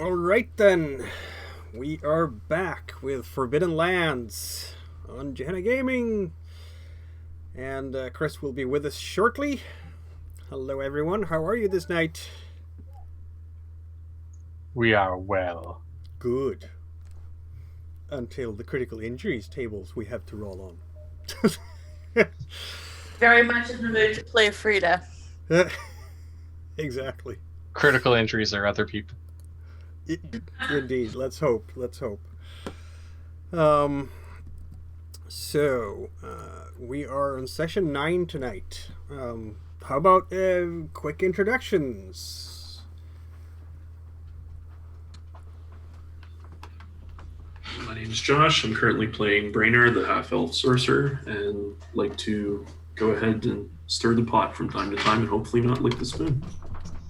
Alright then, we are back with Forbidden Lands on Gehenna Gaming, and Chris will be with us shortly. Hello everyone, how are you this night? We are well. Good. Until the critical injuries tables we have to roll on. Very much in the mood to play Frida. Exactly. Critical injuries are other people. Indeed, let's hope. We are on session 9 tonight. How about quick introductions? My name is Josh. I'm currently playing Brainard, the half-elf sorcerer, and like to go ahead and stir the pot from time to time and hopefully not lick the spoon.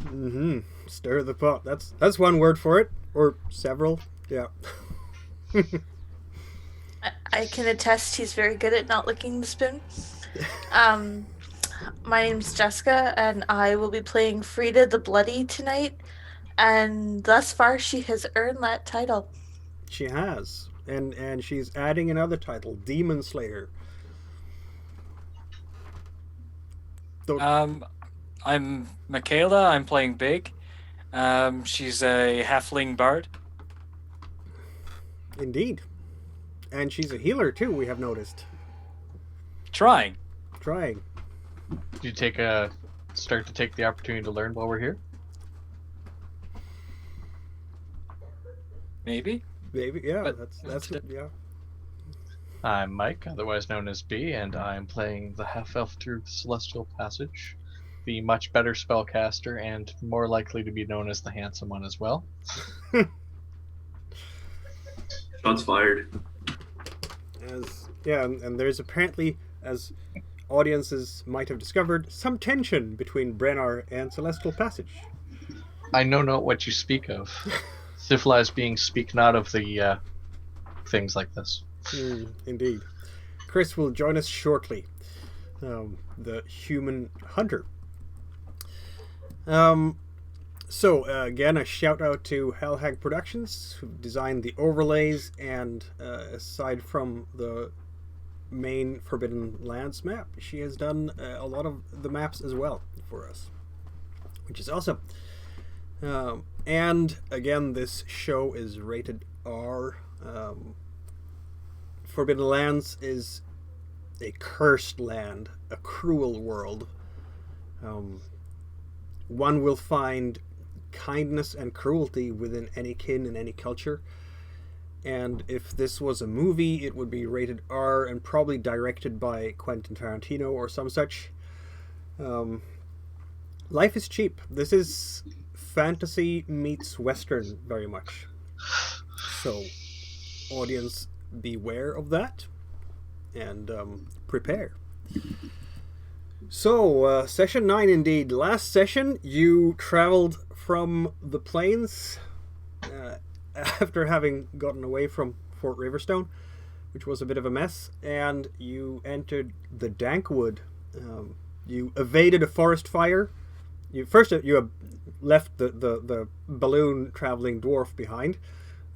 Mm-hmm. Stir the pot. That's one word for it. Or several. Yeah. I can attest he's very good at not licking the spoon. My name's Jessica, and I will be playing Frida the Bloody tonight. And thus far, she has earned that title. She has. And she's adding another title, Demon Slayer. I'm Michaela. I'm playing Big. She's a halfling bard. Indeed. And she's a healer too, we have noticed. Trying. Do you start to take the opportunity to learn while we're here? Maybe, yeah. But that's yeah. I'm Mike, otherwise known as B, and I'm playing the half-elf through the Celestial Passage, the much better spellcaster, and more likely to be known as the handsome one as well. Shots fired. And there's apparently, as audiences might have discovered, some tension between Brennar and Celestial Passage. I know not what you speak of. Civilized beings speak not of the things like this. Indeed. Chris will join us shortly. The human hunter. Again, a shout out to Hellhag Productions, who designed the overlays, and aside from the main Forbidden Lands map, she has done a lot of the maps as well for us, which is awesome. And again, this show is rated R. Forbidden Lands is a cursed land, a cruel world. One will find kindness and cruelty within any kin and any culture. And if this was a movie, it would be rated R and probably directed by Quentin Tarantino or some such. Life is cheap. This is fantasy meets Western very much. So, audience, beware of that and prepare. So, session 9 indeed. Last session, you traveled from the plains after having gotten away from Fort Riverstone, which was a bit of a mess, and you entered the Dankwood. You evaded a forest fire. You left the balloon traveling dwarf behind,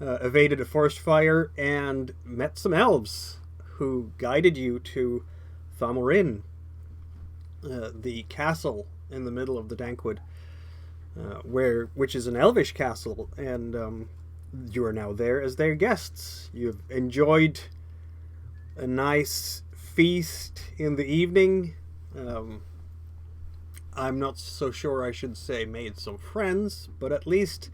evaded a forest fire, and met some elves who guided you to Thamorin, the castle in the middle of the Dankwood, which is an elvish castle, and you are now there as their guests. You've enjoyed a nice feast in the evening. I'm not so sure I should say made some friends, but at least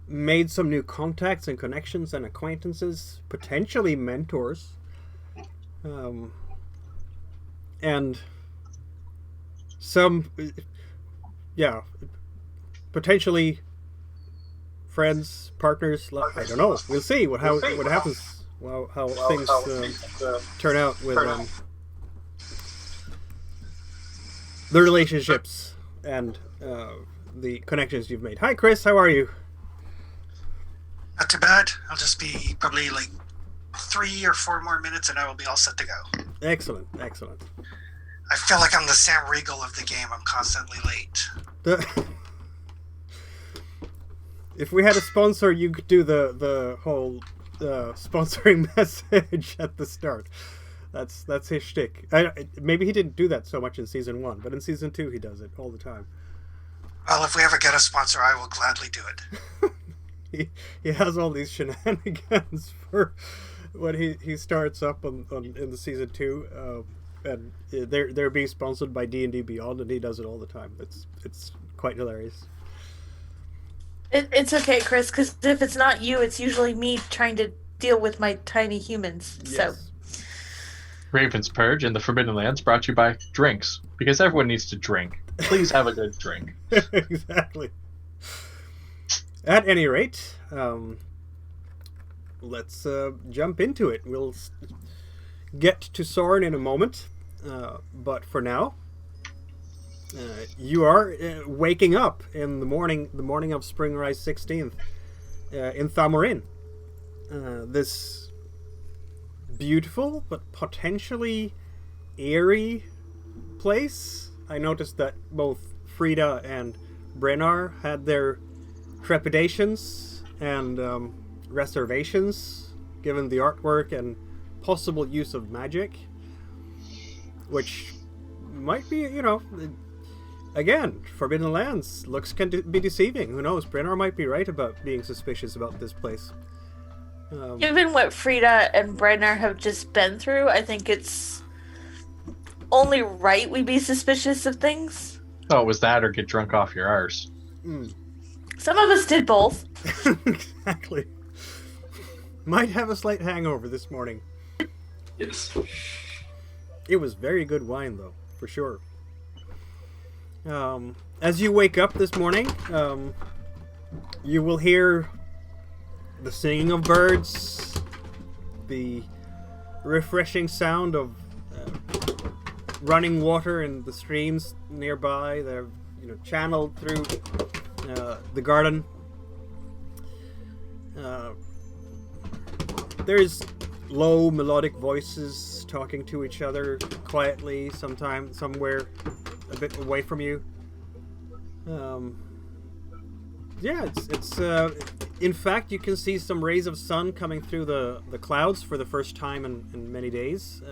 made some new contacts and connections and acquaintances, potentially mentors, and some, potentially friends, partners. I don't know. We'll see what happens. How things turn out with the relationships and the connections you've made. Hi, Chris. How are you? Not too bad. I'll just be probably like 3 or 4 more minutes, and I will be all set to go. Excellent. I feel like I'm the Sam Riegel of the game. I'm constantly late. If we had a sponsor, you could do the whole sponsoring message at the start. That's his shtick. Maybe he didn't do that so much in season 1, but in season 2 he does it all the time. Well, if we ever get a sponsor, I will gladly do it. He has all these shenanigans for when he starts up in the season 2, and they're being sponsored by D&D Beyond, and he does it all the time. It's quite hilarious. It's okay, Chris, because if it's not you, it's usually me trying to deal with my tiny humans. Yes. So. Raven's Purge and the Forbidden Lands brought to you by drinks, because everyone needs to drink. Please have a good drink. Exactly. At any rate, let's jump into it. We'll get to Soren in a moment, but for now, you are waking up in the morning of Springrise 16th in Thamorin. This beautiful but potentially eerie place. I noticed that both Frida and Brennar had their trepidations and reservations given the artwork and possible use of magic, which might be, again, Forbidden Lands looks can be deceiving. Who knows? Brennar might be right about being suspicious about this place. Given what Frida and Brennar have just been through, I think it's only right we be suspicious of things. Oh, it was that or get drunk off your arse. Some of us did both. Exactly. Might have a slight hangover this morning. Yes. It was very good wine, though, for sure. As you wake up this morning, you will hear the singing of birds, the refreshing sound of running water in the streams nearby. They're channeled through the garden. There's low melodic voices talking to each other quietly, somewhere a bit away from you. It's in fact, you can see some rays of sun coming through the clouds for the first time in many days.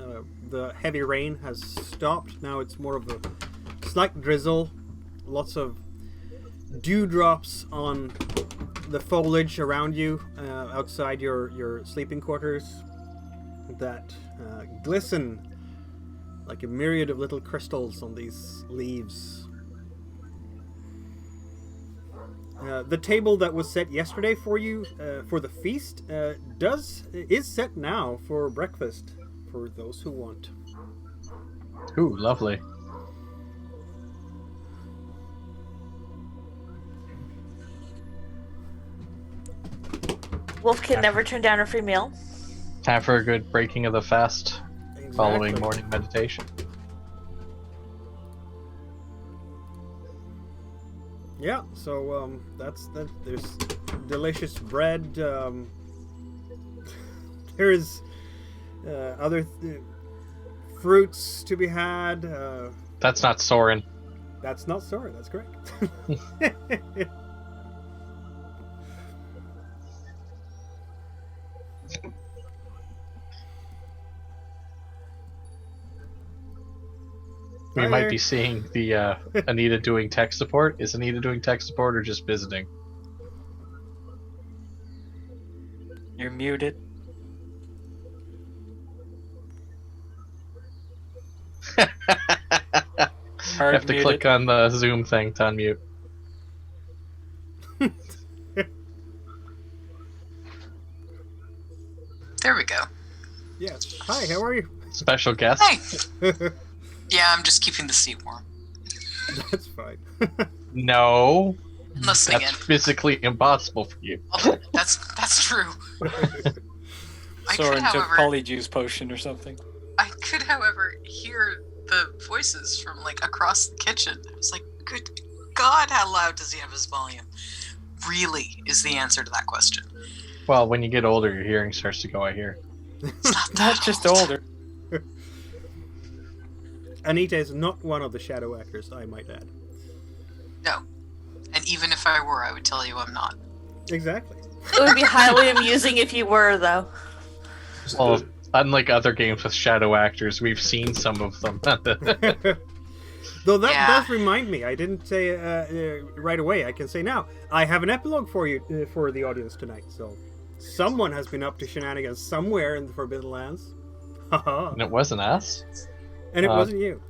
The heavy rain has stopped. Now it's more of a slight drizzle. Lots of dewdrops on the foliage around you outside your sleeping quarters that glisten like a myriad of little crystals on these leaves. The table that was set yesterday for you for the feast is set now for breakfast for those who want. Ooh, lovely. Wolf can never turn down a free meal. Time for a good breaking of the fast following morning meditation. Yeah, so that's that. There's delicious bread. There's other fruits to be had. That's not Soren. That's not Soren. That's correct. We might be seeing the Anita doing tech support. Is Anita doing tech support or just visiting? You're muted. You have to click on the Zoom thing to unmute. There we go. Yes. Hi, how are you? Special guest. Hey. Yeah, I'm just keeping the seat warm. That's fine. No. I'm listening That's in. physically impossible for you. Oh, that's true. Soren took polyjuice potion or something. I could, however, hear the voices from across the kitchen. I was like, good God, how loud does he have his volume? Really is the answer to that question. Well, when you get older, your hearing starts to go, I hear. It's not that Not just old. older. Anita is not one of the shadow actors, I might add. No. And even if I were, I would tell you I'm not. Exactly. It would be highly amusing if you were, though. Well, unlike other games with shadow actors, we've seen some of them. Though that Yeah. does remind me, I didn't say right away. I can say now. I have an epilogue for you for the audience tonight. So, someone has been up to shenanigans somewhere in the Forbidden Lands. Haha. And it wasn't us. And it wasn't you.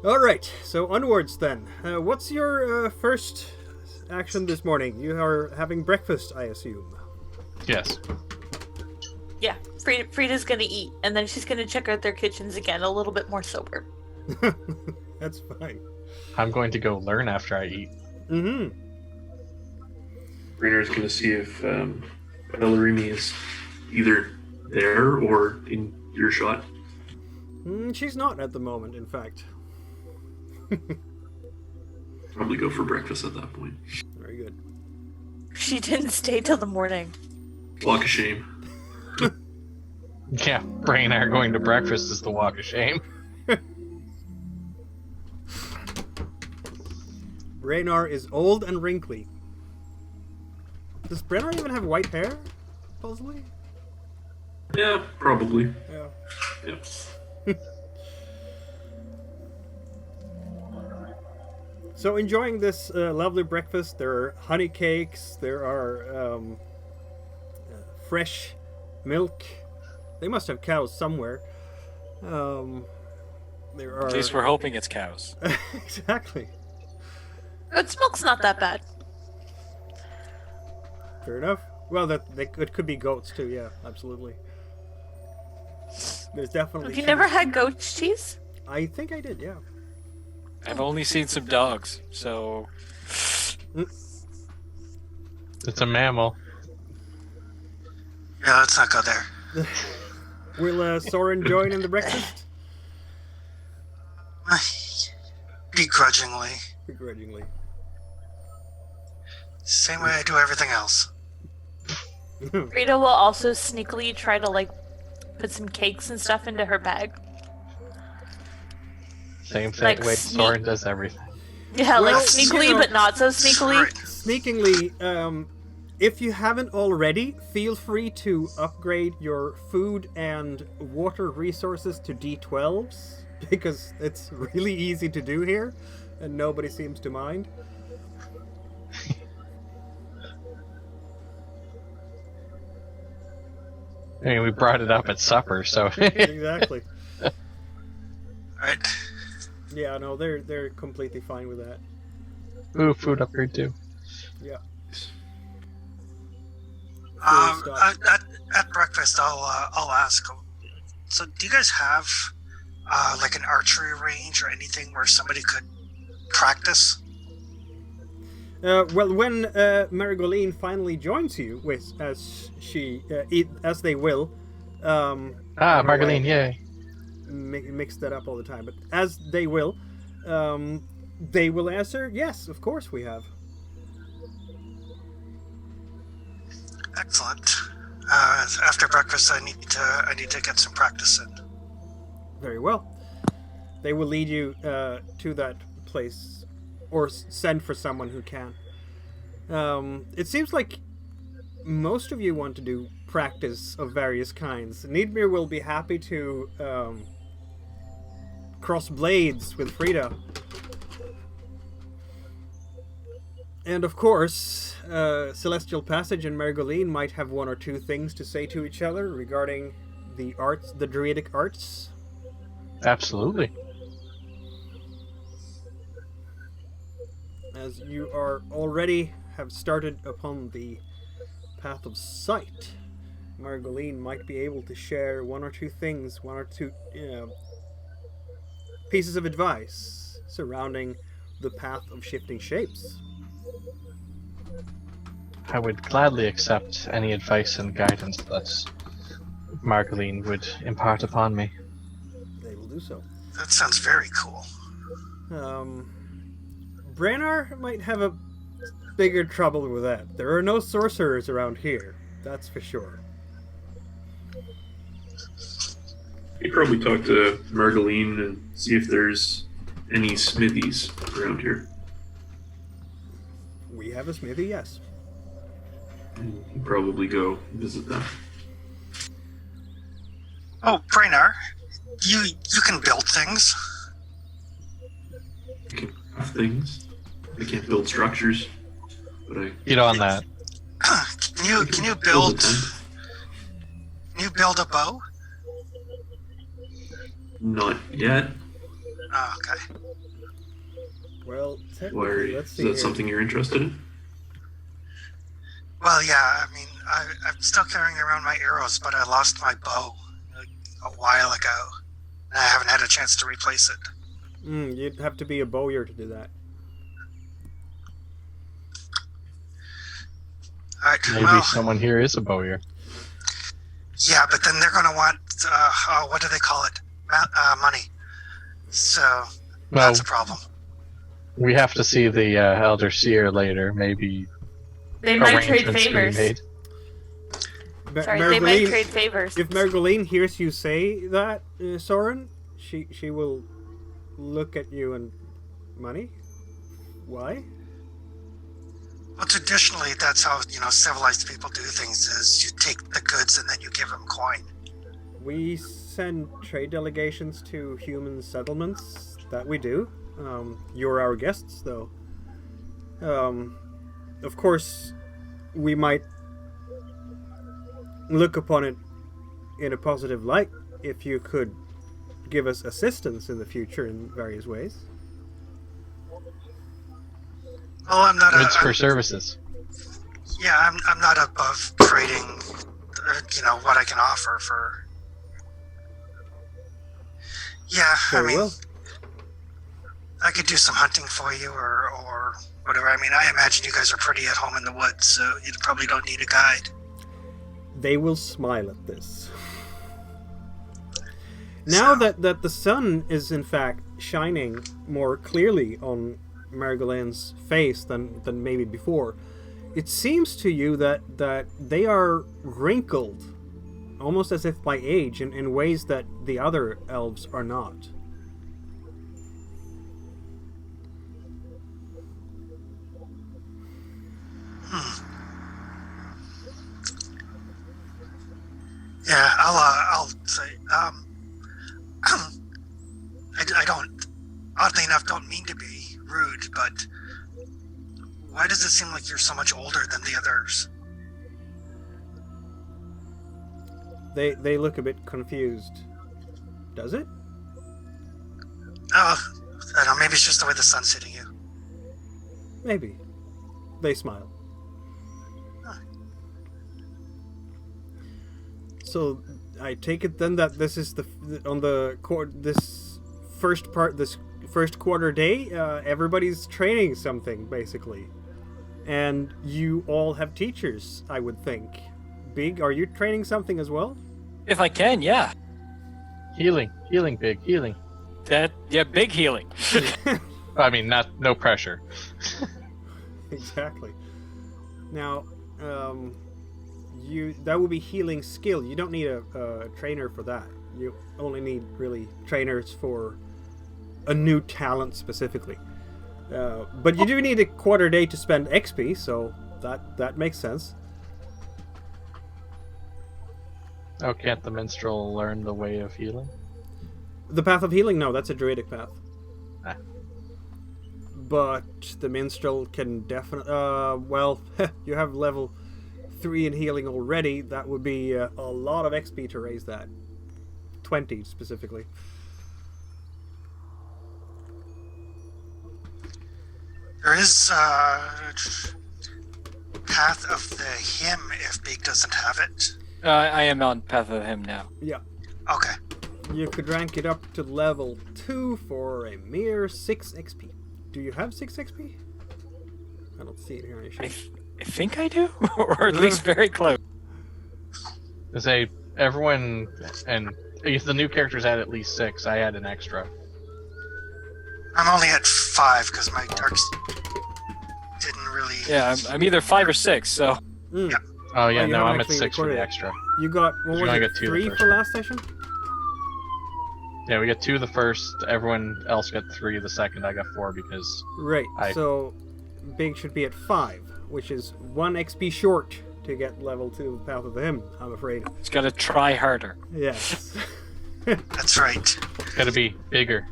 All right. So onwards then. What's your first action this morning? You are having breakfast, I assume. Yes. Yeah, Frida's gonna eat, and then she's gonna check out their kitchens again, a little bit more sober. That's fine. I'm going to go learn after I eat. Mm-hmm. Rainer's going to see if Bellarimi is either there or in earshot. She's not at the moment, in fact. Probably go for breakfast at that point. Very good. She didn't stay till the morning. Walk of shame. Yeah, Brainer going to breakfast is the walk of shame. Raynar is old and wrinkly. Does Brenner even have white hair? Possibly? Yeah, probably. Yeah. Yep. So enjoying this lovely breakfast. There are honey cakes. There are fresh milk. They must have cows somewhere. There are... At least we're hoping it's cows. Exactly. Goat's milk's not that bad. Fair enough. Well, it could be goats too. Yeah, absolutely. There's definitely. Have you never had goat's cheese? I think I did. Yeah. I've only seen some dogs, so It's a mammal. Yeah, let's not go there. Will Soren join in the breakfast? Begrudgingly. Begrudgingly. Same way I do everything else. Frida will also sneakily try to put some cakes and stuff into her bag. Same thing. Like Wait, sneak- Soren does everything. Yeah, Well, sneakily, you know- but not so sneakily. Right. Sneakingly, if you haven't already, feel free to upgrade your food and water resources to D12s, because it's really easy to do here, and nobody seems to mind. I mean, we brought it up at supper, so. Exactly. Right. Yeah, no, they're completely fine with that. Ooh, food upgrade too. Yeah. At breakfast, I'll ask. So, do you guys have an archery range or anything where somebody could practice? Well, when Marigoline finally joins you, as they will. Margaline, yay. Mix that up all the time, but as they will, they will answer, yes, of course we have. Excellent. After breakfast, I need to get some practice in. Very well. They will lead you to that place, or send for someone who can. It seems like most of you want to do practice of various kinds. Needmere will be happy to cross blades with Frida. And of course, Celestial Passage and Marigoline might have one or two things to say to each other regarding the arts, the druidic arts. Absolutely. As you are already have started upon the path of sight, Marigoline might be able to share one or two things, one or two pieces of advice surrounding the path of shifting shapes. I would gladly accept any advice and guidance that Margaline would impart upon me. They will do so. That sounds very cool. Brannar might have a bigger trouble with that. There are no sorcerers around here, that's for sure. You probably talk to Margaline and see if there's any smithies around here. We have a smithy, yes. Probably go visit them. Oh, Brainer, you can build things. I can craft things. I can't build structures, but I Get on that. Can you a build? tent. Can you build a bow? Not yet. Oh, okay. Well, Why technically, let's is see that here. something you're interested in? Well, yeah. I mean, I'm still carrying around my arrows, but I lost my bow a while ago. And I haven't had a chance to replace it. You'd have to be a bowyer to do that. All right. Maybe Well, someone here is a bowyer. yeah, but then they're going to want what do they call it? Money. So Well, that's a problem. we have to see the Elder Seer later. Maybe They might trade arrangements be favors. made. Sorry, they might trade favors. If Margoline hears you say that, Soren, she will look at you and money. Why? Well, traditionally, that's how civilized people do things: is you take the goods and then you give them coin. We send trade delegations to human settlements. That we do. You're our guests, though. Of course, we might look upon it in a positive light if you could give us assistance in the future in various ways. Well, I'm not. Goods for services. Yeah, I'm not above trading. What I can offer for. Yeah, I Very mean, well. I could do some hunting for you, or whatever. I mean, I imagine you guys are pretty at home in the woods, so you probably don't need a guide. They will smile at this. Now that the sun is in fact shining more clearly on Margoline's face than maybe before, it seems to you that they are wrinkled, almost as if by age, in ways that the other elves are not. Yeah, I'll say. I don't. Oddly enough, don't mean to be rude, but why does it seem like you're so much older than the others? They look a bit confused. Does it? Oh, I don't know. Maybe it's just the way the sun's hitting you. Maybe. They smile. So I take it then that this is this first quarter day. Everybody's training something basically, and you all have teachers. I would think. Big, are you training something as well? If I can, yeah. Healing, big healing. Big healing. I mean, no pressure. Exactly. Now, that would be healing skill. You don't need a trainer for that. You only need really trainers for a new talent specifically. But you do need a quarter day to spend XP, so that makes sense. Oh, can't the minstrel learn the way of healing? The path of healing, no, that's a druidic path. Ah. But the minstrel can definitely. Well, you have level 3 in healing already. That would be a lot of XP to raise that. 20 specifically. There is Path of the Hymn if Big doesn't have it. I am on Path of Him now. Yeah. Okay. You could rank it up to level 2 for a mere 6 XP. Do you have 6 XP? I don't see it here on your sheet. I think I do, or at least very close. Everyone, and if the new characters had at least 6, I had an extra. I'm only at 5 because my darks didn't really. Yeah, I'm either 5 or 6, so. Mm. Yeah. Oh yeah, you no, haven't I'm at actually 6 for recorded the it. extra. You got, what You was only it, got 2 the 3 first for one. last session? Yeah, we got 2 the first. Everyone else got 3 the second. I got 4 because Right, I so Big should be at 5, which is 1 XP short to get level 2 Path of the Hymn, I'm afraid. He's got to try harder. Yes. That's right. Gotta be bigger.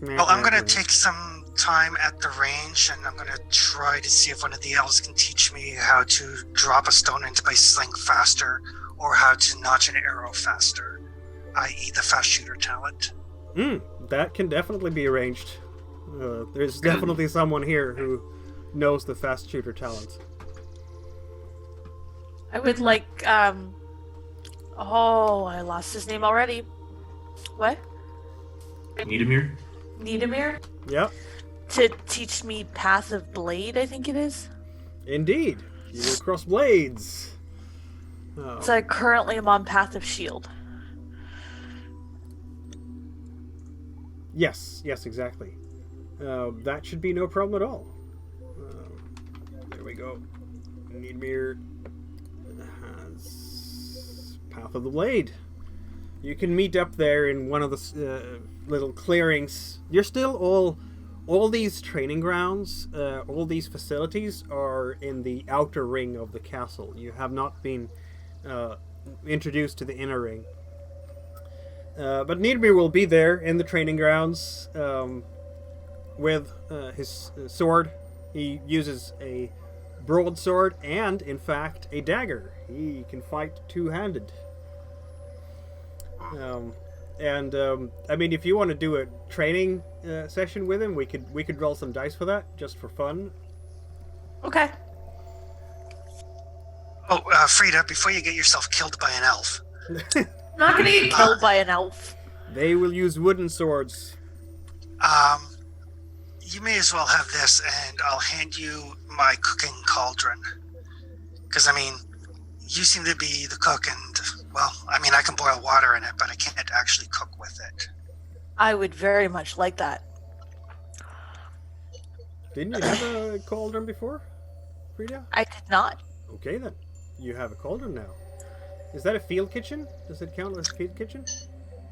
Well, I'm going to take some time at the range, and I'm going to try to see if one of the elves can teach me how to drop a stone into my sling faster, or how to notch an arrow faster, i.e. the fast shooter talent. That can definitely be arranged. There's definitely someone here who knows the fast shooter talent. I would like, oh, I lost his name already. What? Niedemir? Niedemir? Yep. To teach me Path of Blade, I think it is. Indeed. You will cross blades. Oh. So I currently am on Path of Shield. Yes, exactly. That should be no problem at all. There we go. Niedemir has Path of the Blade. You can meet up there in one of the little clearings. You're still all these training grounds, all these facilities are in the outer ring of the castle. You have not been introduced to the inner ring. But Niedemir will be there in the training grounds with his sword. He uses a broadsword and, in fact, a dagger. He can fight two-handed. I mean, if you want to do a training session with him, we could roll some dice for that, just for fun. Okay. Oh, Frida, before you get yourself killed by an elf. I'm not gonna get killed by an elf. They will use wooden swords. You may as well have this, and I'll hand you my cooking cauldron. Because, I mean, you seem to be the cook, and, well, I mean, I can boil water in it, but I can't actually cook with it. I would very much like that. Didn't you have a cauldron before, Frida? I did not. Okay, then. You have a cauldron now. Is that a field kitchen? Does it count as a field kitchen?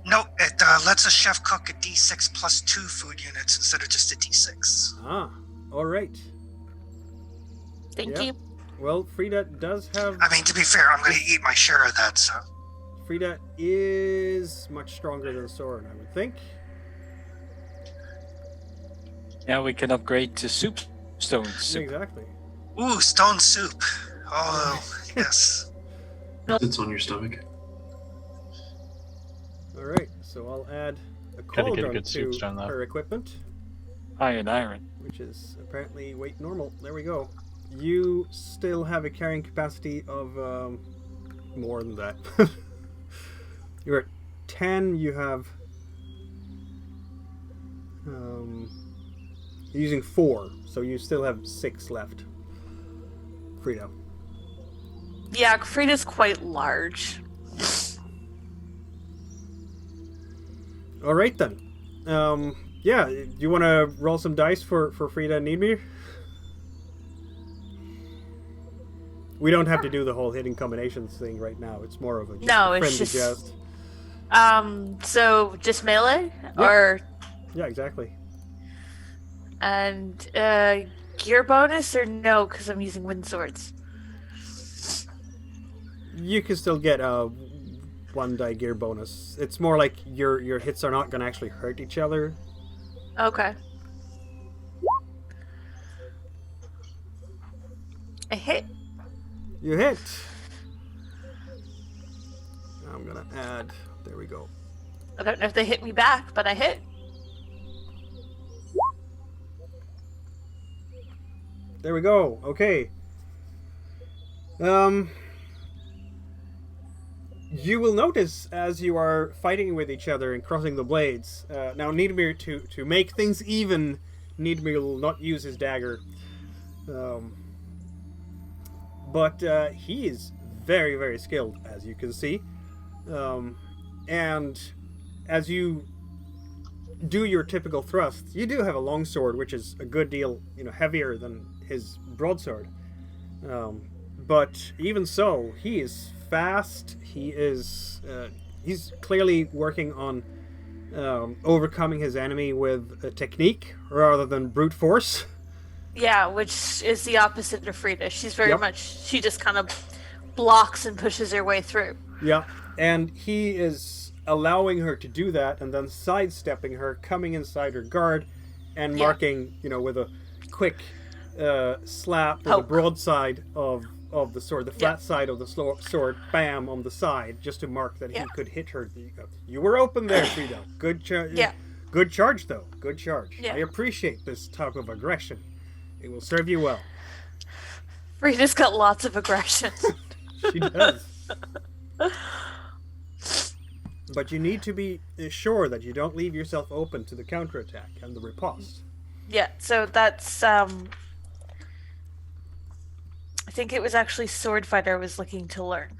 No, it lets a chef cook a D6 plus 2 food units instead of just a D6. Ah, alright. Thank you. Well, Frida does have... I mean, to be fair, I'm going to eat my share of that, so... Frida is much stronger than Soren, I would think. Yeah, we can upgrade to soup stones. Exactly. Ooh, stone soup. Oh, yes. It's on your stomach. Alright, so I'll add a Gotta get a cauldron good soup to stone, though. her equipment, Iron. which is apparently weight normal. There we go. You still have a carrying capacity of more than that. You're at 10, you have... you're using 4, so you still have 6 left. Frida. Yeah, Frida's quite large. Alright then. Yeah, do you want to roll some dice for Frida and Niedemir? We don't have to do the whole hidden combinations thing right now. It's more of a friendly jest. So just melee? Yeah. Or... Yeah, exactly. And, gear bonus or no, because I'm using wind swords? You can still get a 1 die gear bonus. It's more like your hits are not going to actually hurt each other. Okay. I hit. You hit. I'm going to add... There we go. I don't know if they hit me back, but I hit. There we go. Okay. You will notice as you are fighting with each other and crossing the blades. Now, Niedemir, to make things even, Niedemir will not use his dagger. But he is very, very skilled, as you can see. And as you do your typical thrust, you do have a longsword, which is a good deal, heavier than his broadsword. But even so, he is fast. He is he's clearly working on overcoming his enemy with a technique rather than brute force. Yeah, which is the opposite of Frida. She's very Yep. much, she just kind of blocks and pushes her way through. Yeah, and he is allowing her to do that and then sidestepping her, coming inside her guard and marking, with a quick slap with the Poke. broadside of the sword, the flat side of the sword, bam, on the side, just to mark that he could hit her. You were open there, Frida. Good charge. Yeah. Good charge, though. Good charge. Yeah. I appreciate this type of aggression. It will serve you well. Frida's got lots of aggression. She does. But you need to be sure that you don't leave yourself open to the counterattack and the riposte. Yeah, so that's I think it was actually Sword Fighter I was looking to learn.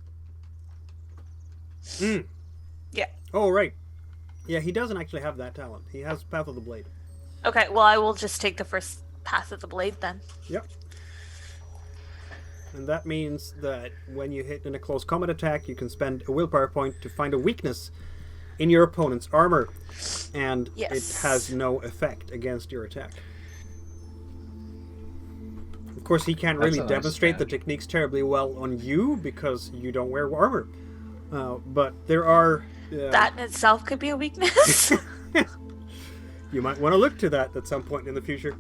Yeah. Oh, right. Yeah, he doesn't actually have that talent. He has Path of the Blade. Okay, well, I will just take the first Path of the Blade then. Yep. And that means that when you hit in a close combat attack, you can spend a willpower point to find a weakness in your opponent's armor, and it has no effect against your attack. Of course, he can't really demonstrate the techniques terribly well on you because you don't wear armor. But there are... that in itself could be a weakness. You might want to look to that at some point in the future.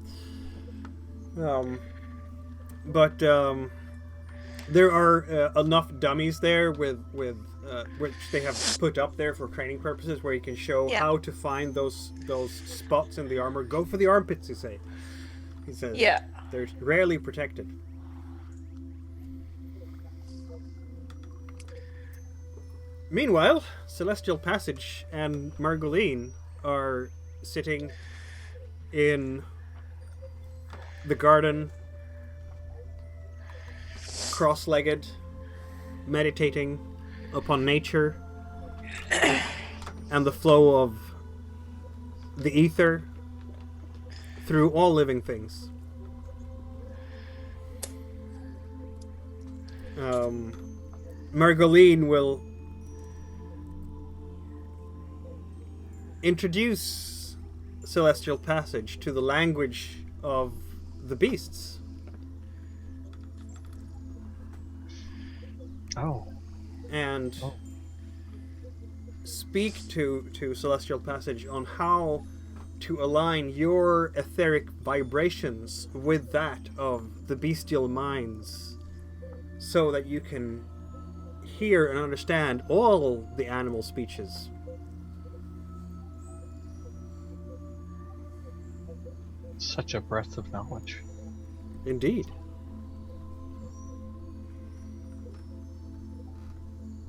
But there are enough dummies there with which they have put up there for training purposes, where you can show how to find those spots in the armor. Go for the armpits, he says. Yeah. They're rarely protected. Meanwhile, Celestial Passage and Margoline are sitting in the garden, cross-legged, meditating upon nature and the flow of the ether through all living things. Margoline will introduce Celestial Passage to the language of the beasts. And speak to Celestial Passage on how to align your etheric vibrations with that of the bestial minds, so that you can hear and understand all the animal speeches. Such a breadth of knowledge. Indeed.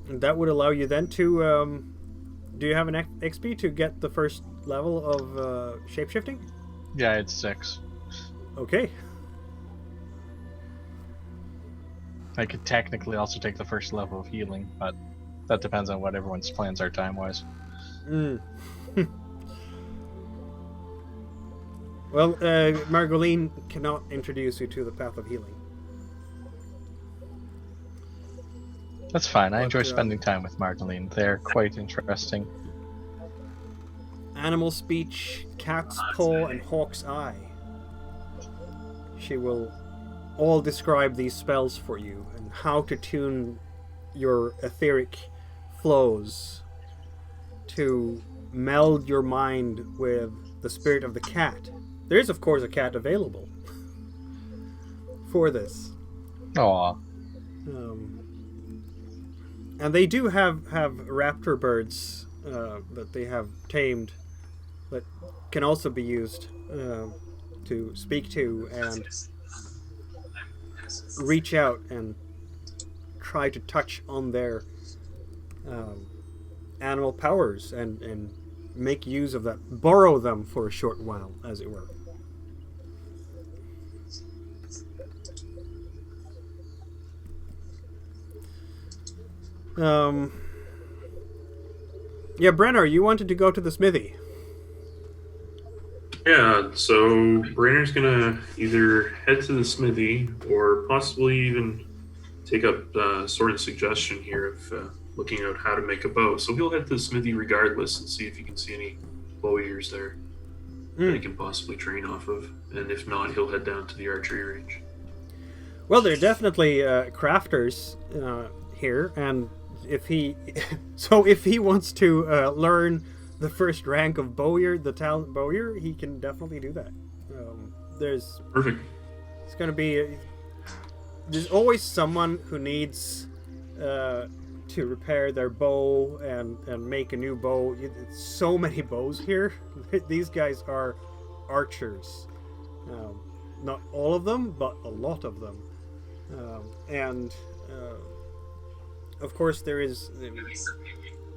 And that would allow you then to... do you have an XP to get the first level of shapeshifting? Yeah, it's 6. Okay. I could technically also take the first level of healing, but that depends on what everyone's plans are time-wise. Well, Margoline cannot introduce you to the path of healing. That's fine. I enjoy spending time with Margoline. They're quite interesting. Animal speech, cat's paw, and hawk's eye. She will all describe these spells for you and how to tune your etheric flows to meld your mind with the spirit of the cat. There is, of course, a cat available for this. Aww. And they do have raptor birds that they have tamed that can also be used to speak to and reach out and try to touch on their animal powers and make use of that, borrow them for a short while, as it were. Yeah, Brenner, you wanted to go to the smithy. Yeah, so Brainer's gonna either head to the smithy or possibly even take up sort of suggestion here of looking out how to make a bow. So he'll head to the smithy regardless and see if he can see any bow eaters there. that he can possibly train off of. And if not, he'll head down to the archery range. Well, they're definitely crafters here, and if he wants to learn the first rank of bowyer, the talent bowyer, he can definitely do that. There's Perfect. It's going to be there's always someone who needs to repair their bow and make a new bow. It's so many bows here. These guys are archers. Not all of them, but a lot of them. And of course there is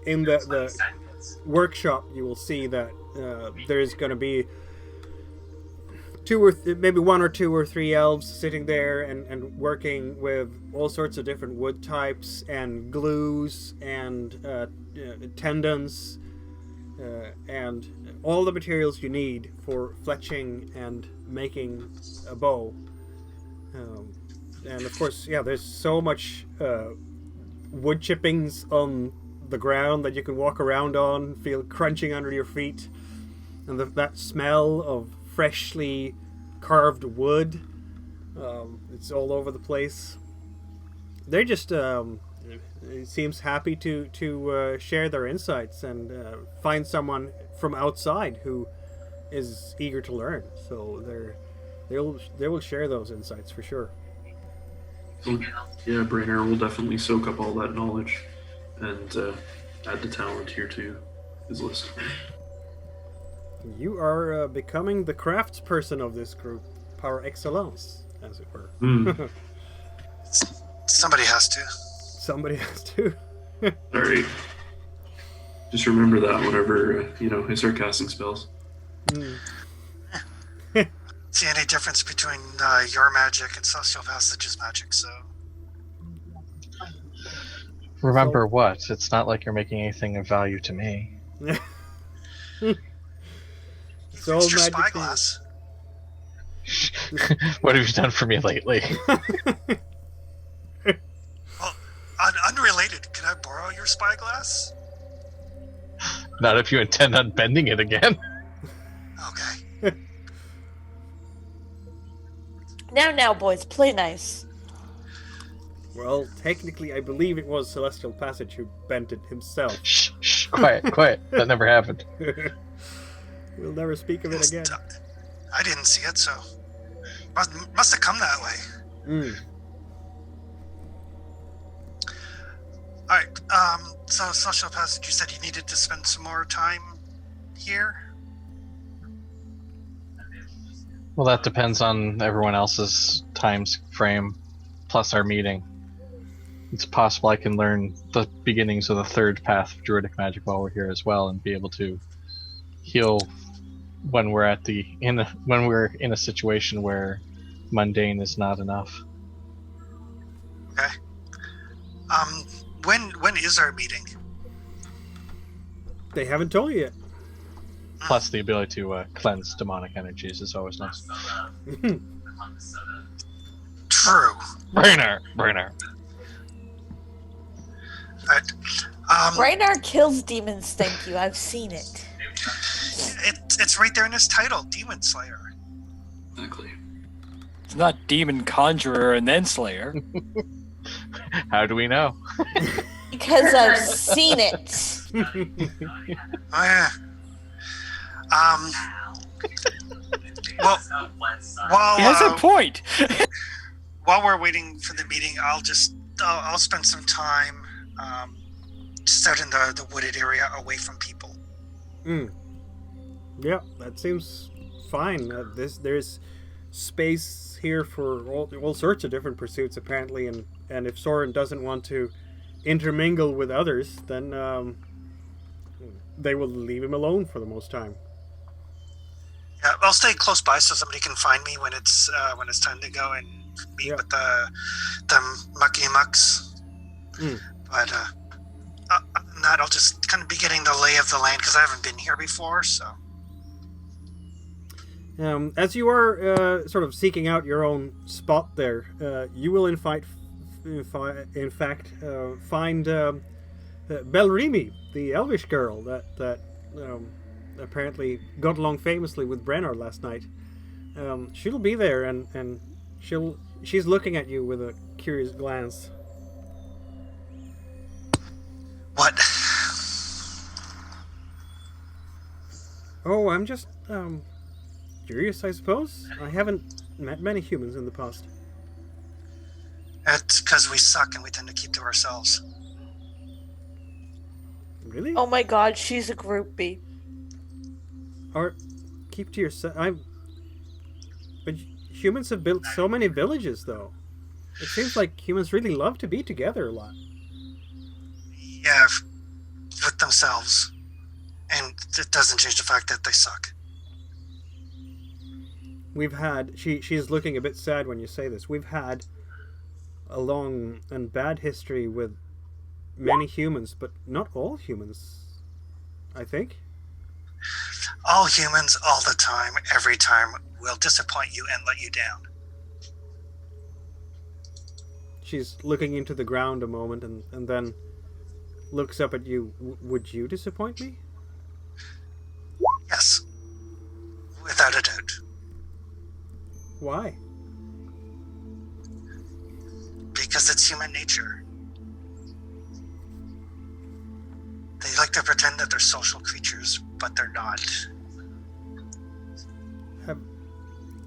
in the workshop, you will see that there's going to be maybe one or two or three elves sitting there and working with all sorts of different wood types and glues and tendons and all the materials you need for fletching and making a bow. And of course, yeah, there's so much wood chippings on the ground that you can walk around on, feel crunching under your feet, and that smell of freshly carved wood, it's all over the place. They're just it seems happy to share their insights and find someone from outside who is eager to learn. So they will share those insights for sure. Yeah, Brainer will definitely soak up all that knowledge and add the talent here to his list. You are becoming the craftsperson of this group, par excellence, as it were. Somebody has to. Somebody has to. All right. Just remember that whenever I start casting spells. See any difference between your magic and Celestial Passage's magic, so... Remember what? It's not like you're making anything of value to me. So It's your magic spyglass. What have you done for me lately? Well, unrelated, can I borrow your spyglass? Not if you intend on bending it again. Okay. Now, boys, play nice. Well, technically, I believe it was Celestial Passage who bent it himself. Shh, quiet. That never happened. We'll never speak of it again. I didn't see it, so... Must have come that way. Alright, so Celestial Passage, you said you needed to spend some more time here? Well, that depends on everyone else's time frame, plus our meeting. It's possible I can learn the beginnings of the third path of Druidic magic while we're here as well, and be able to heal when we're when we're in a situation where mundane is not enough. Okay. When is our meeting? They haven't told you yet. Plus, the ability to cleanse demonic energies is always nice. True. Brainer. Right. Reinhard kills demons, thank you. I've seen it. It's right there in his title, Demon Slayer. Exactly. It's not Demon Conjurer and then Slayer. How do we know? Because I've seen it. Oh, yeah. Well, while He has a point. while we're waiting for the meeting, I'll spend some time just out in the wooded area away from people. Yeah, that seems fine. There's space here for all sorts of different pursuits apparently, and if Soren doesn't want to intermingle with others, then they will leave him alone for the most time. Yeah, I'll stay close by so somebody can find me when it's time to go and meet with the mucky mucks. But other than that, I'll just kind of be getting the lay of the land because I haven't been here before. So, as you are sort of seeking out your own spot there, you will in fact find Belrimi, the Elvish girl that apparently got along famously with Brenner last night. She'll be there, and she's looking at you with a curious glance. What? Oh, I'm just curious, I suppose. I haven't met many humans in the past. It's because we suck and we tend to keep to ourselves. Really? Oh my god, she's a groupie. Or keep to yourself. But humans have built so many villages, though. It seems like humans really love to be together a lot. Yeah, with themselves. And it doesn't change the fact that they suck. We've had... She's looking a bit sad when you say this. We've had a long and bad history with many humans, but not all humans, I think. All humans, all the time, every time, will disappoint you and let you down. She's looking into the ground a moment and then looks up at you. Would you disappoint me? Yes. Without a doubt. Why? Because it's human nature. They like to pretend that they're social creatures, but they're not.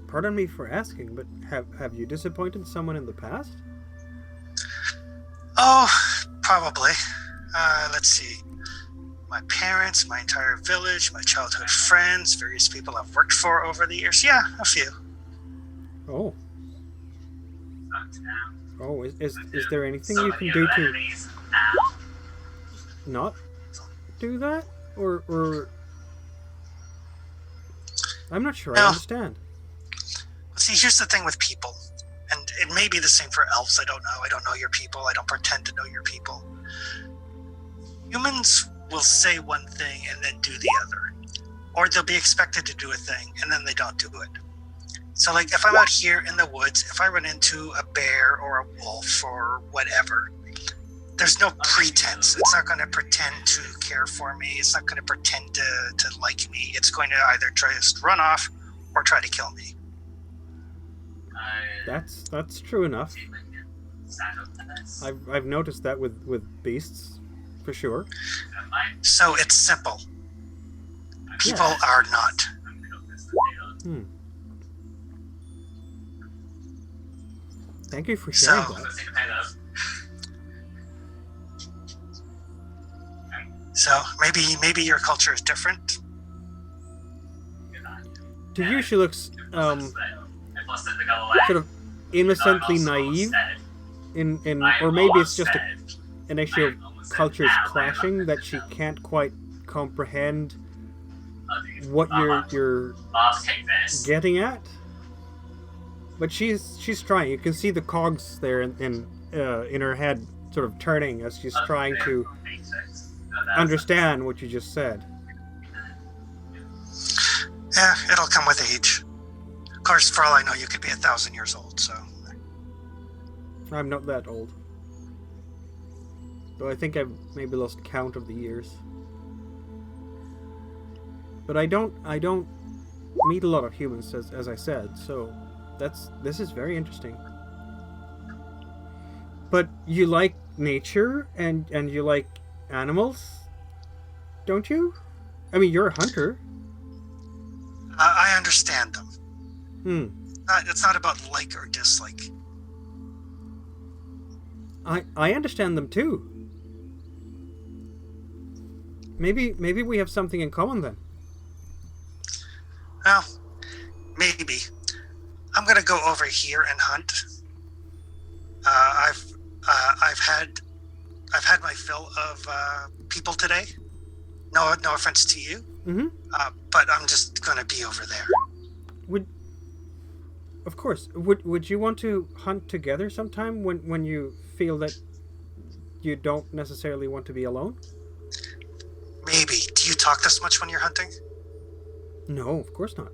Pardon me for asking, but have you disappointed someone in the past? Oh, probably. Let's see. My parents, my entire village, my childhood friends, various people I've worked for over the years. Yeah, a few. Oh. Oh, is there anything you can do to not do that? Or I'm not sure I understand. See, here's the thing with people, and it may be the same for elves. I don't know. I don't know your people. I don't pretend to know your people. Humans will say one thing and then do the other. Or they'll be expected to do a thing and then they don't do it. So, like, if I'm out here in the woods, if I run into a bear or a wolf or whatever, there's no pretense. It's not going to pretend to care for me. It's not going to pretend to like me. It's going to either try to run off or try to kill me. That's true enough. I've noticed that with beasts, for sure. So it's simple. People are not. Thank you for sharing that. So maybe your culture is different. To you, she looks sort of innocently naive, or maybe it's just an issue of cultures clashing that she can't quite comprehend what you're getting at. But she's trying. You can see the cogs there in her head sort of turning as she's trying to understand what you just said. Yeah, it'll come with age. Of course, for all I know, you could be 1,000 years old, so... I'm not that old. Though I think I've maybe lost count of the years. But I don't meet a lot of humans, as I said, so this is very interesting. But you like nature and you like animals, don't you? I mean, you're a hunter. I understand them. It's not about like or dislike. I understand them too. Maybe we have something in common then. Well, maybe. I'm gonna go over here and hunt. I've had my fill of people today. No offense to you. Mm-hmm. But I'm just gonna be over there. Of course. Would you want to hunt together sometime when you feel that you don't necessarily want to be alone? Maybe. Do you talk this much when you're hunting? No, of course not.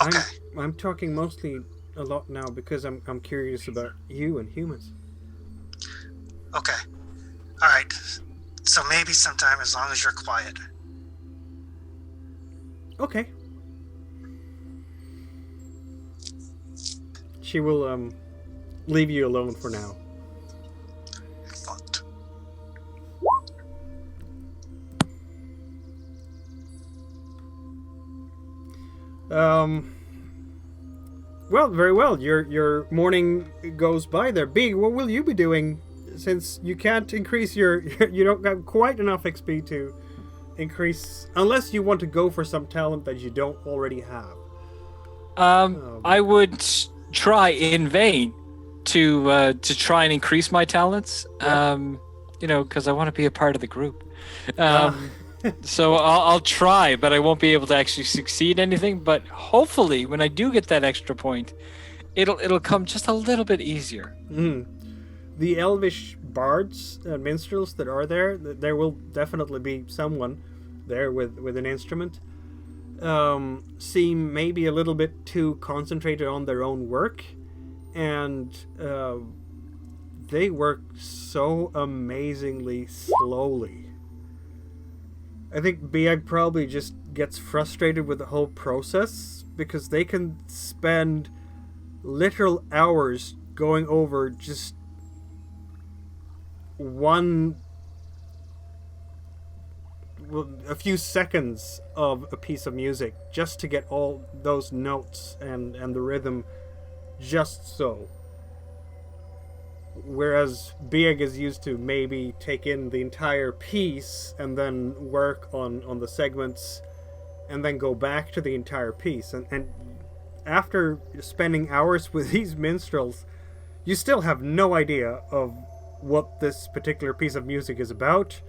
Okay. I'm talking mostly a lot now because I'm curious about you and humans. Okay. All right. So maybe sometime, as long as you're quiet. Okay. She will leave you alone for now. Excellent. Well, very well. Your morning goes by there. Big, what will you be doing since you can't increase your you don't have quite enough XP to increase unless you want to go for some talent that you don't already have. I would try in vain to try and increase my talents. Because I want to be a part of the group. So I'll try, but I won't be able to actually succeed anything. But hopefully, when I do get that extra point, it'll come just a little bit easier. The elvish bards and minstrels that are there will definitely be someone there with an instrument. Seem maybe a little bit too concentrated on their own work, and they work so amazingly slowly. I think Biag probably just gets frustrated with the whole process because they can spend literal hours going over just a few seconds of a piece of music just to get all those notes and the rhythm just so. Whereas Biag is used to maybe take in the entire piece and then work on the segments and then go back to the entire piece. And after spending hours with these minstrels, you still have no idea of what this particular piece of music is about.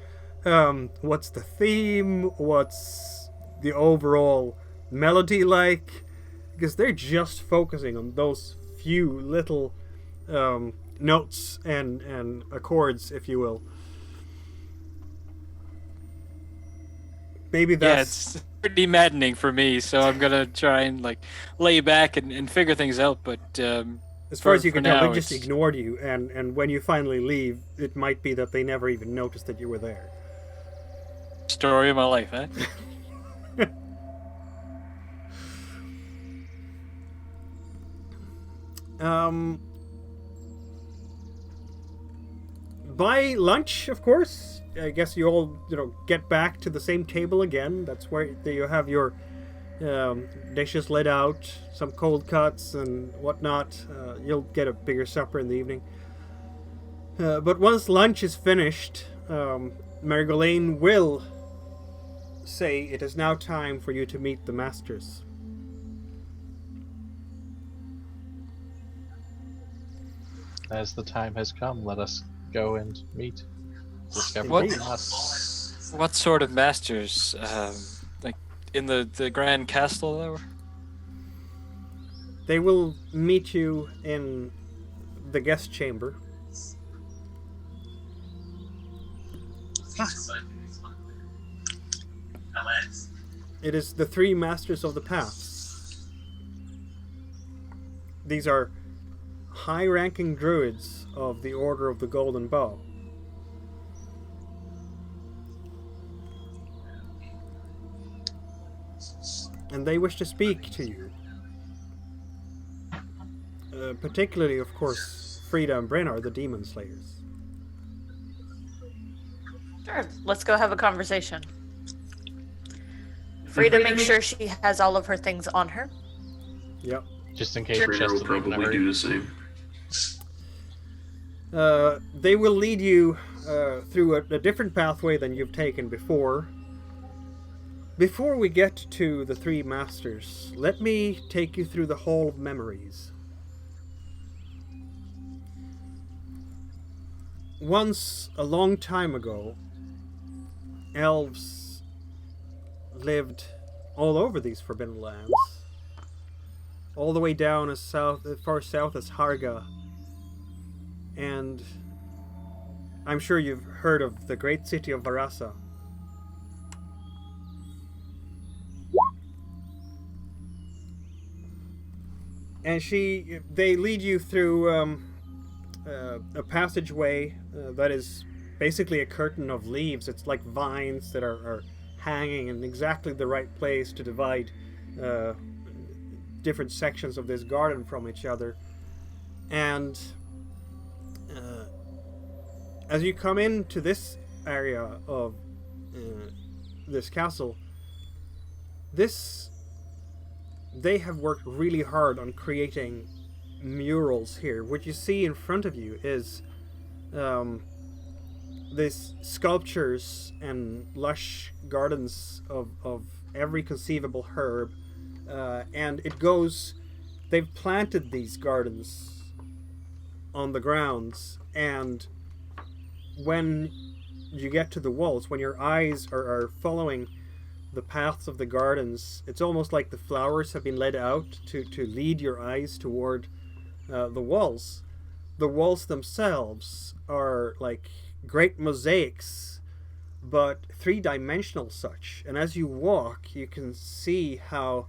What's the theme? What's the overall melody like? Because they're just focusing on those few little notes and accords, if you will. Maybe that's... Yeah, it's pretty maddening for me, so I'm gonna try and lay back and figure things out, but as far as you can tell, now, they just ignored you, and when you finally leave, it might be that they never even noticed that you were there. Story of my life, eh? By lunch, of course, I guess you all, get back to the same table again. That's where you have your dishes laid out, some cold cuts and whatnot. You'll get a bigger supper in the evening. But once lunch is finished, Marigolane will say it is now time for you to meet the masters. As the time has come, let us go and meet. Discover What sort of masters? In the Grand Castle there? They will meet you in the guest chamber. It is the three masters of the paths. These are high-ranking druids of the Order of the Golden Bow. And they wish to speak to you. Particularly, of course, Frida and Brennar, the Demon Slayers. Sure, let's go have a conversation. Frida, make sure she has all of her things on her. Yep. Just in case Brennar will probably do the same. They will lead you through a different pathway than you've taken before. Before we get to the three masters, let me take you through the Hall of Memories. Once, a long time ago, elves lived all over these Forbidden Lands. All the way down as far south as Harga. And I'm sure you've heard of the great city of Varasa. And they lead you through a passageway that is basically a curtain of leaves. It's like vines that are hanging in exactly the right place to divide different sections of this garden from each other. And as you come into this area of this castle, they have worked really hard on creating murals here. What you see in front of you is these sculptures and lush gardens of every conceivable herb, and they've planted these gardens on the grounds, and when you get to the walls, when your eyes are following the paths of the gardens, it's almost like the flowers have been led out to lead your eyes toward the walls. The walls themselves are like great mosaics, but three-dimensional such. And as you walk, you can see how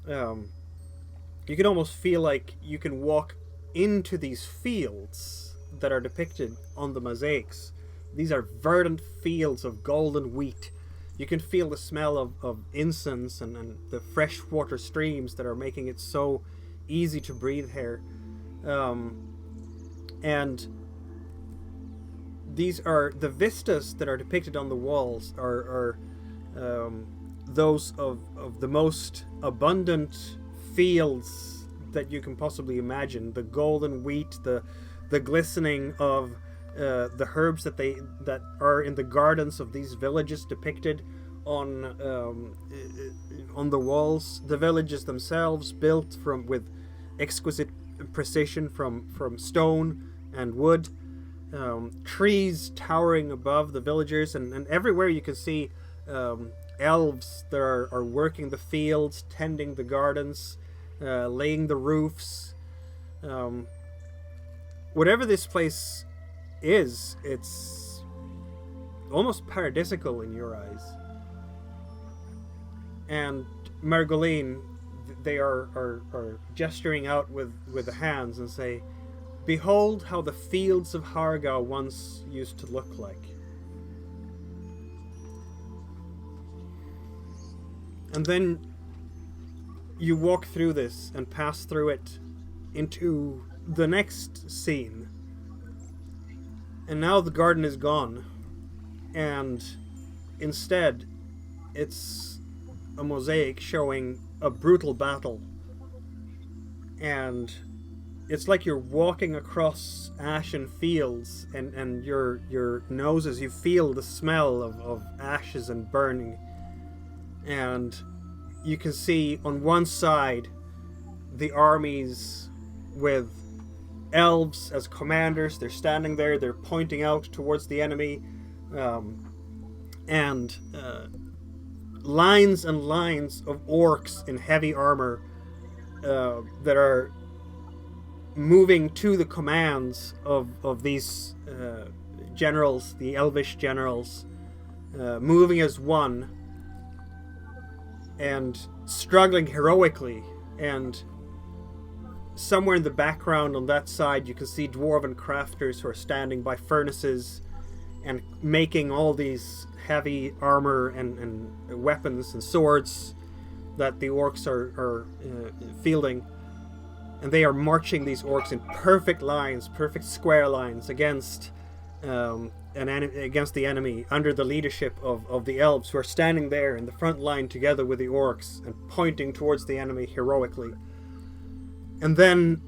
you can almost feel like you can walk into these fields that are depicted on the mosaics. These are verdant fields of golden wheat. You can feel the smell of incense and the freshwater streams that are making it so easy to breathe here. And these are the vistas that are depicted on the walls are those of the most abundant fields that you can possibly imagine. The golden wheat, the glistening of the herbs that are in the gardens of these villages depicted on the walls. The villages themselves built with exquisite precision from stone and wood. Trees towering above the villagers, and everywhere you can see elves that are working the fields, tending the gardens, laying the roofs. Whatever this place is, it's almost paradisical in your eyes. And Margoline, they are gesturing out with the hands and say, "Behold how the fields of Hargau once used to look like." And then you walk through this and pass through it into the next scene. And now the garden is gone, and instead it's a mosaic showing a brutal battle. And it's like you're walking across ashen fields, and your noses, you feel the smell of ashes and burning. And you can see on one side the armies with elves as commanders. They're standing there, they're pointing out towards the enemy, and lines and lines of orcs in heavy armor that are moving to the commands of these generals, the elvish generals, moving as one and struggling heroically. And somewhere in the background on that side you can see dwarven crafters who are standing by furnaces and making all these heavy armor and weapons and swords that the orcs are fielding. And they are marching these orcs in perfect lines, perfect square lines against against the enemy, under the leadership of the elves, who are standing there in the front line together with the orcs and pointing towards the enemy heroically. And then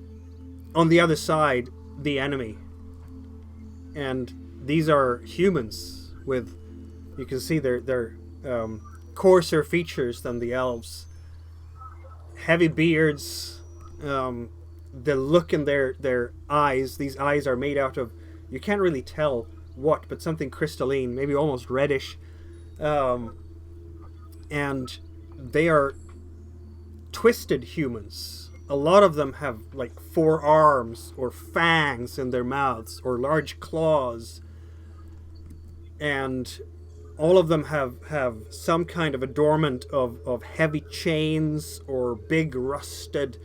on the other side, the enemy. And these are humans with, you can see their coarser features than the elves. Heavy beards, the look in their eyes. These eyes are made out of, you can't really tell what, but something crystalline, maybe almost reddish. And they are twisted humans. A lot of them have like 4 arms or fangs in their mouths or large claws. And all of them have some kind of adornment of heavy chains or big rusted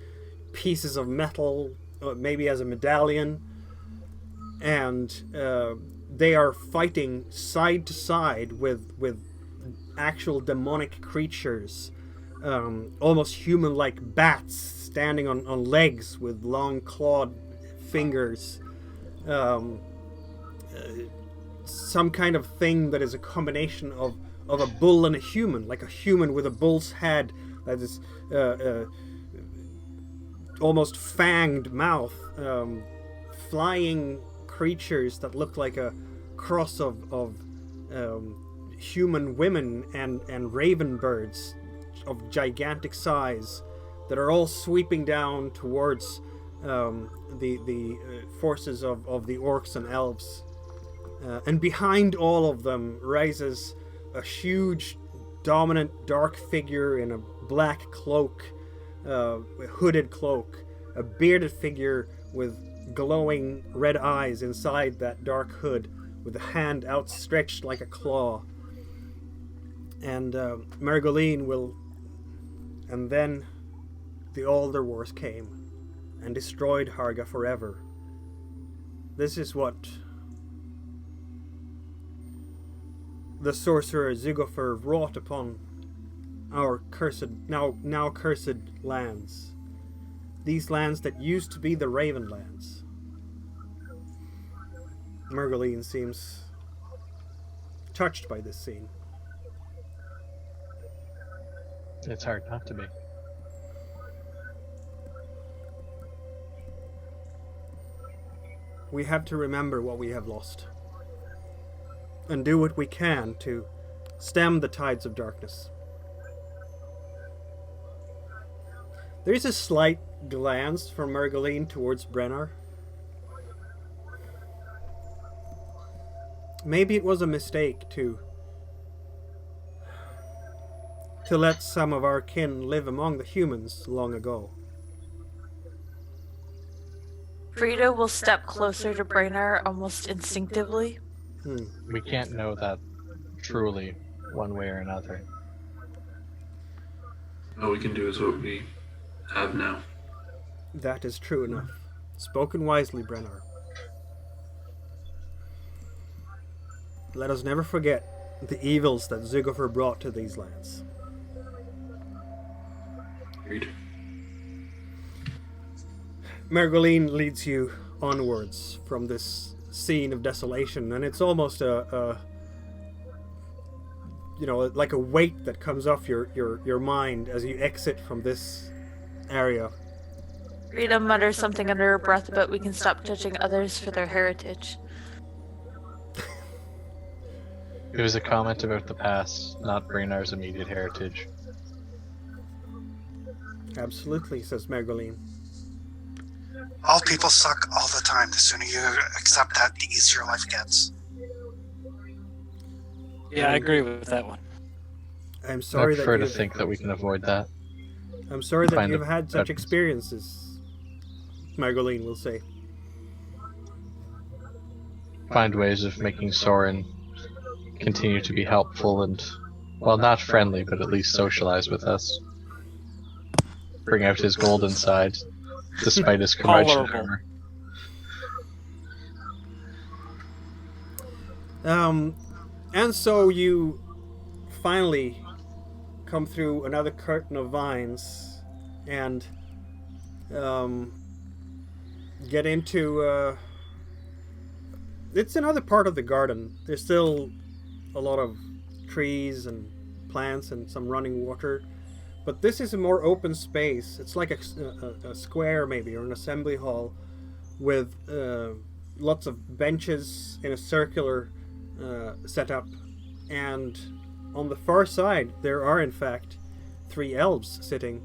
pieces of metal, maybe as a medallion. And they are fighting side to side with actual demonic creatures, almost human-like bats standing on legs with long clawed fingers. Some kind of thing that is a combination of a bull and a human, like a human with a bull's head that is almost fanged mouth, flying creatures that look like a cross of human women and raven birds of gigantic size that are all sweeping down towards the forces of the orcs and elves. And behind all of them rises a huge, dominant, dark figure in a black cloak, a hooded cloak, a bearded figure with glowing red eyes inside that dark hood, with a hand outstretched like a claw. And Margoline will... And then the Alder Wars came and destroyed Harga forever. This is what the sorcerer Zygopher wrought upon our cursed, now cursed lands. These lands that used to be the Raven lands. Margoline seems touched by this scene. It's hard not to be. We have to remember what we have lost, and do what we can to stem the tides of darkness. There is a slight glance from Margoline towards Brennar. Maybe it was a mistake to let some of our kin live among the humans long ago. Frida will step closer to Brainard almost instinctively. We can't know that truly, one way or another. All we can do is what we have now. That is true enough. Spoken wisely, Brennar. Let us never forget the evils that Zygopher brought to these lands. Agreed. Margoline leads you onwards from this scene of desolation, and it's almost like a weight that comes off your mind as you exit from this area. Rita mutters something under her breath about we can stop judging others for their heritage. It was a comment about the past, not Brainard's immediate heritage. Absolutely, says Margoline. All people suck all the time. The sooner you accept that, the easier life gets. Yeah, I agree with that one. I'm sorry I prefer to think that we can avoid that. I'm sorry that Find you've a- had such a- experiences, Margoline will say. Find ways of making Soren continue to be helpful and, well, not friendly, but at least socialize with us. Bring out his golden side, despite his curmudgeon Tolerable. armor. And so you finally come through another curtain of vines and get into it's another part of the garden. There's still a lot of trees and plants and some running water, but this is a more open space. It's like a square maybe, or an assembly hall with lots of benches in a circular setup, and on the far side there are in fact 3 elves sitting.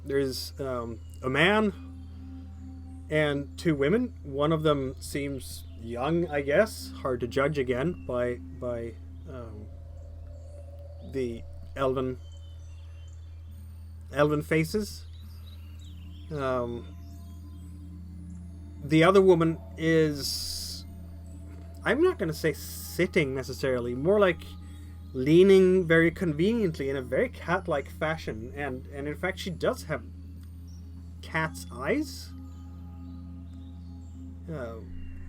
There's a man and 2 women. One of them seems young, I guess, hard to judge again by the elven faces. The other woman is, I'm not going to say sitting necessarily, more like leaning very conveniently in a very cat-like fashion, and in fact she does have cat's eyes.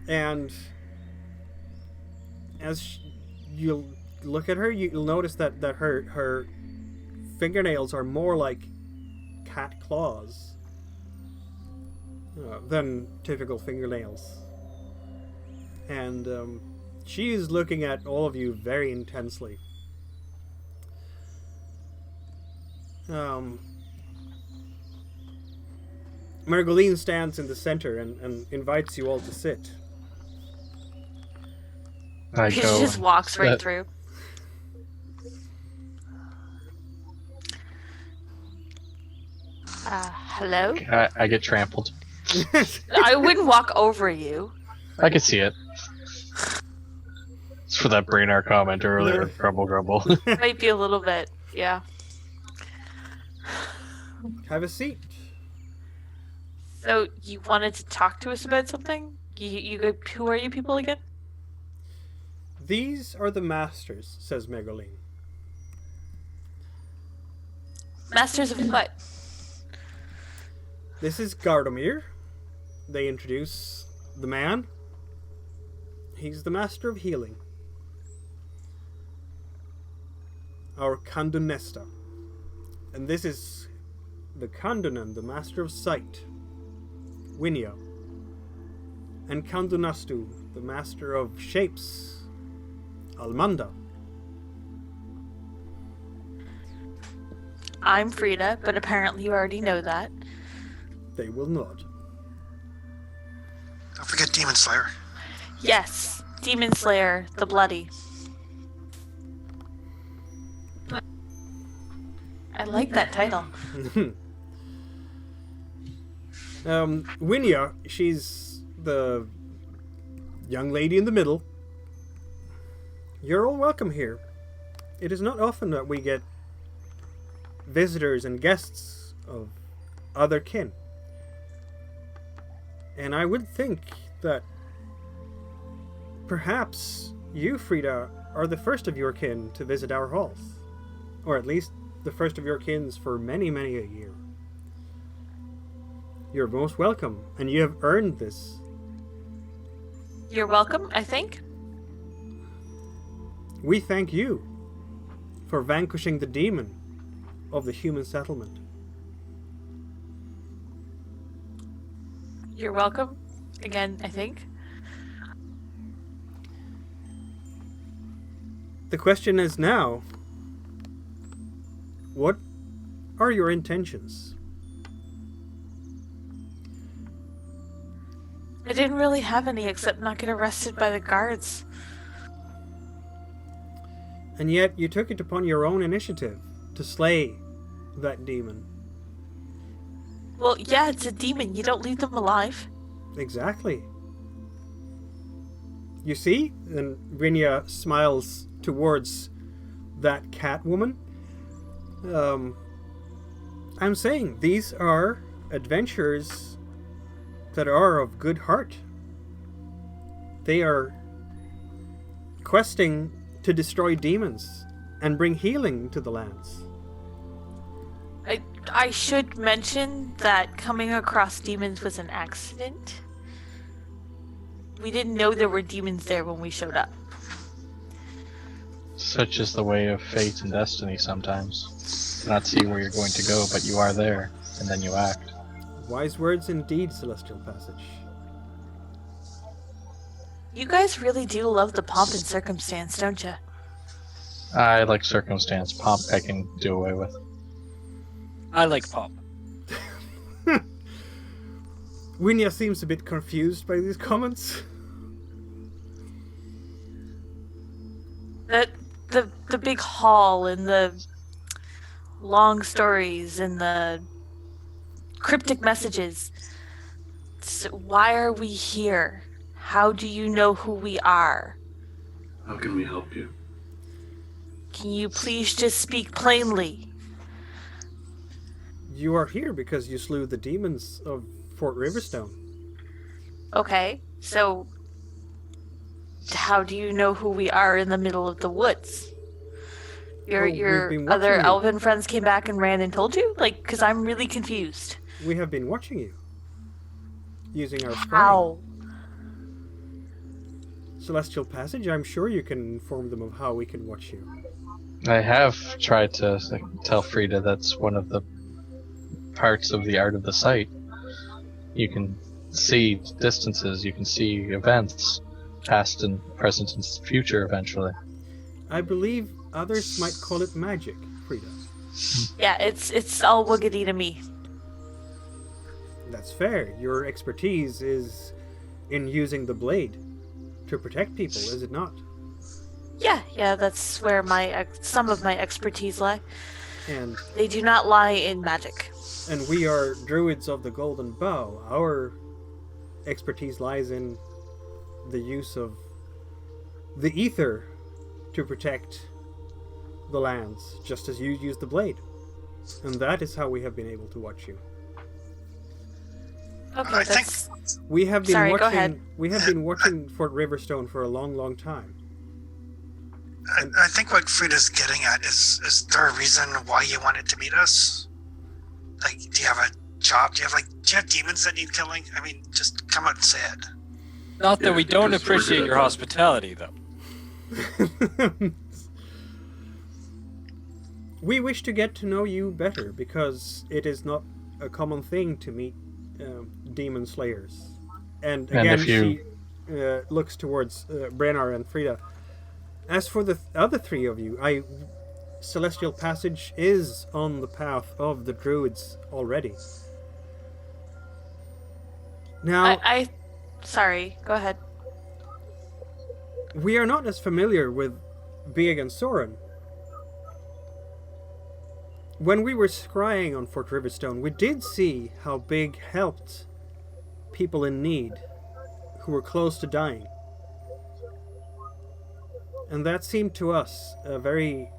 And as you'll look at her, you'll notice that her fingernails are more like cat claws than typical fingernails. And she is looking at all of you very intensely. Margoline stands in the center and invites you all to sit. She just walks right through. Hello? I get trampled. I wouldn't walk over you. I can see it. It's for that Brainard comment earlier. Grumble, grumble. Might be a little bit, yeah. Have a seat. So, you wanted to talk to us about something? Who are you people again? These are the masters, says Megaline. Masters of what? This is Gardomir. They introduce the man. He's the master of healing. Our Kandunesta. And this is the Kandunan, the master of sight. Winya. And Kandunastu, the master of shapes. Almanda. I'm Frida, but apparently you already know that. They will not. Don't forget Demon Slayer. Yes, Demon Slayer, the Bloody. I like that title. Winya, she's the young lady in the middle. You're all welcome here. It is not often that we get visitors and guests of other kin. And I would think that perhaps you, Frida, are the first of your kin to visit our halls. Or at least the first of your kins for many, many a year. You're most welcome, and you have earned this. You're welcome, I think. We thank you for vanquishing the demon of the human settlement. You're welcome. Again, I think. The question is now, what are your intentions? I didn't really have any except not get arrested by the guards. And yet you took it upon your own initiative to slay that demon. Well, yeah, it's a demon. You don't leave them alive. Exactly. You see? And Rinya smiles towards that cat woman. I'm saying these are adventurers that are of good heart. They are questing to destroy demons and bring healing to the lands. I should mention that coming across demons was an accident. We didn't know there were demons there when we showed up. Such is the way of fate and destiny sometimes. You not see where you're going to go, but you are there, and then you act. Wise words indeed, Celestial Passage. You guys really do love the pomp and circumstance, don't you? I like circumstance. Pomp I can do away with. I like pop. Winya seems a bit confused by these comments. The big hall and the long stories and the cryptic messages. So why are we here? How do you know who we are? How can we help you? Can you please just speak plainly? You are here because you slew the demons of Fort Riverstone. Okay, so how do you know who we are in the middle of the woods? Your other elven friends came back and ran and told you? Like, because I'm really confused. We have been watching you. Using our scrying. How? Celestial Passage, I'm sure you can inform them of how we can watch you. I have tried to tell Frida that's one of the parts of the art of the site. You can see distances, you can see events, past and present and future eventually. I believe others might call it magic, Frida. Yeah, it's all woogity to me. That's fair. Your expertise is in using the blade to protect people, is it not? Yeah, that's where some of my expertise lie. And They do not lie in magic. and we are druids of the Golden Bow. Our expertise lies in the use of the ether to protect the lands, just as you use the blade. And that is how we have been able to watch you. Okay, I think We have been Sorry, go watching. ahead. We have been watching Fort Riverstone for a long, long time. I think what Frida's getting at is there a reason why you wanted to meet us? Like, do you have a job? Do you have demons that need killing? I mean, just come out and say it. Not that Yeah, we don't because we're appreciate good at your that. hospitality, though. We wish to get to know you better because it is not a common thing to meet demon slayers. And And again, if you- she looks towards Brennar and Frida. As for the other three of you, Celestial Passage is on the path of the druids already. Now, Sorry, go ahead. we are not as familiar with Bieg and Soren. When we were scrying on Fort Riverstone, we did see how Big helped people in need who were close to dying. And that seemed to us a very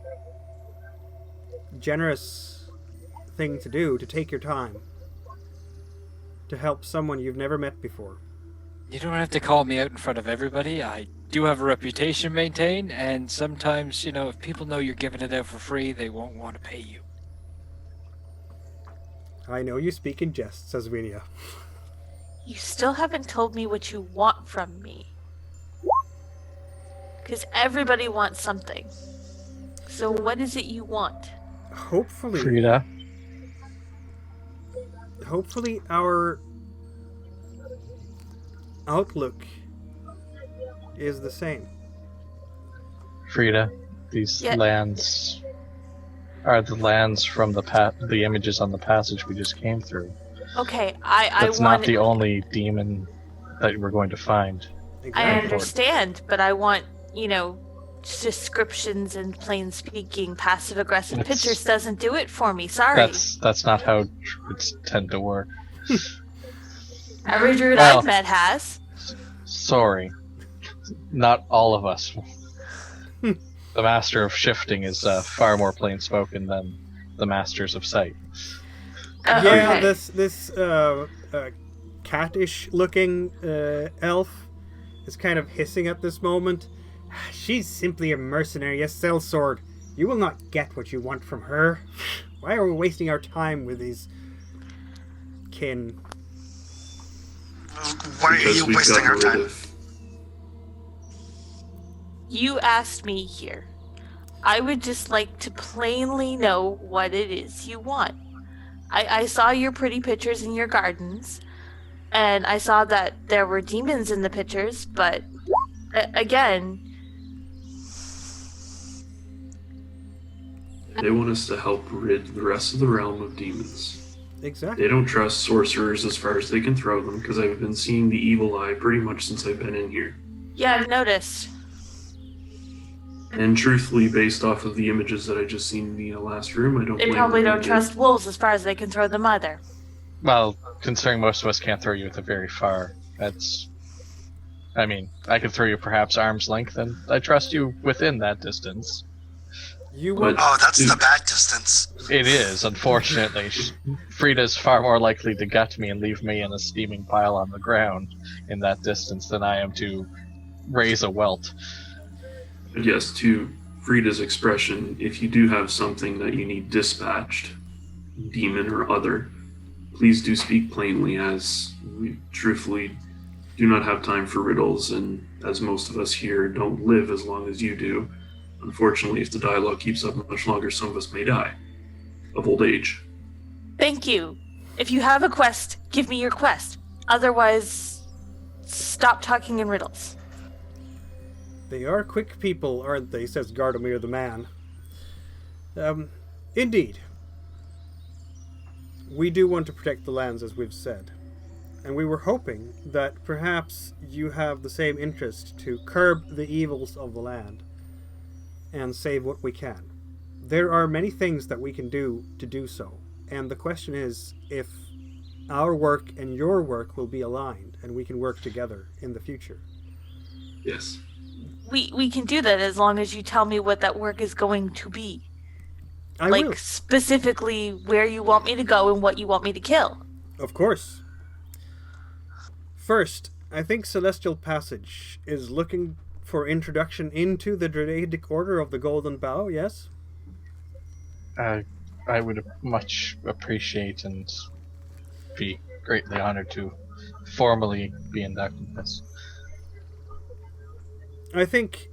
generous thing to do, to take your time to help someone you've never met before. You don't have to call me out in front of everybody. I do have a reputation to maintain, and sometimes, if people know you're giving it out for free, they won't want to pay you. I know you speak in jest, says Winia. You still haven't told me what you want from me. Because everybody wants something. So what is it you want? Hopefully, Frida, our outlook is the same. Frida, these Yeah. lands are the lands from the images on the passage we just came through. Okay, I That's want... not the only demon that we're going to find. I Exactly. understand, but I want, descriptions and plain speaking. Passive aggressive It's- pictures doesn't do it for me. Sorry. That's not how druids tend to work. Every druid Well- I've met has. Sorry, not all of us. The master of shifting is far more plain spoken than the masters of sight. Yeah, Okay. this cat-ish looking elf is kind of hissing at this moment. She's simply a mercenary, a sellsword. You will not get what you want from her. Why are we wasting our time with these kin? Why are Because you we've wasting gotten our rid time? of- You asked me here. I would just like to plainly know what it is you want. I saw your pretty pictures in your gardens, and I saw that there were demons in the pictures, but again, They want us to help rid the rest of the realm of demons. Exactly. They don't trust sorcerers as far as they can throw them, because I've been seeing the evil eye pretty much since I've been in here. yeah, I've noticed. And truthfully, based off of the images that I just seen in the last room, I don't They blame probably them don't one bit. trust wolves as far as they can throw them either. Well, considering most of us can't throw you at the very far, that's... I mean, I could throw you perhaps arm's length, and I trust you within that distance. You But- will. Oh, that's the bad distance. It is, unfortunately. Frida's far more likely to gut me and leave me in a steaming pile on the ground in that distance than I am to raise a welt. But yes, to Frida's expression, if you do have something that you need dispatched, demon or other, please do speak plainly, as we truthfully do not have time for riddles, and as most of us here don't live as long as you do, unfortunately, if the dialogue keeps up much longer, some of us may die of old age. Thank you. If you have a quest, give me your quest. Otherwise, stop talking in riddles. They are quick people, aren't they? Says Gardomir the man. Indeed. We do want to protect the lands, as we've said. And we were hoping that perhaps you have the same interest to curb the evils of the land and save what we can. There are many things that we can do to do so, and the question is if our work and your work will be aligned and we can work together in the future. Yes. We can do that as long as you tell me what that work is going to be. I like, will. specifically where you want me to go and what you want me to kill. Of course. First, I think Celestial Passage is looking for introduction into the Druidic Order of the Golden Bough, yes? I would much appreciate and be greatly honored to formally be inducted in this. I think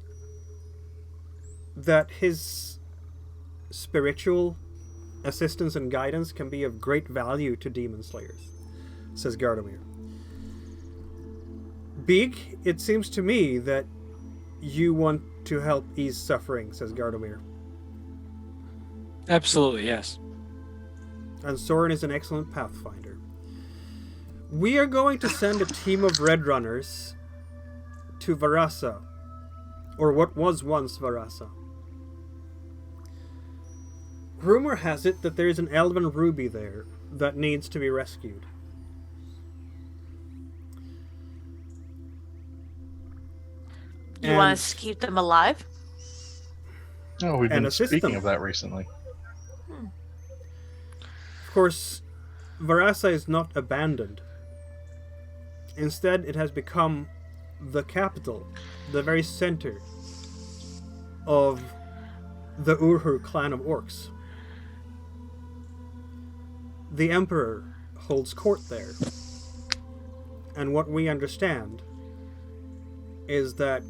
that his spiritual assistance and guidance can be of great value to Demon Slayers, says Gardomir. Big, it seems to me that you want to help ease suffering, says Gardomir. Absolutely, yes. And Soren is an excellent pathfinder. We are going to send a team of Red Runners to Varasa, or what was once Varasa. Rumor has it that there is an elven ruby there that needs to be rescued. You want us to keep them alive? Oh, we've And been assist speaking them. of that recently. Of course, Varasa is not abandoned. Instead, it has become the capital, the very center of the Urhur clan of orcs. The Emperor holds court there. And what we understand is that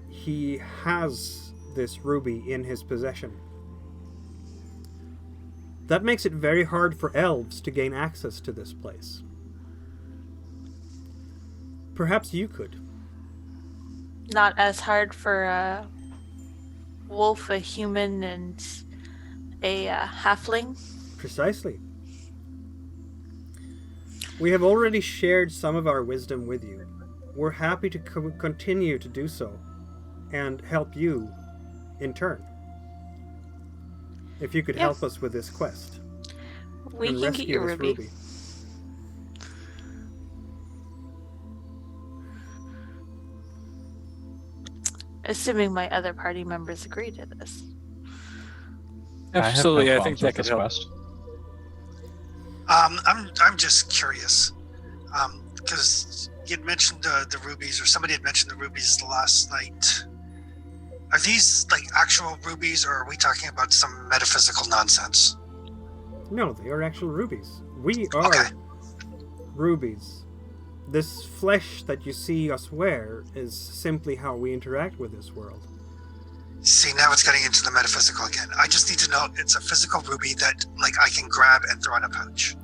he has this ruby in his possession. That makes it very hard for elves to gain access to this place. Perhaps you could. Not as hard for a wolf, a human, and a halfling? Precisely. We have already shared some of our wisdom with you. We're happy to continue to do so and help you in turn. If you could help us with this quest. We and can rescue get your this ruby. Assuming my other party members agree to this. Absolutely, I, have no think qualms that with could this help. quest. I'm just curious, because you had mentioned the rubies, or somebody had mentioned the rubies last night. Are these like actual rubies, or are we talking about some metaphysical nonsense? No, they are actual rubies. We are Okay. rubies. This flesh that you see us wear is simply how we interact with this world. See, now it's getting into the metaphysical again. I just need to know it's a physical ruby that like I can grab and throw in a pouch.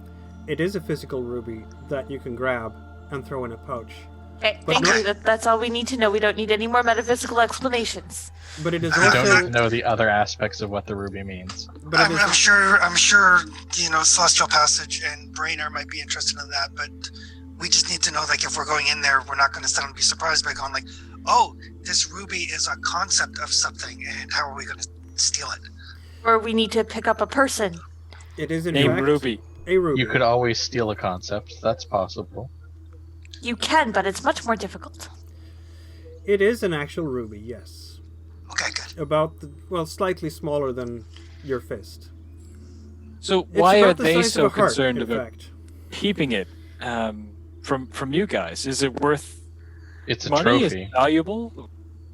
It is a physical ruby that you can grab and throw in a pouch. Okay, But thank no- you. That's all we need to know. We don't need any more metaphysical explanations. But it is I We also... don't need to know the other aspects of what the ruby means. But it I'm is, sure, you know, Celestial Passage and Brainer might be interested in that, but we just need to know, like, if we're going in there, we're not going to suddenly be surprised by going, like, oh, this ruby is a concept of something, and how are we going to steal it? Or we need to pick up a person. it is in Name fact Ruby. a ruby. You could always steal a concept. That's possible. You can, but it's much more difficult. It is an actual ruby, yes. Okay, good. About, slightly smaller than your fist. So It's why about are the they size so of a heart, concerned in about fact. keeping it from you guys? Is it worth It's a money? Is trophy, it valuable?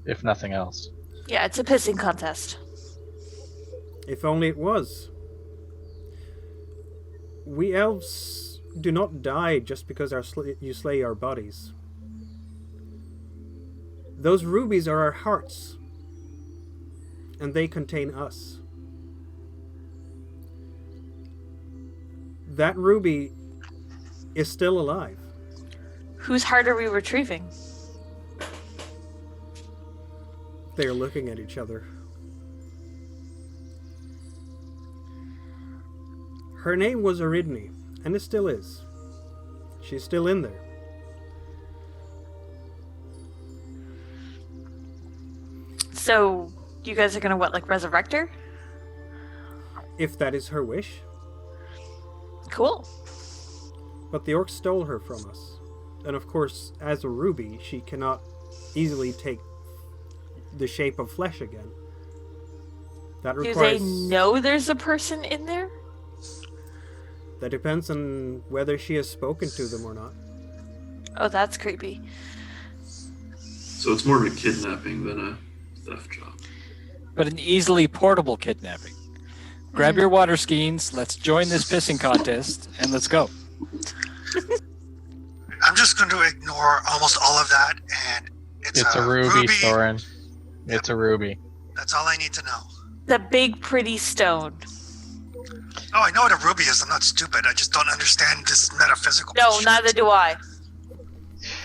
if nothing else. Yeah, it's a pissing contest. If only it was. We elves do not die just because you slay our bodies. Those rubies are our hearts, and they contain us. That ruby is still alive. Whose heart are we retrieving? They are looking at each other. Her name was Aridne, and it still is. She's still in there. So, you guys are gonna what, like resurrect her? If that is her wish. Cool. But the orcs stole her from us. And of course, as a ruby, she cannot easily take the shape of flesh again. That Do requires... they know there's a person in there? That depends on whether she has spoken to them or not. Oh, that's creepy. So it's more of a kidnapping than a theft job. But an easily portable kidnapping. Grab your water skis, let's join this pissing contest, and let's go. I'm just going to ignore almost all of that, and it's a ruby, Thorin. It's a ruby. That's all I need to know. The big pretty stone. Oh, I know what a ruby is. I'm not stupid. I just don't understand this metaphysical No, bullshit. neither do I.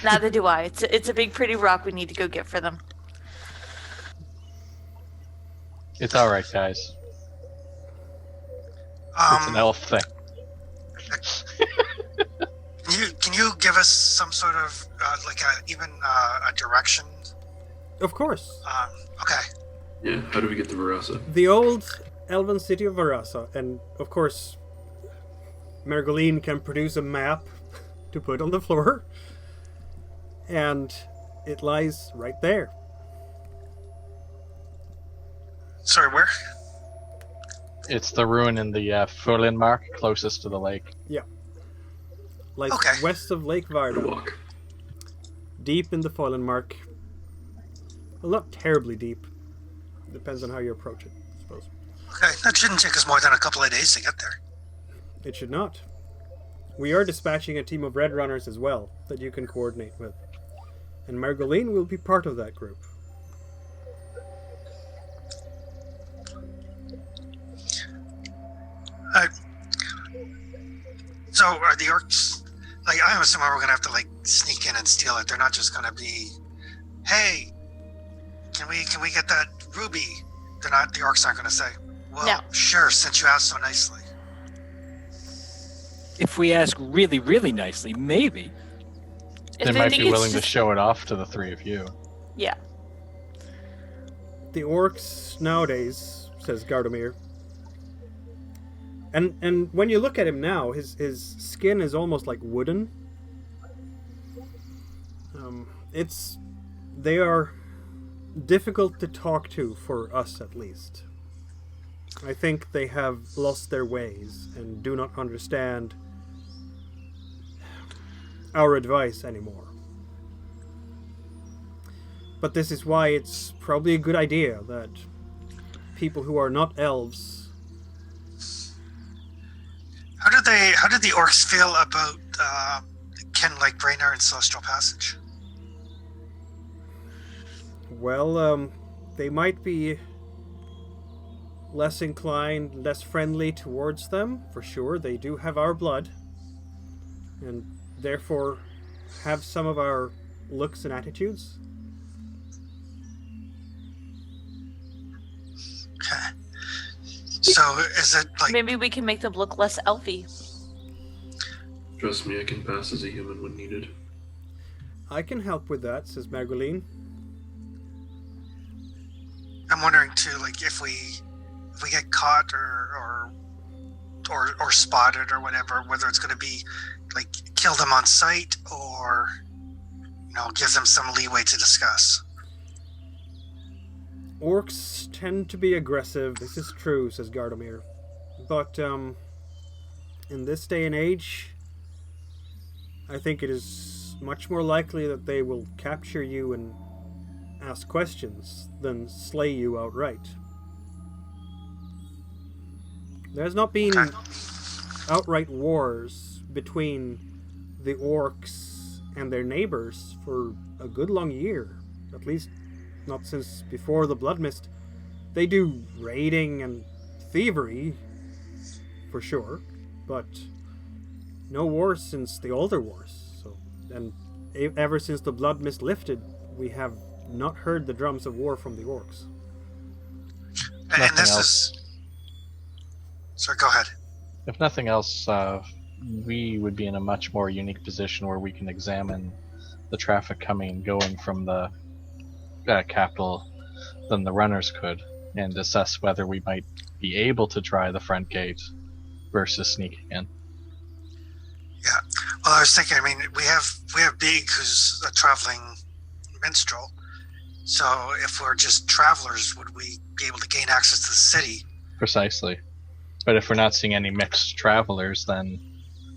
Neither do I. It's a big pretty rock we need to go get for them. It's alright, guys. It's an elf thing. Can you give us some sort of a direction? Of course. Okay. Yeah, how do we get to Varasa? The old elven city of Varasa, and of course, Margoline can produce a map to put on the floor, and it lies right there. Sorry, where? It's the ruin in the Fulin Mark, closest to the lake. Yeah. Lies Okay. west of Lake Good Varda, walk. deep in the Fallen Mark. Well, not terribly deep. Depends on how you approach it, I suppose. Okay, that shouldn't take us more than a couple of days to get there. It should not. We are dispatching a team of Red Runners as well, that you can coordinate with. And Margoline will be part of that group. So are the orcs, like, I'm assuming we're gonna have to like sneak in and steal it. They're not just gonna be, hey, can we get that ruby? The orcs aren't gonna say, well, No. sure, since you asked so nicely. If we ask really, really nicely, maybe. If They they might think be it's willing to just- show it off to the three of you. Yeah. The orcs nowadays, says Gardomir. And when you look at him now, his skin is almost like wooden. They are difficult to talk to, for us at least. I think they have lost their ways and do not understand our advice anymore. But this is why it's probably a good idea that people who are not elves... How did the orcs feel about kin like Brainer and Celestial Passage? Well, they might be less inclined, less friendly towards them, for sure. They do have our blood, and therefore have some of our looks and attitudes. Okay. So is it like... Maybe we can make them look less elfy. Trust me, I can pass as a human when needed. I can help with that, says Margoline. I'm wondering too, like if we get caught or spotted or whatever, whether it's going to be like kill them on sight or give them some leeway to discuss. Orcs tend to be aggressive, this is true, says Gardomir. But, in this day and age, I think it is much more likely that they will capture you and ask questions than slay you outright. There's not been outright wars between the orcs and their neighbors for a good long year. at least not since before the Blood Mist. They do raiding and thievery, for sure, but no wars since the Older Wars. So, and ever since the Blood Mist lifted, we have not heard the drums of war from the orcs. And this is... Sorry, go ahead. If nothing else, we would be in a much more unique position where we can examine the traffic coming and going from the capital than the runners could, and assess whether we might be able to try the front gate versus sneaking in. Yeah. Well, I was thinking, I mean, we have Big, who's a traveling minstrel. So if we're just travelers, would we be able to gain access to the city? Precisely. But if we're not seeing any mixed travelers, then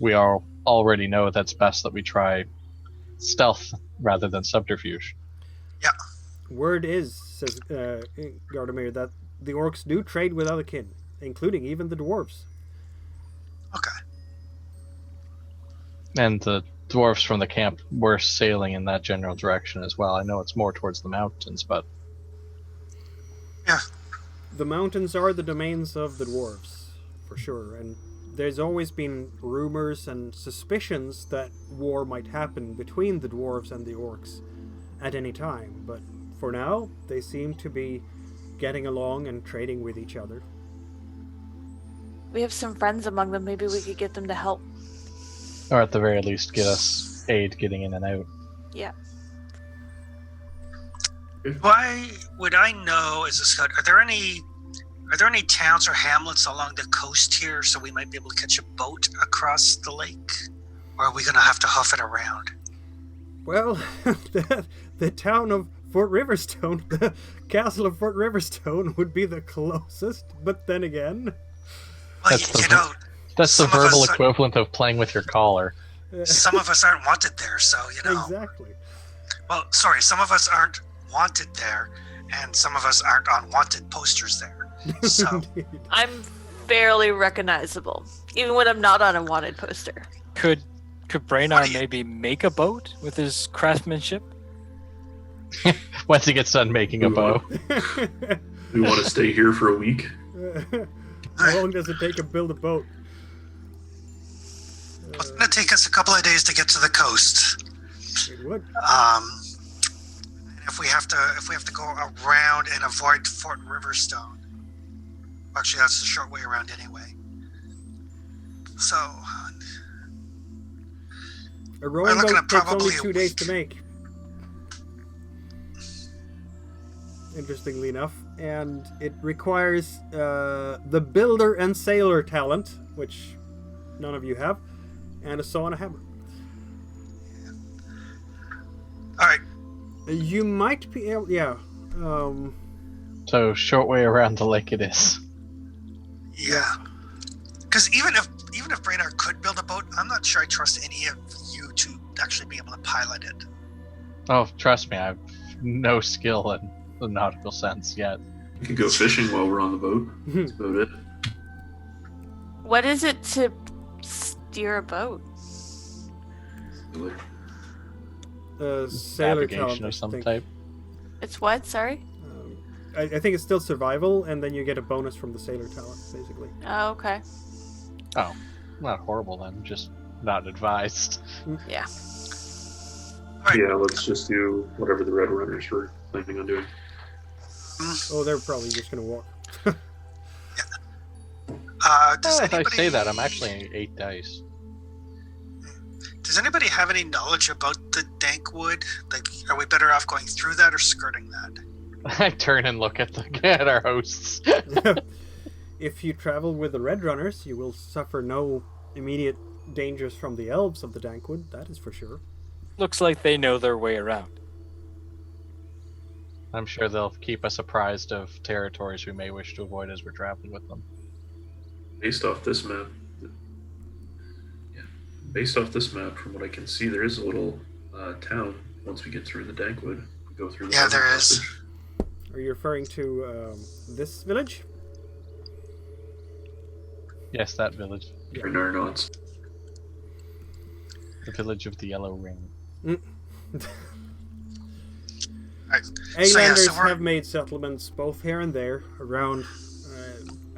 we already know that's best that we try stealth rather than subterfuge. Yeah. Word is, says Gardemir, that the orcs do trade with other kin, including even the dwarves. Okay. And the dwarves from the camp were sailing in that general direction as well. I know it's more towards the mountains, but... Yeah. The mountains are the domains of the dwarves, for sure, and there's always been rumors and suspicions that war might happen between the dwarves and the orcs at any time, but for now, they seem to be getting along and trading with each other. We have some friends among them. Maybe we could get them to help. Or at the very least get us aid getting in and out. Yeah. Why would I know as a scout? Are there any towns or hamlets along the coast here, so we might be able to catch a boat across the lake, or are we going to have to huff it around? Well, the town of Fort Riverstone, the castle of Fort Riverstone, would be the closest. But then again, Well, that's the some of verbal us equivalent of playing with your collar. some of us aren't wanted there, so exactly. Well, sorry, some of us aren't wanted there, and some of us aren't on wanted posters there. So Indeed. I'm fairly recognizable, even when I'm not on a wanted poster. Could Braynar maybe make a boat with his craftsmanship? Once he gets done making a bow. We want to stay here for a week. How long does it take to build a boat? it's going to take us a couple of days to get to the coast. It would. If we have to go around and avoid Fort Riverstone. Actually, that's the short way around anyway. So A rowing looking boat at takes probably only a 2 days week. to make. Interestingly enough, and it requires the builder and sailor talent, which none of you have, and a saw and a hammer. all right. You might be able, yeah. So short way around the lake it is. Yeah. Because even if Brainard could build a boat, I'm not sure I trust any of you to actually be able to pilot it. Oh, trust me, I have no skill in the nautical sense yet. We can go fishing while we're on the boat. That's about it. What is it to steer a boat? Really. Sailor talent, Navigation I of some think. type. It's what? Sorry? I think it's still survival, and then you get a bonus from the sailor talent, basically. Oh, okay. Oh, not horrible then, just not advised. Yeah. Yeah, let's just do whatever the Red Runners were planning on doing. Oh, they're probably just gonna walk. Does If I anybody say that, I'm actually 8 dice. Does anybody have any knowledge about the Dankwood? Like, are we better off going through that or skirting that? I turn and look at our hosts. If you travel with the Red Runners, you will suffer no immediate dangers from the elves of the Dankwood, that is for sure. Looks like they know their way around. I'm sure they'll keep us apprised of territories we may wish to avoid as we're traveling with them. Based off this map, from what I can see, there is a little town once we get through the Dankwood. We go through the Yeah, there harbor is. passage. Are you referring to this village? Yes, that village. Yeah. Or Narnots. The village of the Yellow Ring. Elanders we're- have made settlements both here and there around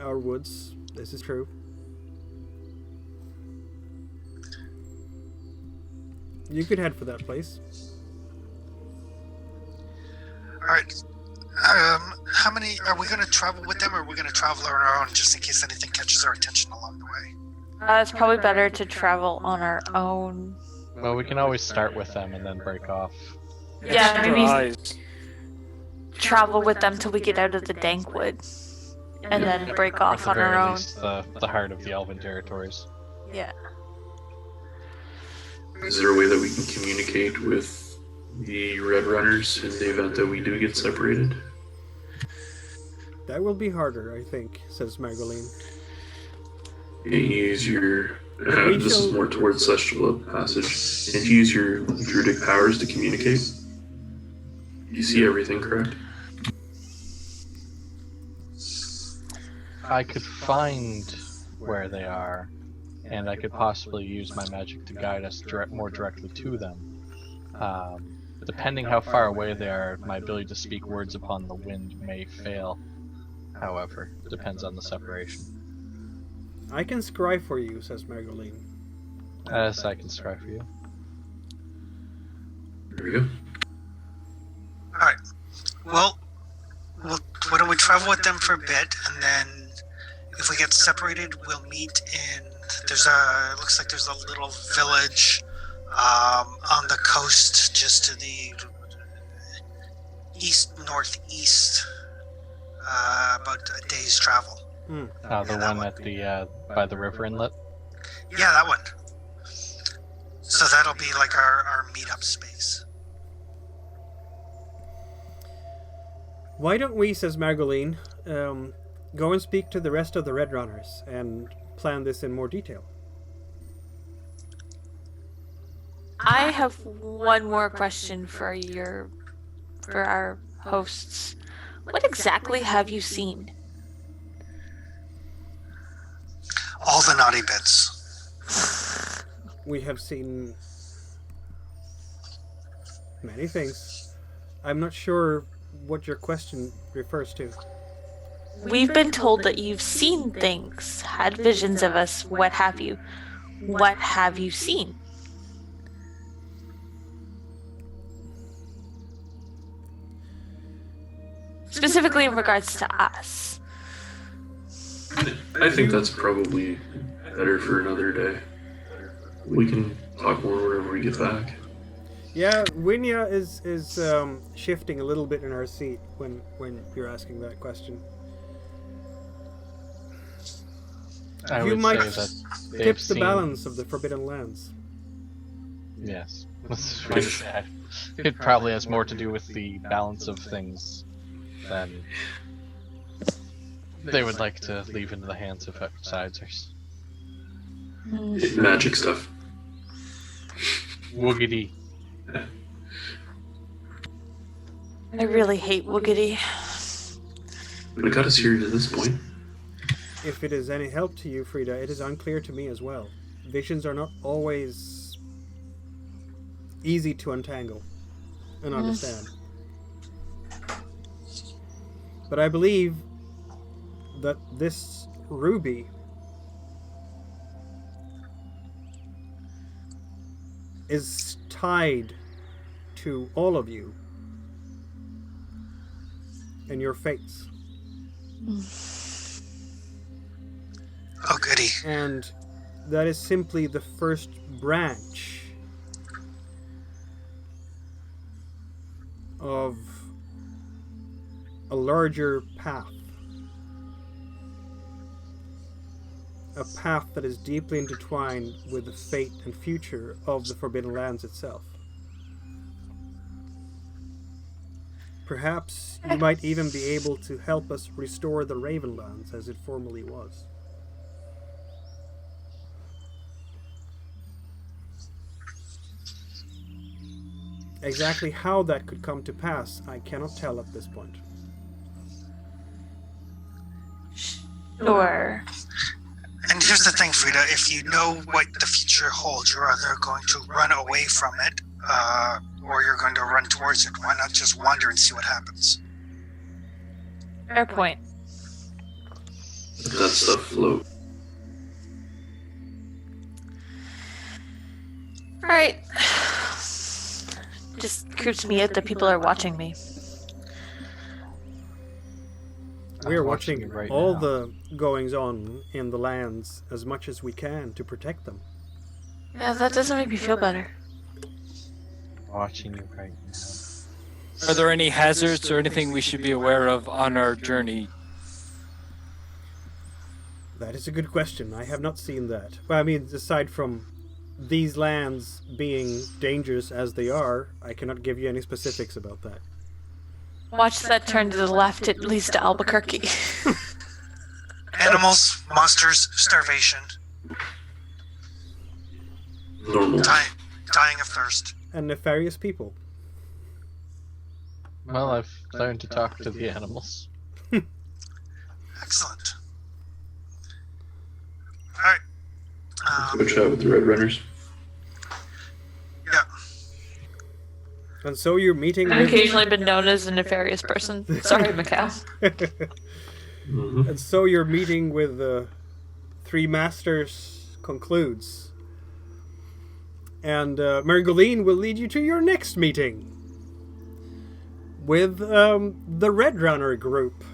our woods. This is true. You could head for that place. Alright. How many are we going to travel with them, or are we going to travel on our own just in case anything catches our attention along the way? It's probably better to travel on our own. Well, we can always start with them and then break off. Yeah, maybe Surprise. travel with them till we get out of the Dankwood, and then break Or off at on the our very own. least, the heart of the Elven territories. Yeah. Is there a way that we can communicate with the Red Runners in the event that we do get separated? That will be harder, I think, says Margoline. And use your... this is more towards Celestial Passage. And use your druidic powers to communicate. You see everything, correct? I could find where they are, and I could possibly use my magic to guide us more directly to them. Depending how far away they are, my ability to speak words upon the wind may fail. However, it depends on the separation. I can scry for you, says Margoline. Yes, I can scry for you. There we go. Alright. Well, why don't we travel with them for a bit, and then if we get separated, we'll meet in... looks like there's a little village on the coast just to the east-northeast, about a day's travel. Hmm. The one at the by the river inlet. Yeah, that one. So that'll be like our meetup space. Why don't we, says Margoline, go and speak to the rest of the Red Runners and plan this in more detail? I have one more question for our hosts. What exactly have you seen? All the naughty bits. We have seen many things. I'm not sure what your question refers to. We've been told that you've seen things, had visions of us, what have you. What have you seen? Specifically in regards to us. I think that's probably better for another day. We can talk more whenever we get back. Yeah, Winya is shifting a little bit in her seat when you're asking that question. I You would might say that they've tip the seen... balance of the Forbidden Lands. Yes, that's really sad. It probably has more to do with the balance of things than they would like to leave into the hands of outsiders. Magic stuff. Woogity. I really hate Woogity. But it got us here to this point. If it is any help to you, Frida, it is unclear to me as well. Visions are not always easy to untangle and understand. But I believe that this ruby is tied to all of you and your fates. Oh, goody. And that is simply the first branch of a larger path. A path that is deeply intertwined with the fate and future of the Forbidden Lands itself. Perhaps you might even be able to help us restore the Ravenlands as it formerly was. Exactly how that could come to pass, I cannot tell at this point. Sure. And here's the thing, Frida. If you know what the future holds, you're either going to run away from it, or you're going to run towards it. Why not just wander and see what happens? Fair point. Let that stuff float. All right. Just creeps me out that people are watching me. We are I'm watching you right all now. the goings on in the lands as much as we can to protect them. Yeah, that doesn't make me feel better. Watching you right now. Are there any hazards or anything we should be aware of on our journey? That is a good question. I have not seen that. Well, I mean, aside from these lands being dangerous as they are, I cannot give you any specifics about that. Watch that turn to the left. It leads to Albuquerque. Animals, monsters, starvation, Normal. dying of thirst. And nefarious people. Well, I've learned to talk to the animals. Excellent. Alright. Go chat with the Red Runners. Yeah. And so you're meeting I've with... occasionally been known as a nefarious person. Sorry, Mikael. Mm-hmm. And so your meeting with the three masters concludes. And Margoline will lead you to your next meeting with the Red Runner group.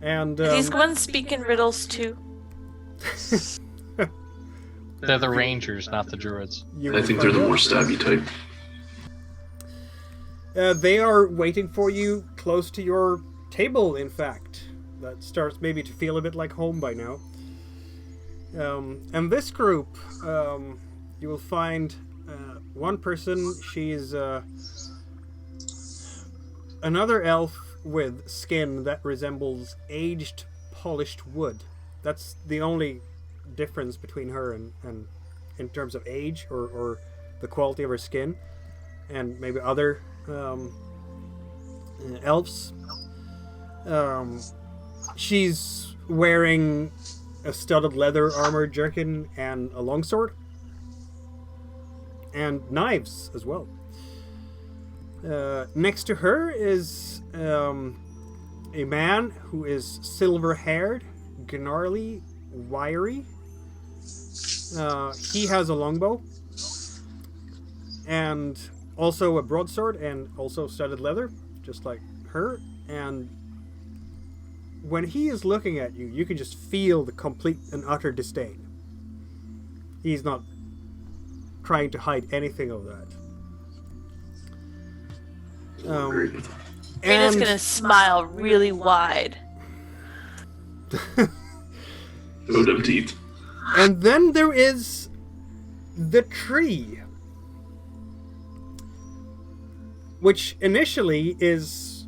And Do these ones speak in riddles too? They're the rangers, not the druids. you I think they're the more stabby type. They are waiting for you close to your table, in fact. That starts maybe to feel a bit like home by now. And this group, you will find one person. She's another elf with skin that resembles aged, polished wood. That's the only difference between her and in terms of age or the quality of her skin, and maybe other elves. She's wearing a studded leather armor jerkin and a longsword, and knives as well. Next to her is a man who is silver-haired, gnarly, wiry. He has a longbow and also a broadsword and also studded leather, just like her. And when he is looking at you, you can just feel the complete and utter disdain. He's not trying to hide anything of that. Great. Rita's And gonna smile really wide. Show them teeth. and then there is the tree, which initially is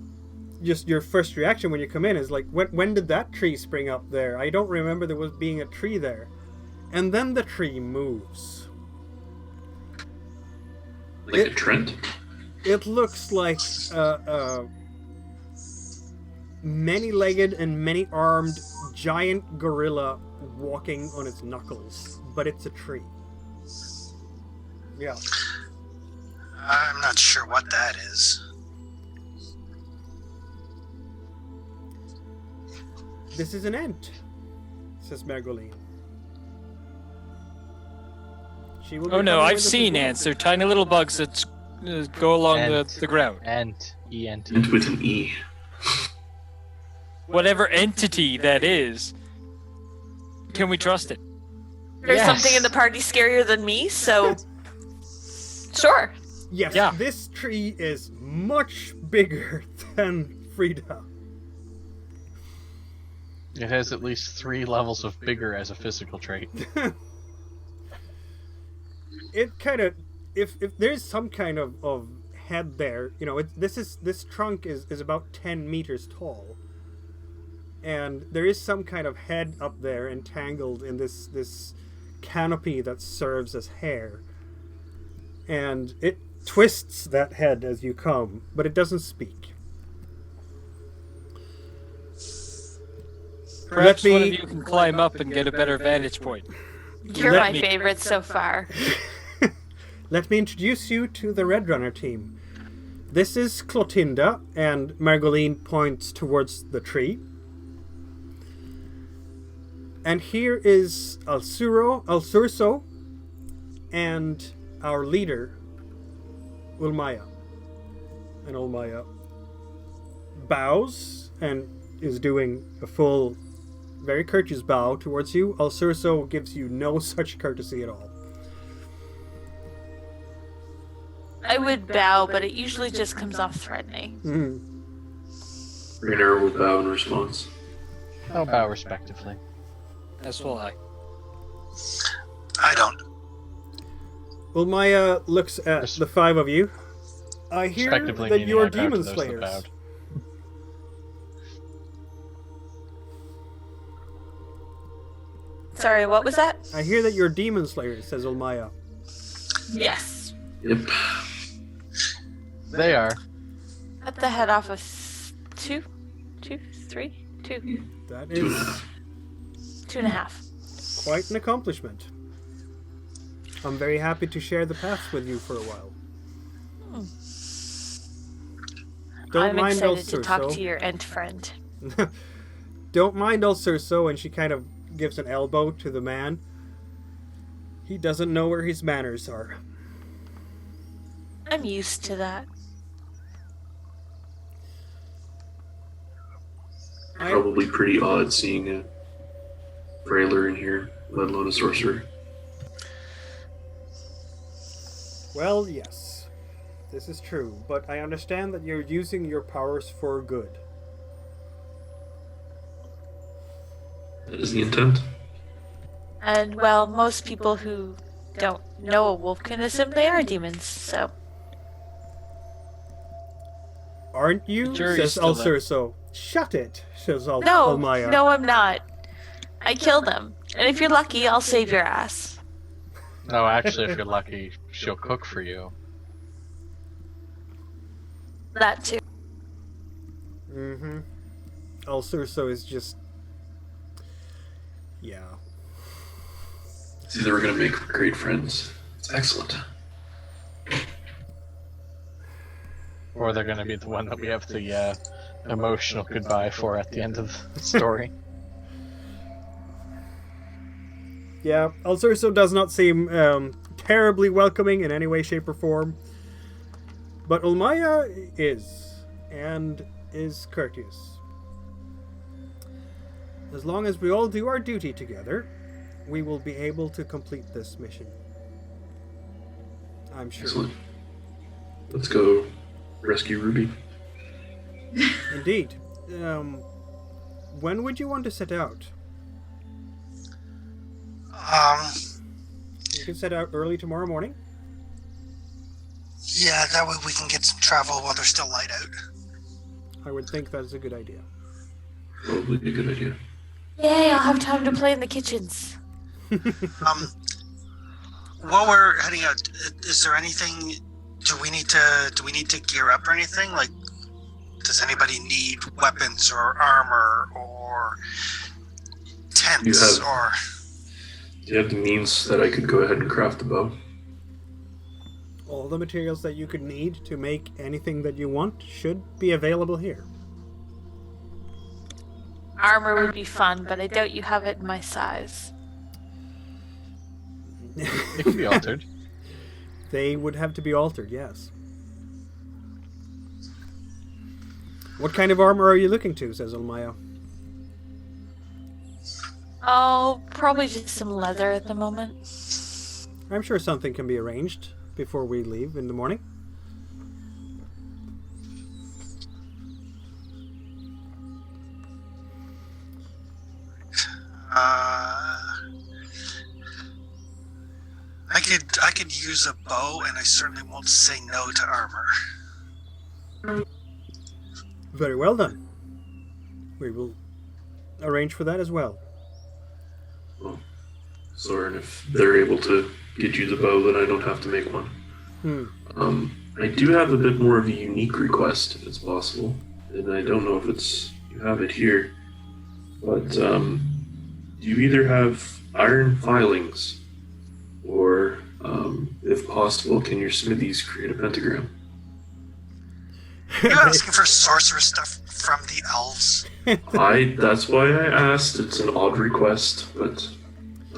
just your first reaction when you come in is like, when did that tree spring up there? I don't remember there was being a tree there. And then the tree moves. Like a Trent. It looks like many-legged and many-armed giant gorilla walking on its knuckles, but it's a tree. Yeah. I'm not sure what that is. This is an ant, says Margoline. She will Oh be no, coming I've with us as seen well. ants. They're tiny little bugs that go along the ground. Ent. E-N-T. And with an E. Whatever entity that is, can we trust it? There's Yes. something in the party scarier than me, so sure. Yes, Yeah. this tree is much bigger than Frida. It has at least 3 levels of bigger as a physical trait. It kind of, if there's some kind of head there, you know, this trunk is about 10 meters tall, and there is some kind of head up there entangled in this canopy that serves as hair, and it twists that head as you come, but it doesn't speak. Perhaps Let one of me- you can climb up and get a better vantage point. You're Let my me- favorite so far. let me introduce you to the Red Runner team. This is Clotilda, and Margoline points towards the tree. And here is Alsurso, and our leader, Ulmaya. And Ulmaya bows and is doing a full, very courteous bow towards you. Alsurso gives you no such courtesy at all. I would bow, but it usually just comes off threatening. Rainier will bow in response. I'll bow respectively. As will I. I don't. Ulmaya looks at the five of you. I hear Respectively that meaning you are I bow to demon those that slayers. bowed. Sorry, what was that? I hear that you're demon slayers, says Ulmaya. Yes. Yep. They are. At the head off of 2. That 2.5. is 2.5. quite an accomplishment. I'm very happy to share the paths with you for a while. Don't I'm mind excited to talk Alsurso. to your ent friend. Don't mind Alsurso, and she kind of gives an elbow to the man. He doesn't know where his manners are. I'm used to that. Probably pretty odd seeing a Frailer in here, let alone a sorcerer. Well, yes. This is true, but I understand that you're using your powers for good. That is the intent. And, well, most people who don't know a wolf can assume they are demons, so... Aren't you? The jury's Says still out. Alsurso. Shut it, says No, Ulmaya. no, I'm not. I killed them. And if you're lucky, I'll save your ass. No, actually, if you're lucky, she'll cook for you. That too. Mm-hmm. Alsurso is just... Yeah. See, they were going to make great friends. It's excellent. Or they're going to be the one that we have the emotional goodbye for at the end of the story. Yeah, Alsurso does not seem terribly welcoming in any way, shape, or form. But Ulmaya is, and is courteous. As long as we all do our duty together, we will be able to complete this mission. I'm sure. Excellent. Let's go rescue Ruby. Indeed. When would you want to set out? You can set out early tomorrow morning. Yeah, that way we can get some travel while there's still light out. I would think that's a good idea. Probably a good idea. Yay, I'll have time to play in the kitchens. While we're heading out, is there anything? Do we need to gear up or anything? Like, does anybody need weapons or armor or tents or? Do you have the means that I could go ahead and craft the bow? All the materials that you could need to make anything that you want should be available here. Armor would be fun, but I doubt you have it in my size. It can be altered. They would have to be altered, yes. What kind of armor are you looking to, says Ulmaya. Oh, probably just some leather at the moment. I'm sure something can be arranged before we leave in the morning. I could use a bow, and I certainly won't say no to armor. Very well then. We will arrange for that as well. Well, Soren, if they're able to get you the bow, then I don't have to make one. I do have a bit more of a unique request, if it's possible, and I don't know if you have it here, but do you either have iron filings or If possible, can your smithies create a pentagram? You asking for sorcerer stuff from the elves? That's why I asked. It's an odd request, but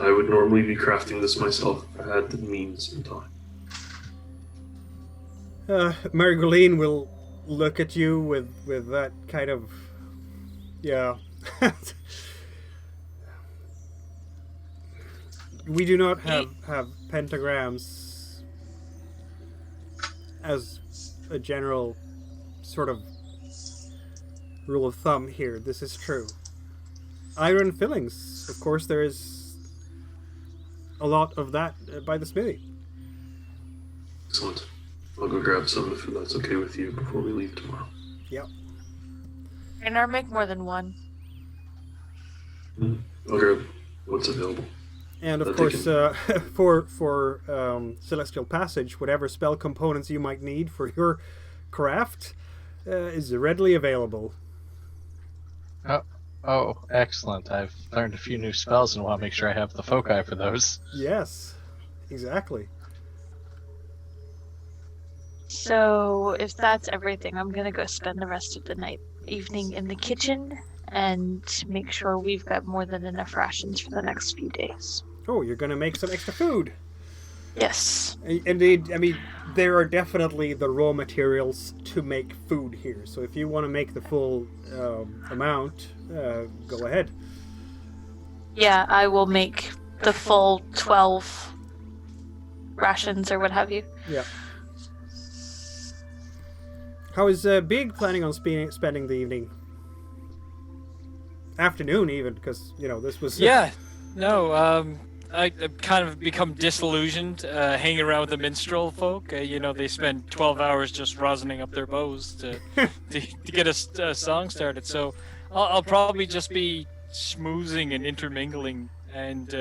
I would normally be crafting this myself if I had the means and time. Margoline will look at you with that kind of... Yeah. We do not have pentagrams as a general sort of rule of thumb here. This is true. Iron fillings, of course, there is a lot of that by the smithy. Excellent. I'll go grab some if that's okay with you before we leave tomorrow. Yep. Can I make more than one? I'll grab what's available. And of course, for Celestial Passage, whatever spell components you might need for your craft is readily available. Oh, excellent. I've learned a few new spells and want to make sure I have the foci for those. Yes, exactly. So, if that's everything, I'm gonna go spend the rest of the evening in the kitchen and make sure we've got more than enough rations for the next few days. Oh, you're going to make some extra food. Yes. Indeed, I mean, there are definitely the raw materials to make food here. So if you want to make the full amount, go ahead. Yeah, I will make the full 12 rations or what have you. Yeah. How is Big planning on spending the evening? Afternoon, even, because, this was... Yeah. No, I've kind of become disillusioned hanging around with the minstrel folk. They spend 12 hours just rosining up their bows to get a song started. So I'll probably just be schmoozing and intermingling and,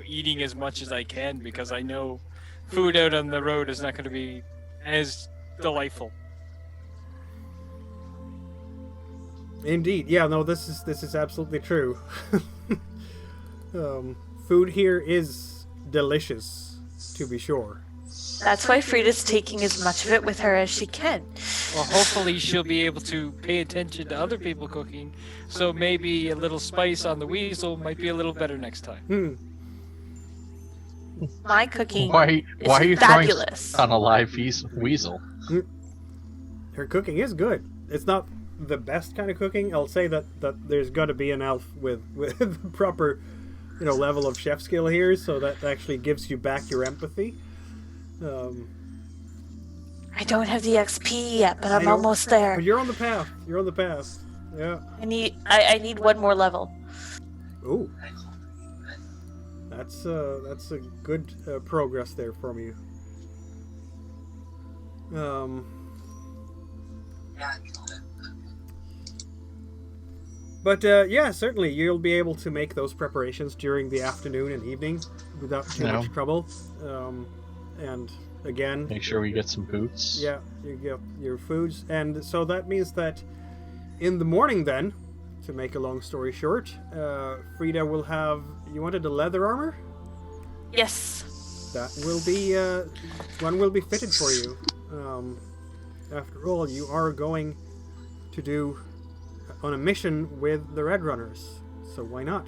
eating as much as I can because I know food out on the road is not going to be as delightful. Indeed. Yeah, no, this is absolutely true. Food here is delicious, to be sure. That's why Frida's taking as much of it with her as she can. Well, hopefully she'll be able to pay attention to other people cooking, so maybe a little spice on the weasel might be a little better next time. My cooking Why are you fabulous. throwing on a live weasel? Her cooking is good. It's not the best kind of cooking. I'll say that there's got to be an elf with the proper level of chef skill here, so that actually gives you back your empathy. I don't have the XP yet, but I'm almost there. But you're on the path. Yeah. I need one more level. Ooh. That's a good progress there from you. But yeah, certainly you'll be able to make those preparations during the afternoon and evening without too much trouble. And again, make sure we get some boots. Yeah, you get your foods, and so that means that in the morning, then, to make a long story short, Frida will have. You wanted the leather armor? Yes. That will be one will be fitted for you. After all, you are going to do on a mission with the Red Runners, so why not?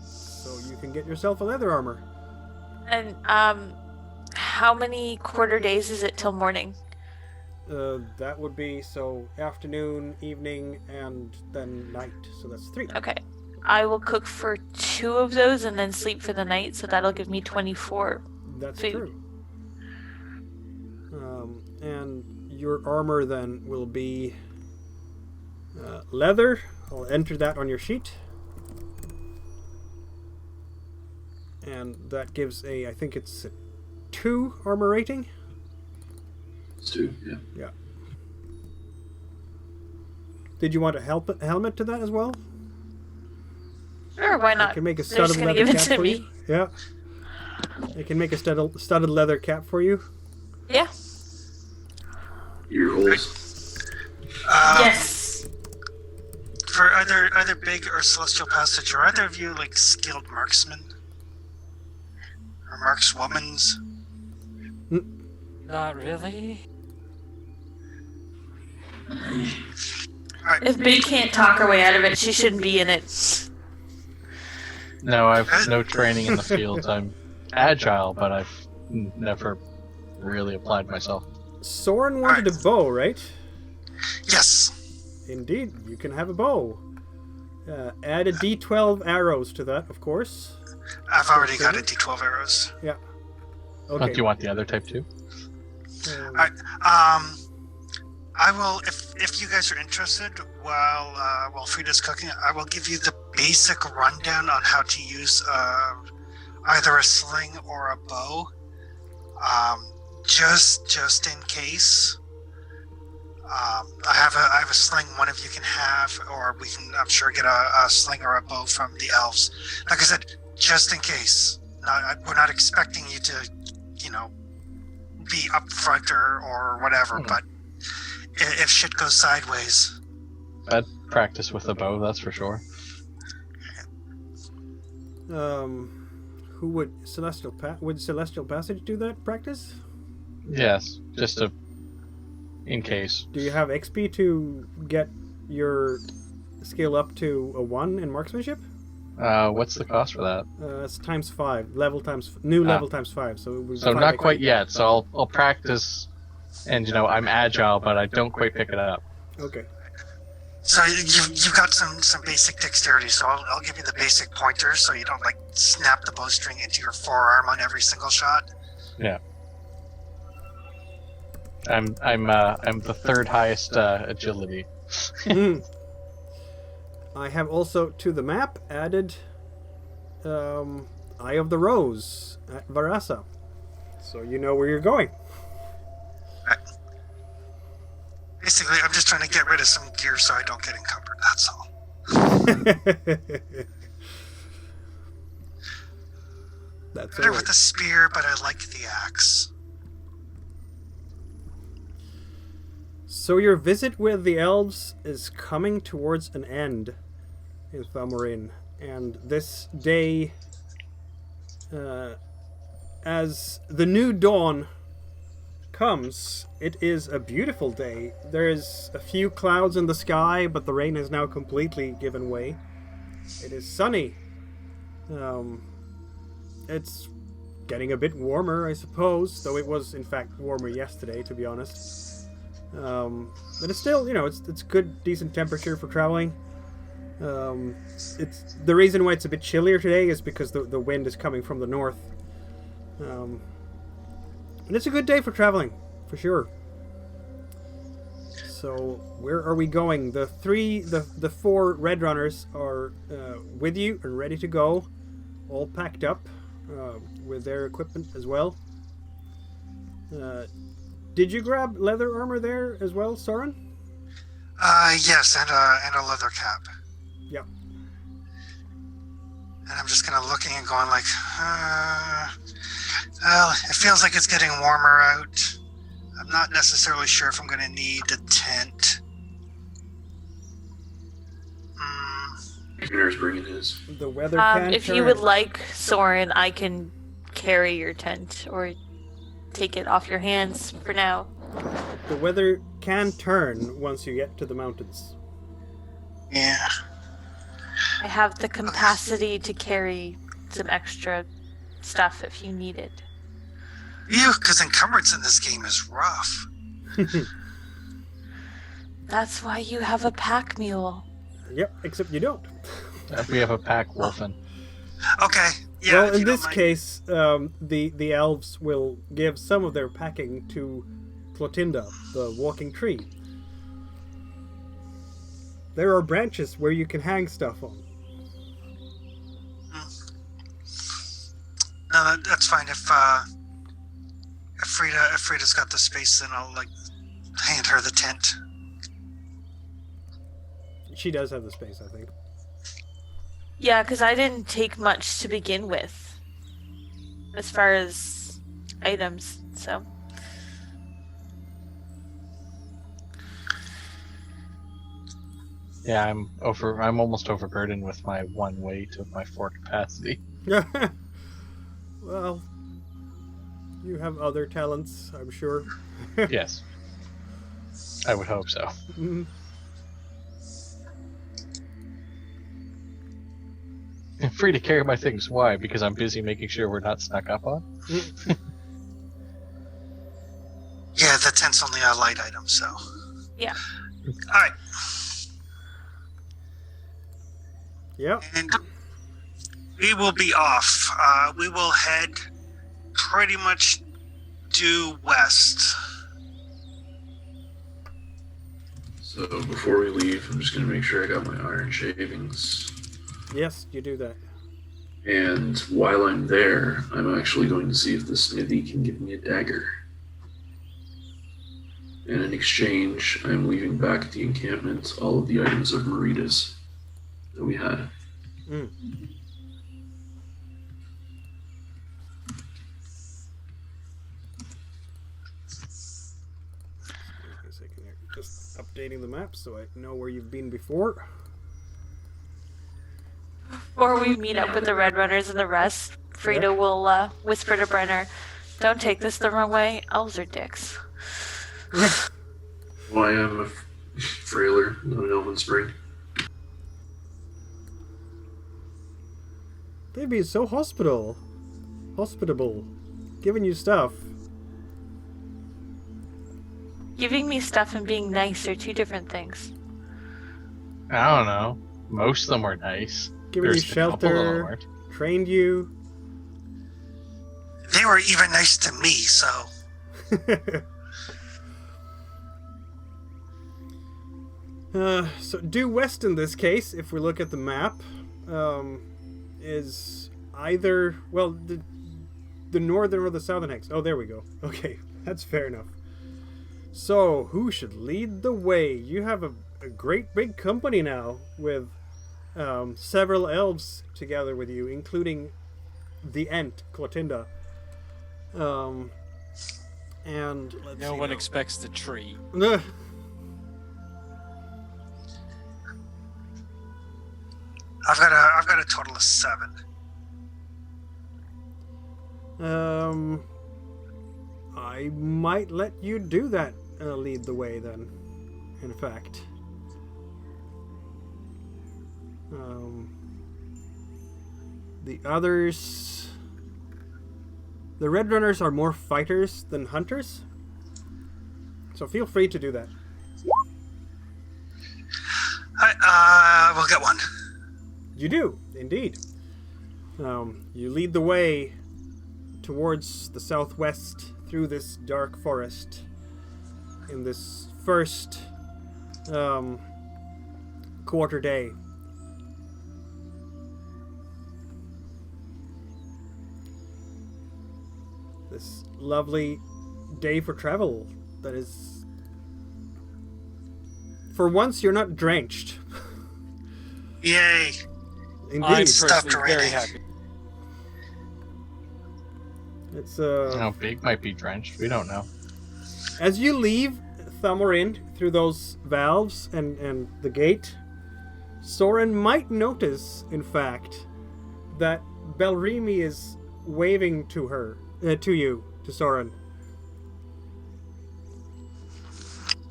So you can get yourself a leather armor. And how many quarter days is it till morning? That would be afternoon, evening, and then night. So that's 3. Okay. I will cook for 2 of those and then sleep for the night, so that'll give me 24. That's food. True. And your armor then will be leather. I'll enter that on your sheet. And that gives I think it's a 2 armor rating. It's 2, yeah. Yeah. Did you want a helmet to that as well? Sure, why not? I can make a They're just studded gonna leather give it cap to for me. you. Yeah. I can make a studded leather cap for you. Yeah. Ear holes. Yes. For either Big or Celestial Passage, are either of you like skilled marksmen or markswomans? Not really. Alright. If Big can't talk her way out of it, she shouldn't be in it. No, I've no training in the fields. I'm agile, but I've never really applied myself. Soren wanted a bow, right? Yes. Indeed, you can have a bow. Add a d12 arrows to that, of course. I've already got a d12 arrows. Yeah. Oh, Okay. do you want the other type too? Alright. I will, if you guys are interested, while Frida's cooking, I will give you the basic rundown on how to use either a sling or a bow. Just in case. I have a sling one of you can have, or we can, I'm sure, get a sling or a bow from the elves. Like I said, just in case. We're not expecting you to, be up front or whatever, but if shit goes sideways. I'd practice with a bow, that's for sure. Who would Celestial Passage do that practice? Yes, just in case. Do you have XP to get your skill up to a 1 in marksmanship? What's the cost for that? It's times 5. Level times times 5. So it would be So 5 not XP. quite yet. So I'll practice, and I'm agile, but I don't quite pick it up. Okay. So you've got some basic dexterity, so I'll give you the basic pointers so you don't like snap the bowstring into your forearm on every single shot. Yeah. I'm the third highest agility. I have also to the map added Eye of the Rose at Varasa, so you know where you're going. Basically, I'm just trying to get rid of some gear so I don't get encumbered. That's all. That's Better all with right. the spear, but I like the axe. So your visit with the elves is coming towards an end in Thalmorin, and this day, as the new dawn comes, it is a beautiful day. There is a few clouds in the sky, but the rain has now completely given way. It is sunny. It's getting a bit warmer, I suppose, though it was in fact warmer yesterday, to be honest. But it's still, it's good, decent temperature for traveling. It's the reason why it's a bit chillier today is because the wind is coming from the north. And it's a good day for traveling, for sure. So where are we going? The four Red Runners are with you and ready to go, all packed up with their equipment as well. Did you grab leather armor there as well, Soren? Yes, and a leather cap. Yep. And I'm just kind of looking and going like, well, it feels like it's getting warmer out. I'm not necessarily sure if I'm going to need a tent. Beginner's bringing his. The weather can If turn. you would like, Soren, I can carry your tent or take it off your hands for now. The weather can turn once you get to the mountains. Yeah. I have the capacity to carry some extra stuff if you need it. Ew, because encumbrance in this game is rough. That's why you have a pack mule. Yep, except you don't. We have a pack wolfen. Okay. Yeah. Well, if in you don't this mind. case, the elves will give some of their packing to Clotilda, the walking tree. There are branches where you can hang stuff on. No, that's fine. If Frida's got the space, then I'll hand her the tent. She does have the space, I think. Yeah, because I didn't take much to begin with, as far as items, so. Yeah, I'm almost overburdened with my one weight of my 4 capacity. Well, you have other talents, I'm sure. Yes. I would hope so. Mhm. I'm free to carry my things. Why? Because I'm busy making sure we're not snuck up on? Yeah, the tent's only a light item, so. Yeah. Alright. Yep. And we will be off. We will head pretty much due west. So before we leave, I'm just going to make sure I got my iron shavings. Yes, you do that. And while I'm there, I'm actually going to see if the Smithy can give me a dagger. And in exchange, I'm leaving back at the encampment all of the items of Marita's that we had. Mm. Wait a second here. Just updating the map so I know where you've been before. Before we meet up with the Red Runners and the rest, Frida will whisper to Brenner, "Don't take this the wrong way. Elves are dicks." Well, I am a frailer, not an elven spring. They'd be so hospitable, giving you stuff. Giving me stuff and being nice are two different things. I don't know. Most of them were nice. Giving There's you a couple of them shelter, weren't. trained you. They were even nice to me, so. So due west in this case, if we look at the map, is either, well, the northern or the southern hex. Oh, there we go. Okay, that's fair enough. So, who should lead the way? You have a great big company now with several elves together with you, including the Ent, Clotilda. And let's No see one now. expects the tree. I've got a total of 7. I might let you do that. Lead the way then. In fact. The others. The Red Runners are more fighters than hunters. So feel free to do that. We'll get one. You do, indeed. You lead the way towards the southwest through this dark forest in this first quarter day. This lovely day for travel that is... For once, you're not drenched. Yay. Indeed. I'm Stopped personally very raining. happy. It's How big might be drenched? We don't know. as you leave Thamorind through those valves and the gate, Soren might notice, in fact, that Belrimi is waving to her, to you, to Soren,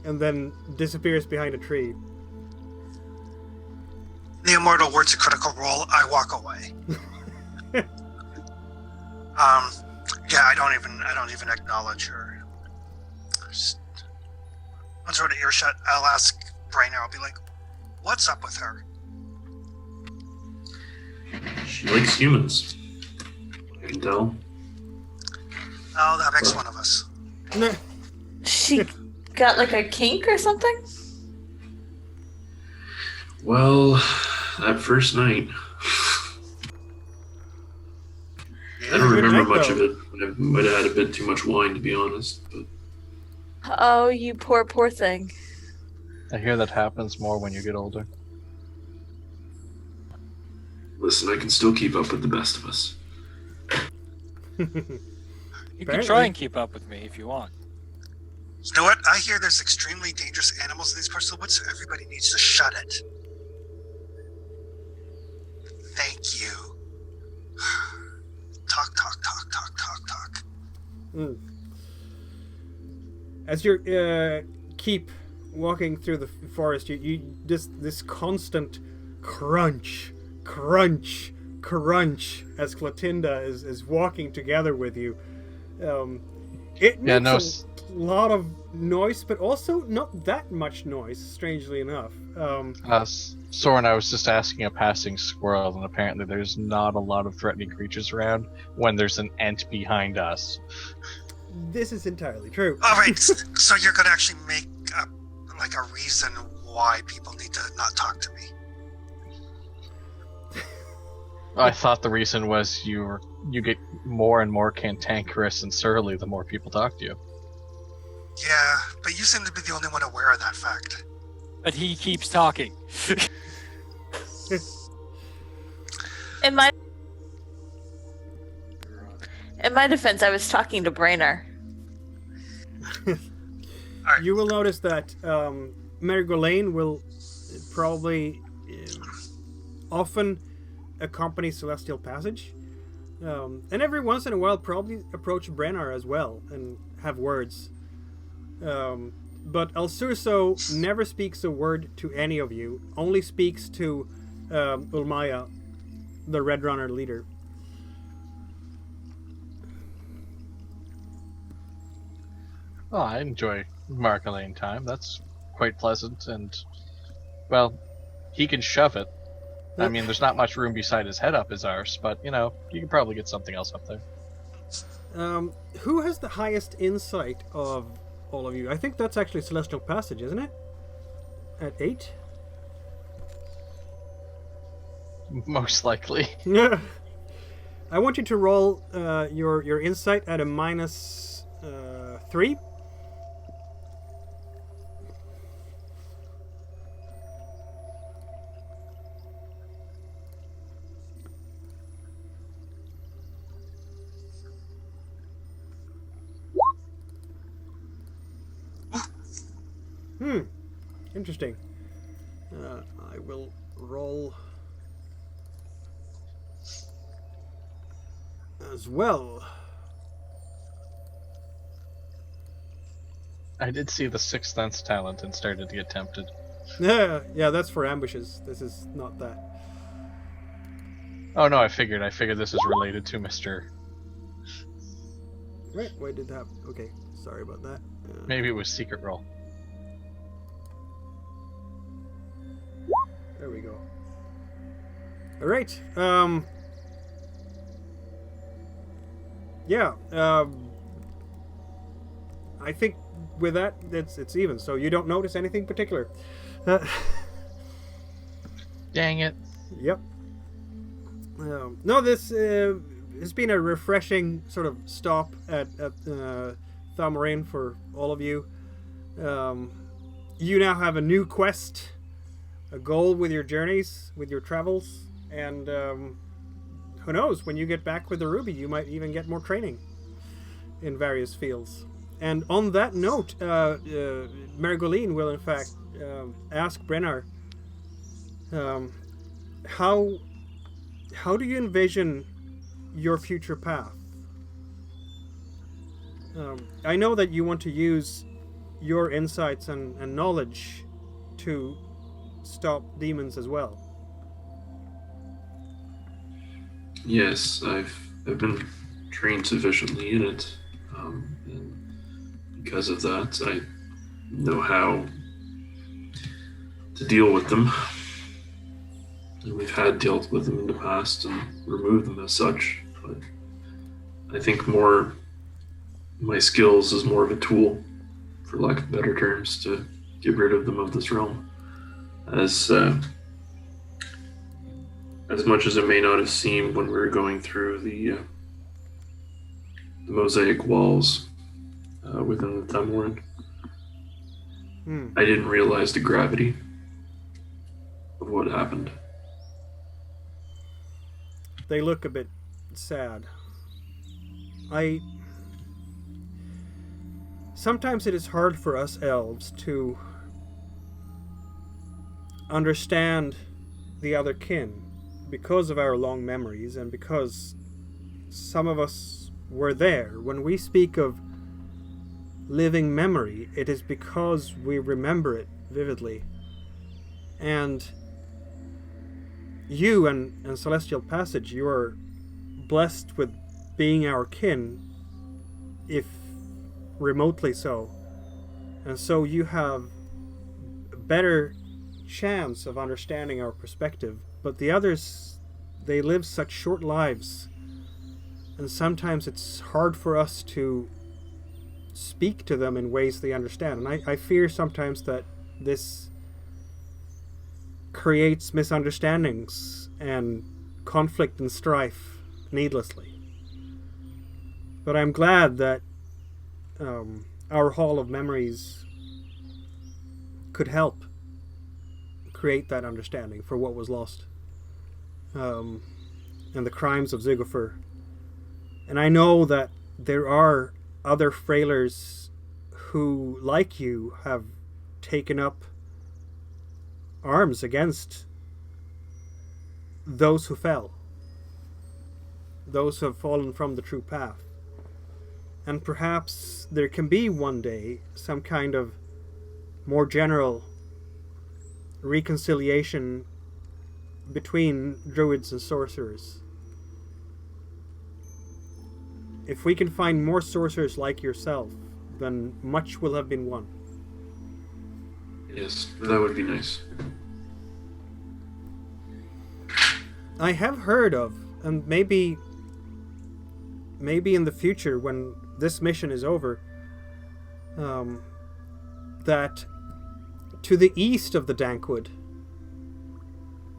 and then disappears behind a tree. The immortal words a critical role. I walk away. Yeah, I don't even acknowledge her. Just, on sort of earshot, I'll ask Brainer. I'll be like, "What's up with her?" She likes humans. I can tell. Oh, that makes one of us. She got like a kink or something? Well, that first night, I don't Good remember night, much though. of it. I might have had a bit too much wine, to be honest. But Oh, you poor thing. I hear that happens more when you get older. listen, I can still keep up with the best of us. You can Apparently. try and keep up with me if you want. You know what? I hear there's extremely dangerous animals in these parts of the woods, so everybody needs to shut it. Mm. As you keep walking through the forest, you this constant crunch, crunch, crunch as Clotilda is walking together with you. It makes a lot of noise, but also not that much noise, strangely enough. Soren, I was just asking a passing squirrel, and apparently there's not a lot of threatening creatures around when there's an ant behind us. This is entirely true. All right, so you're going to actually make a reason why people need to not talk to me. I thought the reason was you get more and more cantankerous and surly the more people talk to you. Yeah, but you seem to be the only one aware of that fact. But he keeps talking. In my defense, I was talking to Brainer. Right. You will notice that Marigolane will probably often accompany Celestial Passage. And every once in a while probably approach Brennar as well and have words. But Alsurso never speaks a word to any of you, only speaks to Ulmaya, the Red Runner leader. Oh, I enjoy Marcolane time. That's quite pleasant, and, well, he can shove it. I mean, there's not much room beside his head up his arse, but, you can probably get something else up there. Who has the highest insight of all of you? I think that's actually Celestial Passage, isn't it? At 8? Most likely. I want you to roll your insight at a minus 3. Interesting. I will roll as well. I did see the Sixth Sense talent and started to get tempted. Yeah, that's for ambushes. This is not that. Oh no, I figured this is related to Mr. Right, why did that? Okay, sorry about that. Maybe it was Secret Roll. There we go. All right. Yeah. I think with that, it's even. So you don't notice anything particular. Dang it. Yep. No, this has been a refreshing sort of stop at Thalmarine for all of you. You now have a new quest, a goal with your journeys, with your travels, and who knows, when you get back with the Ruby, you might even get more training in various fields. And on that note, Marigoline will in fact ask Brennar, how do you envision your future path? I know that you want to use your insights and knowledge to stop demons as well. Yes, I've been trained sufficiently in it, and because of that, I know how to deal with them. And we've had dealt with them in the past and removed them as such, but I think more my skills is more of a tool, for lack of better terms, to get rid of them of this realm. As much as it may not have seemed when we were going through the mosaic walls within the Thamorin, I didn't realize the gravity of what happened. They look a bit sad. Sometimes it is hard for us elves to understand the other kin because of our long memories and because some of us were there. When we speak of living memory, it is because we remember it vividly. And you and Celestial Passage, you are blessed with being our kin, if remotely so. And so you have a better chance of understanding our perspective. But the others, they live such short lives, and sometimes it's hard for us to speak to them in ways they understand. And I fear sometimes that this creates misunderstandings and conflict and strife needlessly. But I'm glad that our Hall of Memories could help create that understanding for what was lost, and the crimes of Ziggofur. And I know that there are other Frailers who, like you, have taken up arms against those who fell, those who have fallen from the true path. And perhaps there can be one day some kind of more general reconciliation between druids and sorcerers. If we can find more sorcerers like yourself, then much will have been won. Yes, that would be nice. I have heard of, and maybe in the future when this mission is over, that to the east of the Dankwood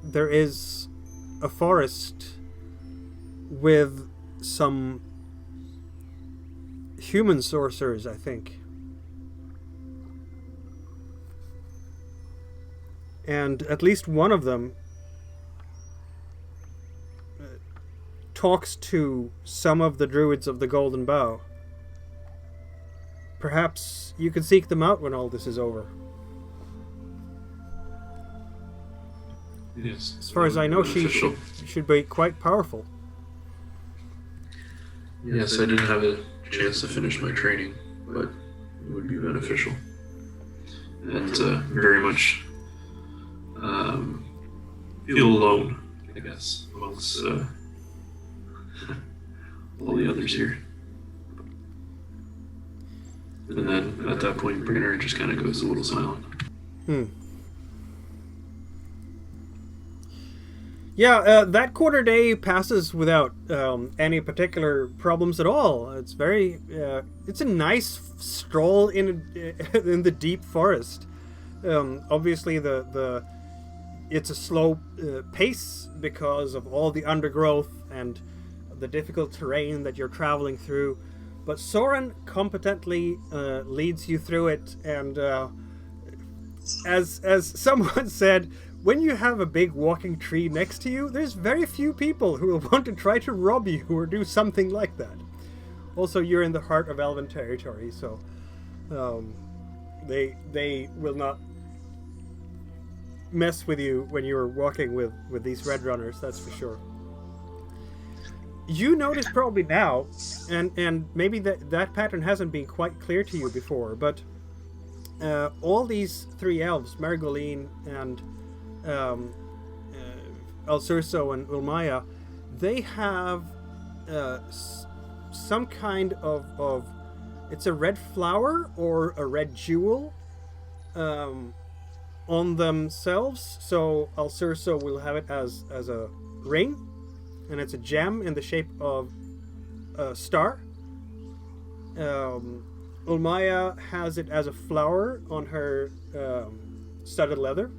there is a forest with some human sorcerers, I think. And at least one of them talks to some of the druids of the Golden Bough. Perhaps you could seek them out when all this is over. Yes. As far as I know, she should be quite powerful. Yes, I didn't have a chance to finish my training, but it would be beneficial. And very much feel alone, I guess, amongst all the others here. And then at that point, Brenner just kind of goes a little silent. Yeah, that quarter day passes without any particular problems at all. It's very, it's a nice stroll in the deep forest. Obviously, it's a slow pace because of all the undergrowth and the difficult terrain that you're traveling through. But Soren competently leads you through it, and as someone said, when you have a big walking tree next to you, there's very few people who will want to try to rob you or do something like that. Also, you're in the heart of Elven territory, so they will not mess with you when you're walking with these red runners, that's for sure. You notice probably now, and maybe that pattern hasn't been quite clear to you before, but all these three elves, Margoline and Alsurso and Ulmaya, they have some kind of it's a red flower or a red jewel on themselves. So Alsurso will have it as a ring, and it's a gem in the shape of a star. Ulmaya has it as a flower on her studded leather.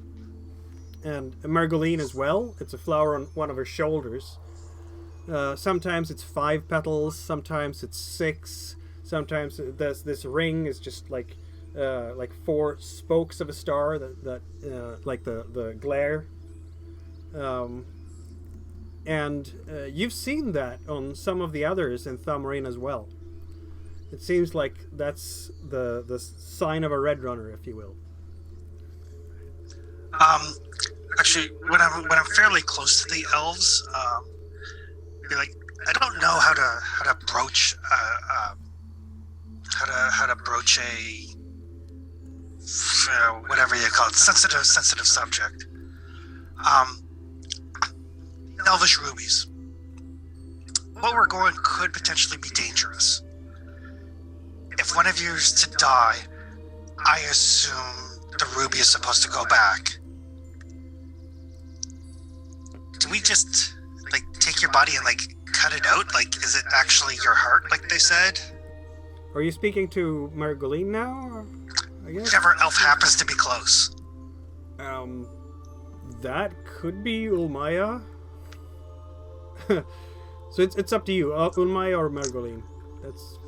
And Margoline as well. It's a flower on one of her shoulders. Sometimes it's 5 petals, sometimes it's 6. Sometimes this ring is just like 4 spokes of a star that like the glare. And you've seen that on some of the others in Thummarine as well. It seems like that's the sign of a red runner, if you will. Actually, when I'm fairly close to the elves, be like, I don't know how to broach a whatever you call it, sensitive subject. Elvish rubies. What we're going could potentially be dangerous. If one of you is to die, I assume the ruby is supposed to go back. Do we just take your body and cut it out? Is it actually your heart, like they said? Are you speaking to Margoline now? I guess. Whichever elf happens to be close. That could be Ulmaya. So it's up to you, Ulmaya or Margoline. That's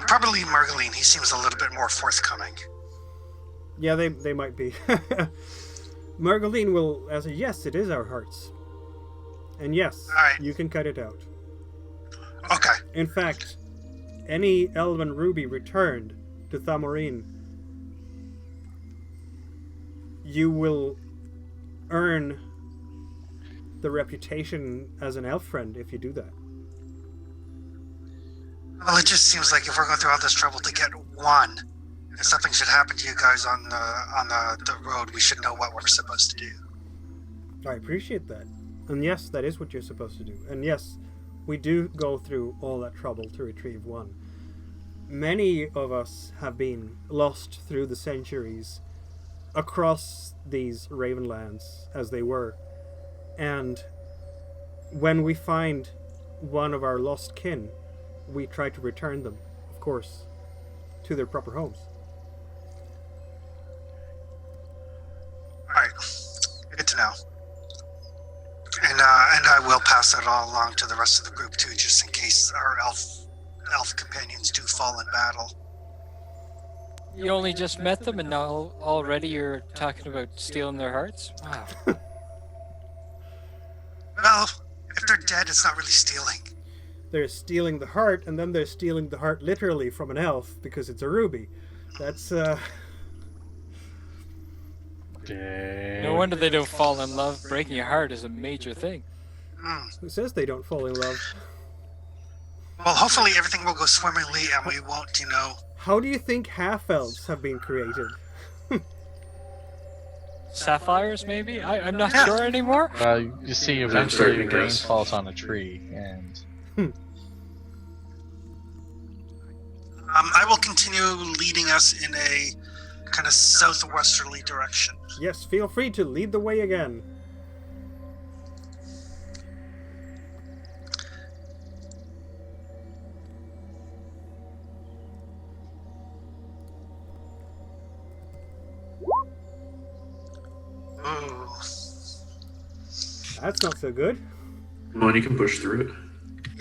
probably Margoline. He seems a little bit more forthcoming. Yeah, they might be. Margoline will answer, yes, it is our hearts. And yes, right. You can cut it out. Okay. In fact, any elven ruby returned to Thamorine, you will earn the reputation as an elf friend if you do that. Well, it just seems like if we're going through all this trouble to get one, if something should happen to you guys on the road, we should know what we're supposed to do. I appreciate that. And yes, that is what you're supposed to do. And yes, we do go through all that trouble to retrieve one. Many of us have been lost through the centuries across these Ravenlands as they were. And when we find one of our lost kin, we try to return them, of course, to their proper homes. Alright. Good to know. And I will pass that all along to the rest of the group too, just in case our elf companions do fall in battle. You only just met them and now already you're talking about stealing their hearts? Wow. Well, if they're dead, it's not really stealing. They're stealing the heart, and then they're stealing the heart literally from an elf because it's a ruby. That's, No wonder they don't fall in love. Breaking your heart is a major thing. Who says they don't fall in love? Well, hopefully everything will go swimmingly and we won't, How do you think half-elves have been created? Sapphires, maybe? I'm not sure anymore. You see, eventually the grain falls on a tree, and... I will continue leading us in a kind of southwesterly direction. Yes, feel free to lead the way again. Ooh. That's not so good. Come on, you can push through it.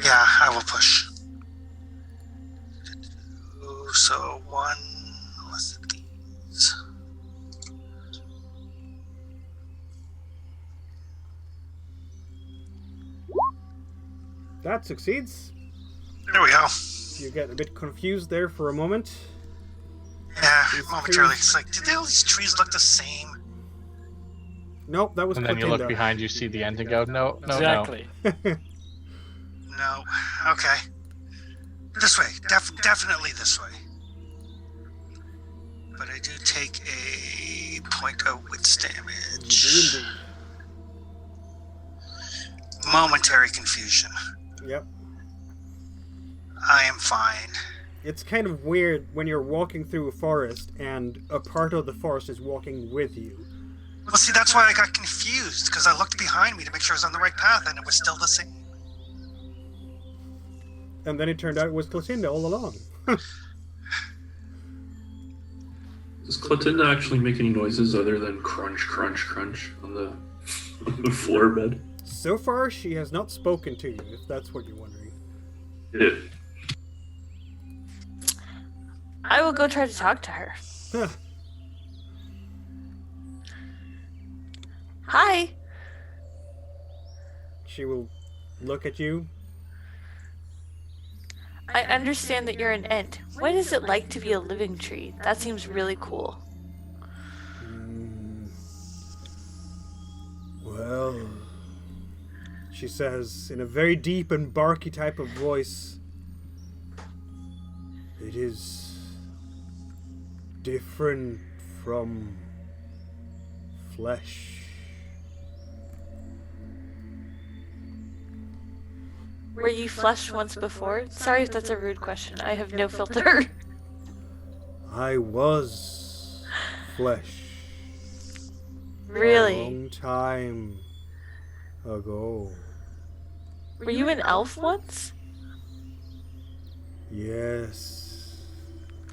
Yeah, I will push. So one, let's see these. That succeeds. There we go. You get a bit confused there for a moment. Yeah, These momentarily. trees- It's like, did all these trees look the same? Nope, that was And then you look Clotilda. behind you, see the end and go, no. Exactly. No. Okay. This way. Definitely this way. But I do take a point of wits damage. Indeed. Momentary confusion. Yep. I am fine. It's kind of weird when you're walking through a forest and a part of the forest is walking with you. Well, see, that's why I got confused, because I looked behind me to make sure I was on the right path, and it was still the same. And then it turned out it was Clotilda all along. Does Clotilda actually make any noises other than crunch, crunch, crunch on the, on the floor bed? So far, she has not spoken to you, if that's what you're wondering. Yeah. I will go try to talk to her. Huh. Hi. She will look at you. I understand that you're an ent. What is it like to be a living tree? That seems really cool. Well, she says in a very deep and barky type of voice, It is different from flesh. Were you flesh once before? Sorry if that's a rude question. I have no filter. I was flesh. A Really? long time ago. Were you an elf once? Yes.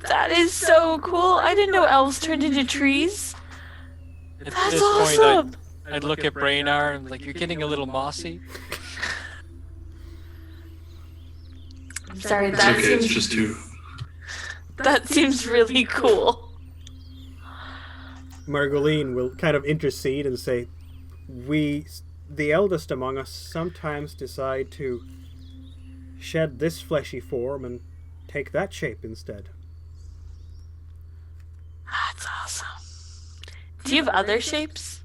That is so cool. I didn't know elves turned into trees. At That's this awesome. point, I'd look at Braynar and like, you're getting a little mossy. I'm sorry, It's that okay, it's seems just too. that seems really cool. Margoline will kind of intercede and say, we, the eldest among us, sometimes decide to shed this fleshy form and take that shape instead. That's awesome. Do you have other shapes?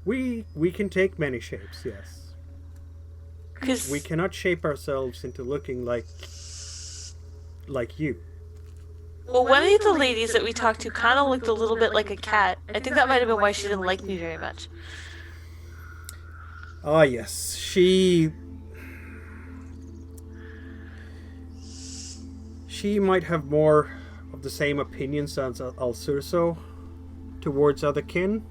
We can take many shapes, yes. Because We cannot shape ourselves into looking like you. well, one of the ladies that we talked to kind of looked a little bit like a cat. I think that might have been why she didn't like me very much. Ah, yes. She might have more of the same opinions as Alsurso towards other kin.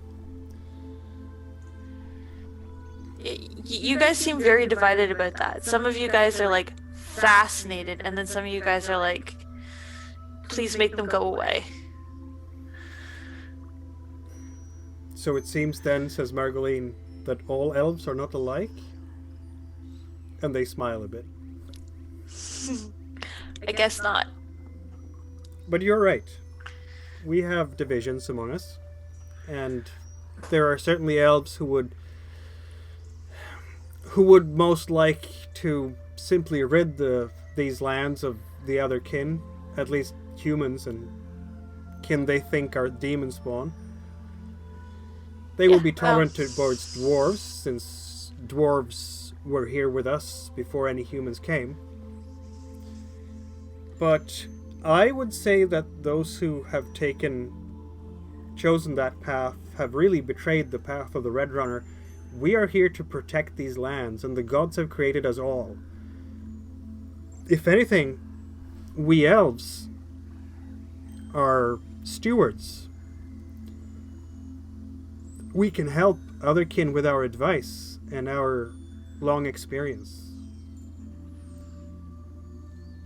You guys seem very divided about that. Some of you guys are like fascinated, and then some of you guys are like, please make them go away. So it seems then, says Margoline, that all elves are not alike? And they smile a bit. I guess not. But you're right. We have divisions among us. And there are certainly elves who would most like to simply rid these lands of the other kin, at least humans and kin they think are demon spawn. They will be tolerant towards dwarves, since dwarves were here with us before any humans came. But I would say that those who have chosen that path have really betrayed the path of the Red Runner. We are here to protect these lands, and the gods have created us all. If anything, we elves are stewards. We can help other kin with our advice and our long experience.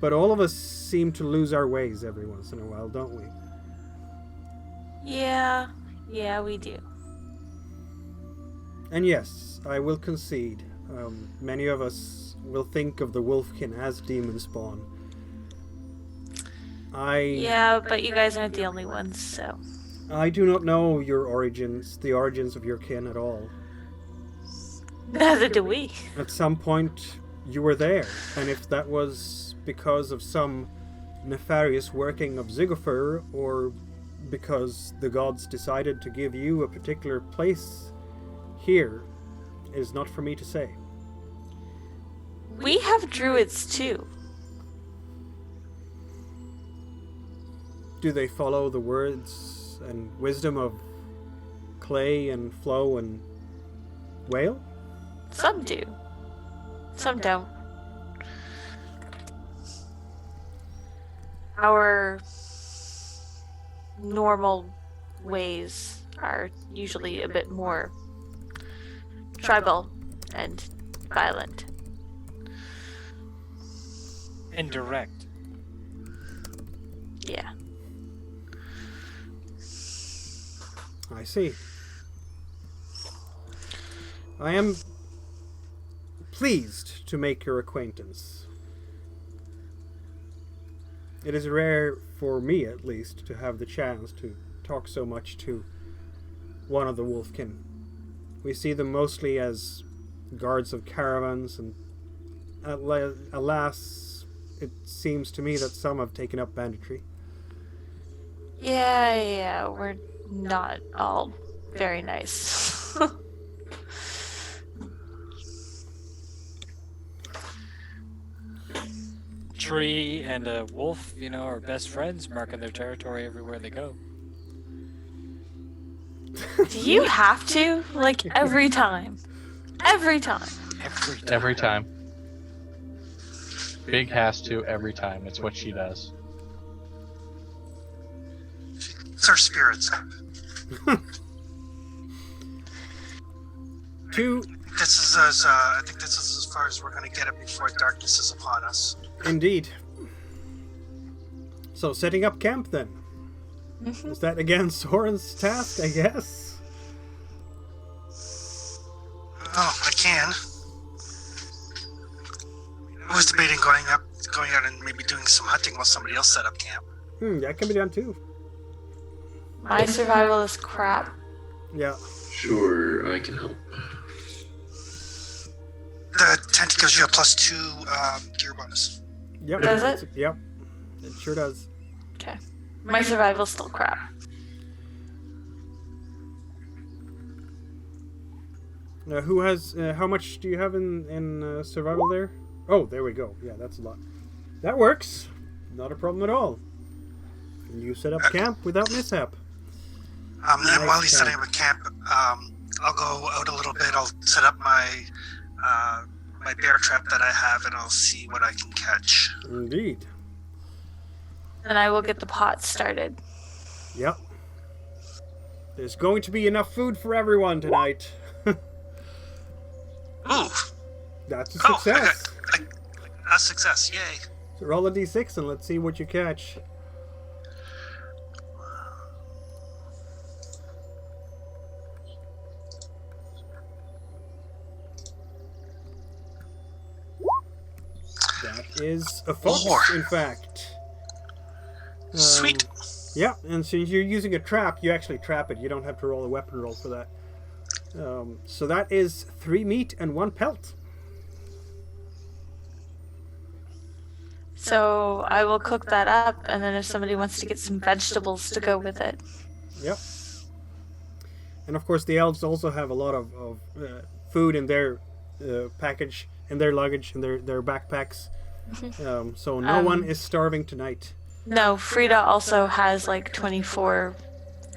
But all of us seem to lose our ways every once in a while, don't we? Yeah, we do. And yes, I will concede. Many of us will think of the Wolfkin as demon spawn. Yeah, but you guys aren't the only ones, so. I do not know your origins, the origins of your kin at all. Neither do we. At some point, you were there, and if that was because of some nefarious working of Zigopher, or because the gods decided to give you a particular place here, is not for me to say. We have druids too. Do they follow the words and wisdom of Clay and Flo and Whale? Some do. Some don't. Our normal ways are usually a bit more tribal and violent. And direct. Yeah. I see. I am pleased to make your acquaintance. It is rare, for me at least, to have the chance to talk so much to one of the Wolfkin. We see them mostly as guards of caravans, and alas, it seems to me that some have taken up banditry. Yeah, we're not all very nice. tree and a wolf, are best friends, marking their territory everywhere they go. Do you have to? Like, every time? Every time? Every time. Big has to every time. It's what she does. It's our spirits. I think this is as far as we're going to get it before darkness is upon us. Indeed. So, setting up camp then. Is that again Soren's task, I guess? Oh, I can. I was debating going out and maybe doing some hunting while somebody else set up camp. That can be done too. My survival is crap. Yeah. Sure, I can help. The tent gives you a +2 gear bonus. Yep. Does it? Yep. It sure does. Okay. My survival's still crap. Who has... how much do you have in survival there? Oh, there we go. Yeah, that's a lot. That works. Not a problem at all. And you set up camp without mishap. And while he's setting up a camp, I'll go out a little bit. I'll set up my bear trap that I have, and I'll see what I can catch. Indeed. And I will get the pot started. Yep. There's going to be enough food for everyone tonight. Ooh! That's a success. A success, yay. So roll a d6 and let's see what you catch. That is a fox, 4. in fact. Sweet. Yeah, and since you're using a trap, you actually trap it. You don't have to roll a weapon roll for that. So that is 3 meat and 1 pelt. So I will cook that up, and then if somebody wants to get some vegetables to go with it. Yep. And of course, the elves also have a lot of food in their package, in their luggage, in their backpacks. So no one is starving tonight. No, Frida also has like 24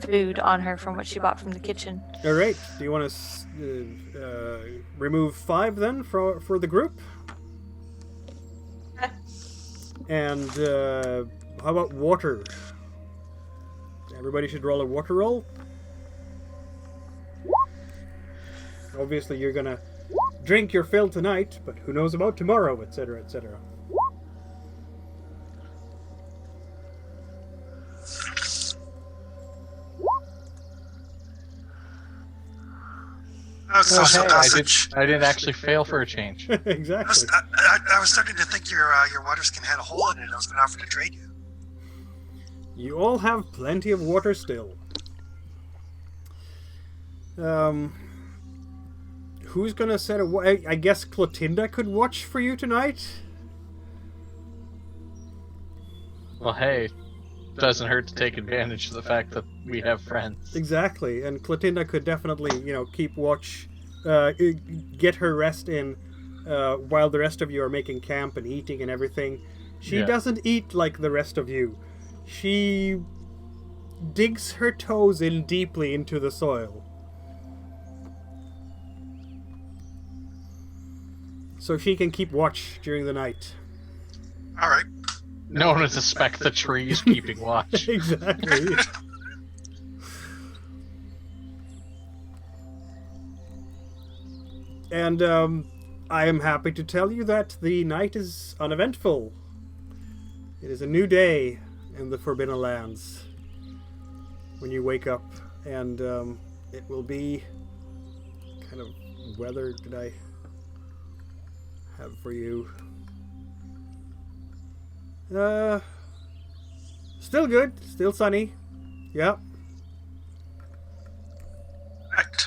food on her from what she bought from the kitchen. All right. Do you want to remove 5 then for the group? Okay. And how about water? Everybody should roll a water roll. Obviously, you're gonna drink your fill tonight, but who knows about tomorrow, etc., etc. I didn't actually fail for a change. Exactly. I was starting to think your water skin had a hole in it. I was going to offer to trade you. You all have plenty of water still. Who's gonna set a... I guess Clotilda could watch for you tonight? Well, hey, doesn't hurt to take advantage of the fact that we have friends. Exactly, and Clotilda could definitely, keep watch, get her rest in, while the rest of you are making camp and eating and everything. She doesn't eat like the rest of you. She digs her toes in deeply into the soil. So she can keep watch during the night. All right. No one would suspect the trees keeping watch. Exactly. And I am happy to tell you that the night is uneventful. It is a new day in the Forbidden Lands. When you wake up, and it will be... kind of weather did I have for you? Still good, still sunny. Yep. Right.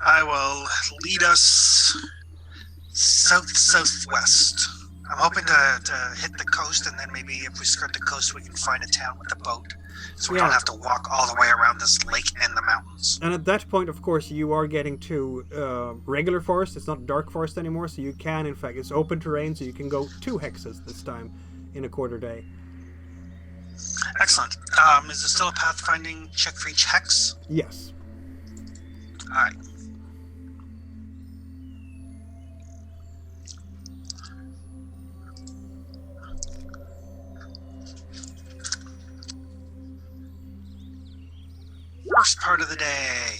I will lead us south-southwest. I'm hoping to hit the coast, and then maybe if we skirt the coast, we can find a town with a boat, so we don't have to walk all the way around this lake and the mountains. zones. And at that point, of course, you are getting to regular forest. It's not dark forest anymore, so you can, in fact, it's open terrain, so you can go 2 hexes this time in a quarter day. Excellent. Is there still a pathfinding check for each hex? Yes. All right. First part of the day.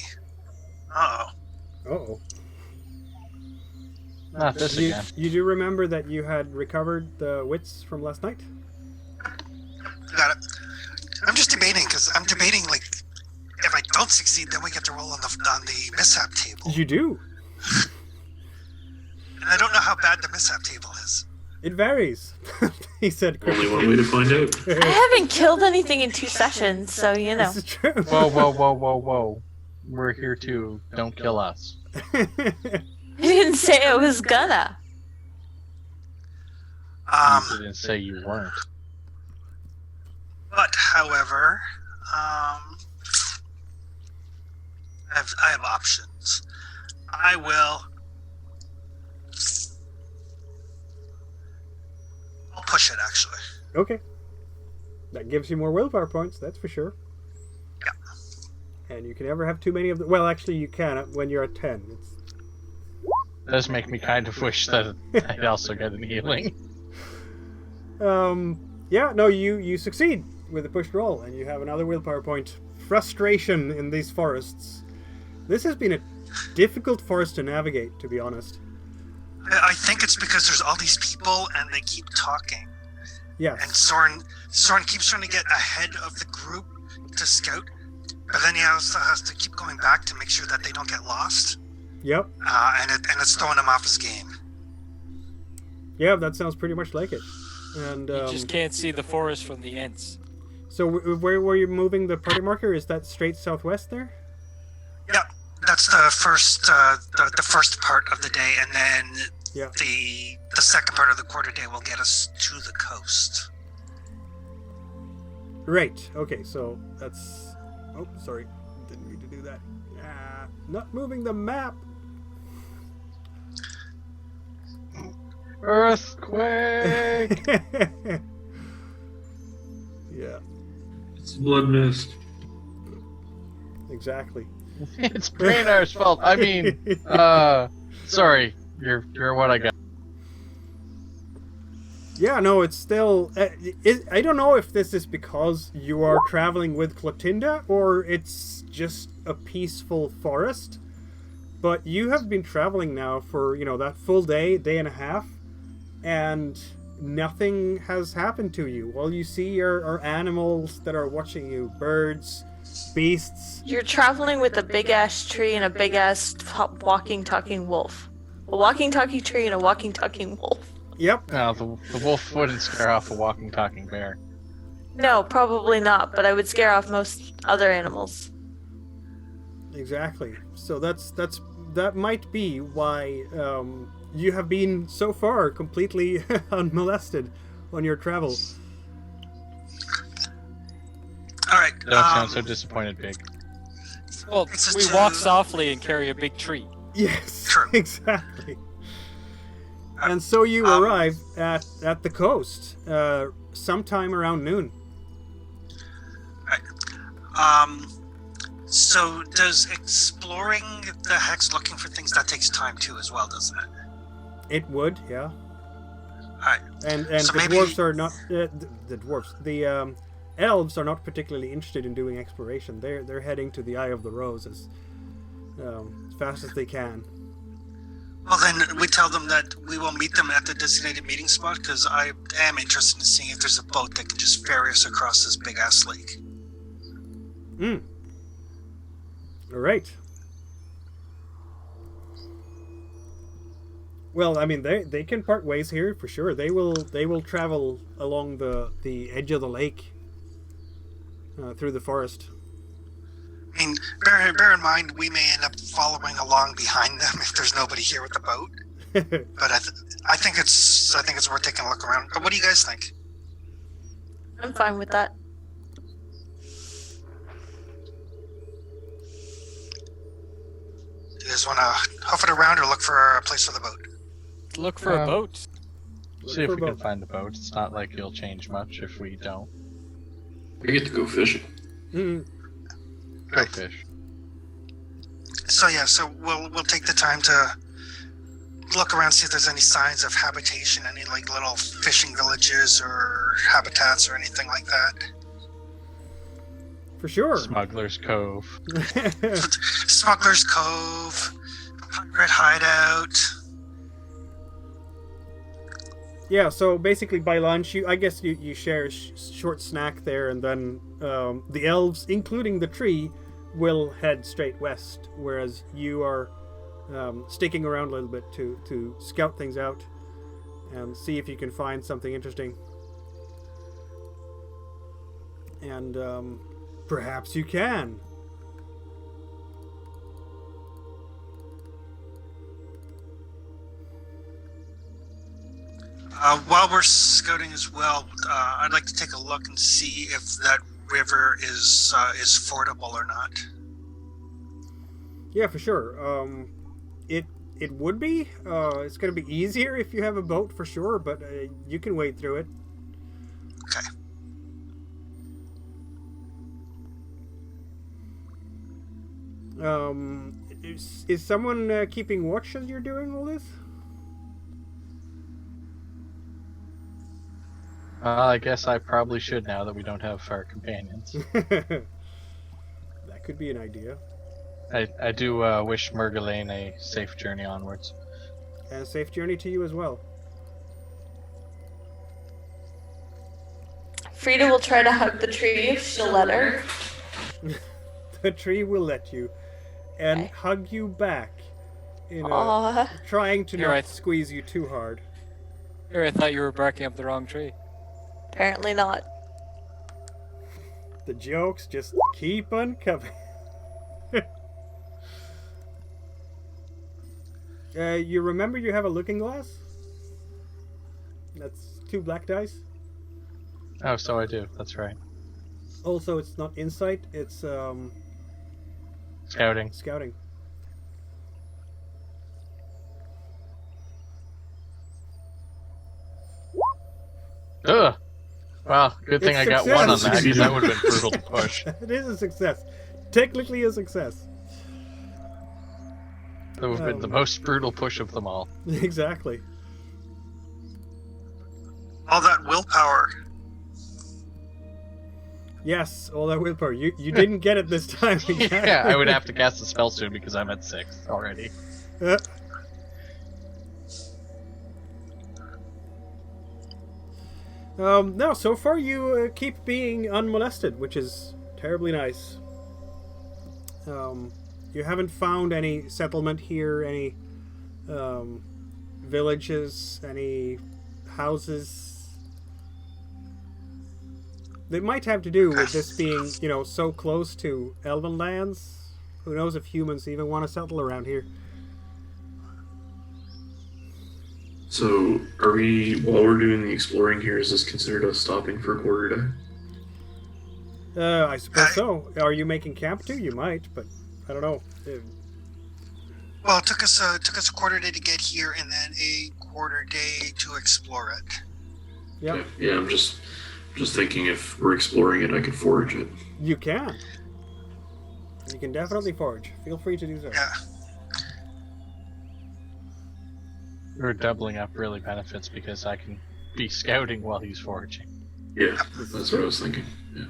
Uh-oh. Uh-oh. Not this again. You do remember that you had recovered the wits from last night? Got it. I'm just debating, like, if I don't succeed, then we get to roll on the mishap table. You do. And I don't know how bad the mishap table is. It varies, he said. Only one way to find out. I haven't killed anything in 2 sessions, so you know. This is true. Whoa. We're here too. Don't kill us. I didn't say I was gonna. You didn't say you weren't. But, however, I have options. I'll push it, actually. Okay. That gives you more willpower points, that's for sure. Yeah. And you can never have too many of them. Well, actually, you can when you're at 10. It does make me kind of wish that I'd also get an healing. Yeah, no, you succeed with a pushed roll, and you have another willpower point. Frustration in these forests. This has been a difficult forest to navigate, to be honest. I think it's because there's all these people and they keep talking. Yes. And Soren keeps trying to get ahead of the group to scout, but then he also has to keep going back to make sure that they don't get lost. Yep. And it's throwing him off his game. Yeah, that sounds pretty much like it. And You just can't see the forest from the ends. So where were you moving the party marker? Is that straight southwest there? Yep, that's the first the first part of the day, and then the second part of the quarter day will get us to the coast. Right. Okay. So that's. Oh, sorry. Didn't mean to do that. Not moving the map. Earthquake! Yeah. It's blood mist. Exactly. It's Brainar's fault. I mean, sorry. You're what I got. Yeah, no, it's still... I don't know if this is because you are traveling with Clotilda, or it's just a peaceful forest. But you have been traveling now for, that full day and a half, and nothing has happened to you. All you see are animals that are watching you. Birds, beasts. You're traveling with a big-ass tree and a big-ass walking, talking wolf. A walking, talking tree and a walking, talking wolf. Yep. No, the wolf wouldn't scare off a walking, talking bear. No, probably not, but I would scare off most other animals. Exactly. So that might be why you have been so far completely unmolested on your travel. All right. Don't sound so disappointed, Big. Well, we walk softly and carry a big tree. Yes, True. exactly. And so you arrive at the coast sometime around noon. Right. So does exploring the hex, looking for things, that takes time too as well, doesn't it? It would, yeah. Alright. And So the maybe- dwarves are not the dwarves. The elves are not particularly interested in doing exploration. They're heading to the Eye of the Rose as fast as they can. Well, then we tell them that we will meet them at the designated meeting spot, because I am interested in seeing if there's a boat that can just ferry us across this big-ass lake. All right. Well, I mean, they can part ways here for sure. They will travel along the edge of the lake through the forest. I mean, bear in mind, we may end up following along behind them if there's nobody here with the boat. But I think it's worth taking a look around. But what do you guys think? I'm fine with that. You guys want to huff it around or look for a place for the boat? Look for a boat. See if we can find the boat. It's not like it'll change much if we don't. I get to go fishing. Go fish. So yeah, so we'll take the time to look around, see if there's any signs of habitation, any like little fishing villages or habitats or anything like that. For sure. Smuggler's Cove. Smuggler's Cove, Pirate Hideout. Yeah, so basically by lunch, I guess you share a short snack there, and then the elves, including the tree, will head straight west, whereas you are sticking around a little bit to scout things out and see if you can find something interesting. And perhaps you can. While we're scouting as well, I'd like to take a look and see if that river is fordable or not. Yeah, for sure. It would be. It's going to be easier if you have a boat, for sure, but you can wade through it. Okay. Is someone keeping watch as you're doing all this? I guess I probably should now that we don't have our companions. That could be an idea. I do wish Murgalane a safe journey onwards. And a safe journey to you as well. Frida will try to hug the tree if she'll let her. The tree will let you. And Okay. hug you back. Aw. Trying to You're not right. squeeze you too hard. Here, I thought you were barking up the wrong tree. Apparently not. The jokes just keep on coming. You remember you have a looking glass? That's 2 black dice. Oh, so I do. That's right. Also, it's not insight, it's Scouting. scouting. Ugh! Well, good thing It's I got one on success. that, because that would have been brutal to push. It is a success. Technically a success. That would have been the most brutal push of them all. Exactly. All that willpower. Yes, all that willpower. You didn't get it this time. Yeah, I would have to cast a spell soon because I'm at 6 already. No, so far you keep being unmolested, which is terribly nice. You haven't found any settlement here, any villages, any houses. They might have to do with this being, so close to elven lands. Who knows if humans even want to settle around here. So, while we're doing the exploring here, is this considered us stopping for a quarter day? I suppose so. Are you making camp too? You might, but I don't know. Well, it took us a quarter day to get here, and then a quarter day to explore it. Yep. Yeah, I'm just thinking if we're exploring it, I could forage it. You can. You can definitely forage. Feel free to do so. Yeah. We're doubling up really benefits because I can be scouting while he's foraging. Yeah, that's what I was thinking. Yeah.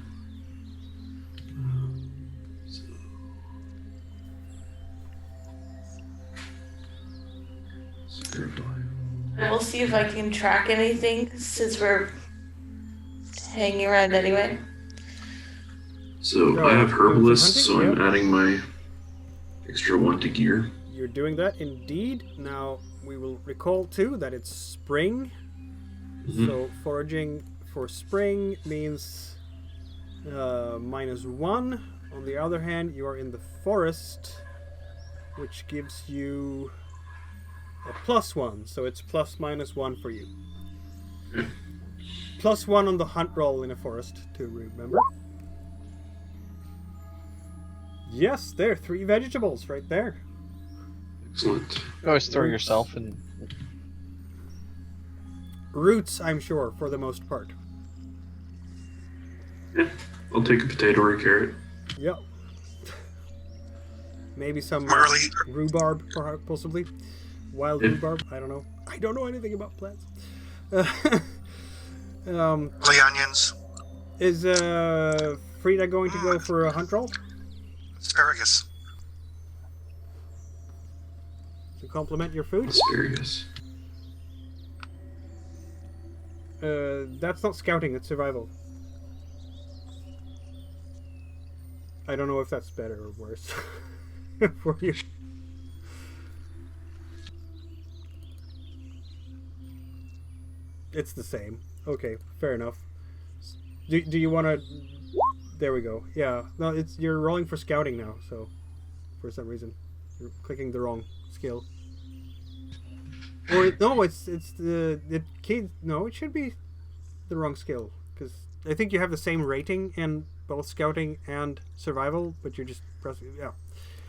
We'll see if I can track anything since we're hanging around anyway. So I have herbalist, so hunting, I'm adding my extra 1 to gear. You're doing that indeed. Now, we will recall too that it's spring. Mhm. So foraging for spring means -1. On the other hand, you are in the forest, which gives you a +1. So it's +/-1 for you. +1 on the hunt roll in a forest, to remember. Yes, there, 3 vegetables right there. Excellent. You always throw yourself in. Roots, I'm sure, for the most part. Yeah, I'll take a potato or a carrot. Yep. Maybe some Early. rhubarb, possibly. Wild rhubarb. I don't know. I don't know anything about plants. Early onions. Is Frida going to go for a hunt roll Asparagus. to complement your food? Asparagus. That's not scouting, it's survival. I don't know if that's better or worse for you. It's the same. Okay, fair enough. Do you want to... There we go. Yeah, no, you're rolling for scouting now, so for some reason you're clicking the wrong skill. Or no, it should be the wrong skill because I think you have the same rating in both scouting and survival, but you're just pressing. Yeah.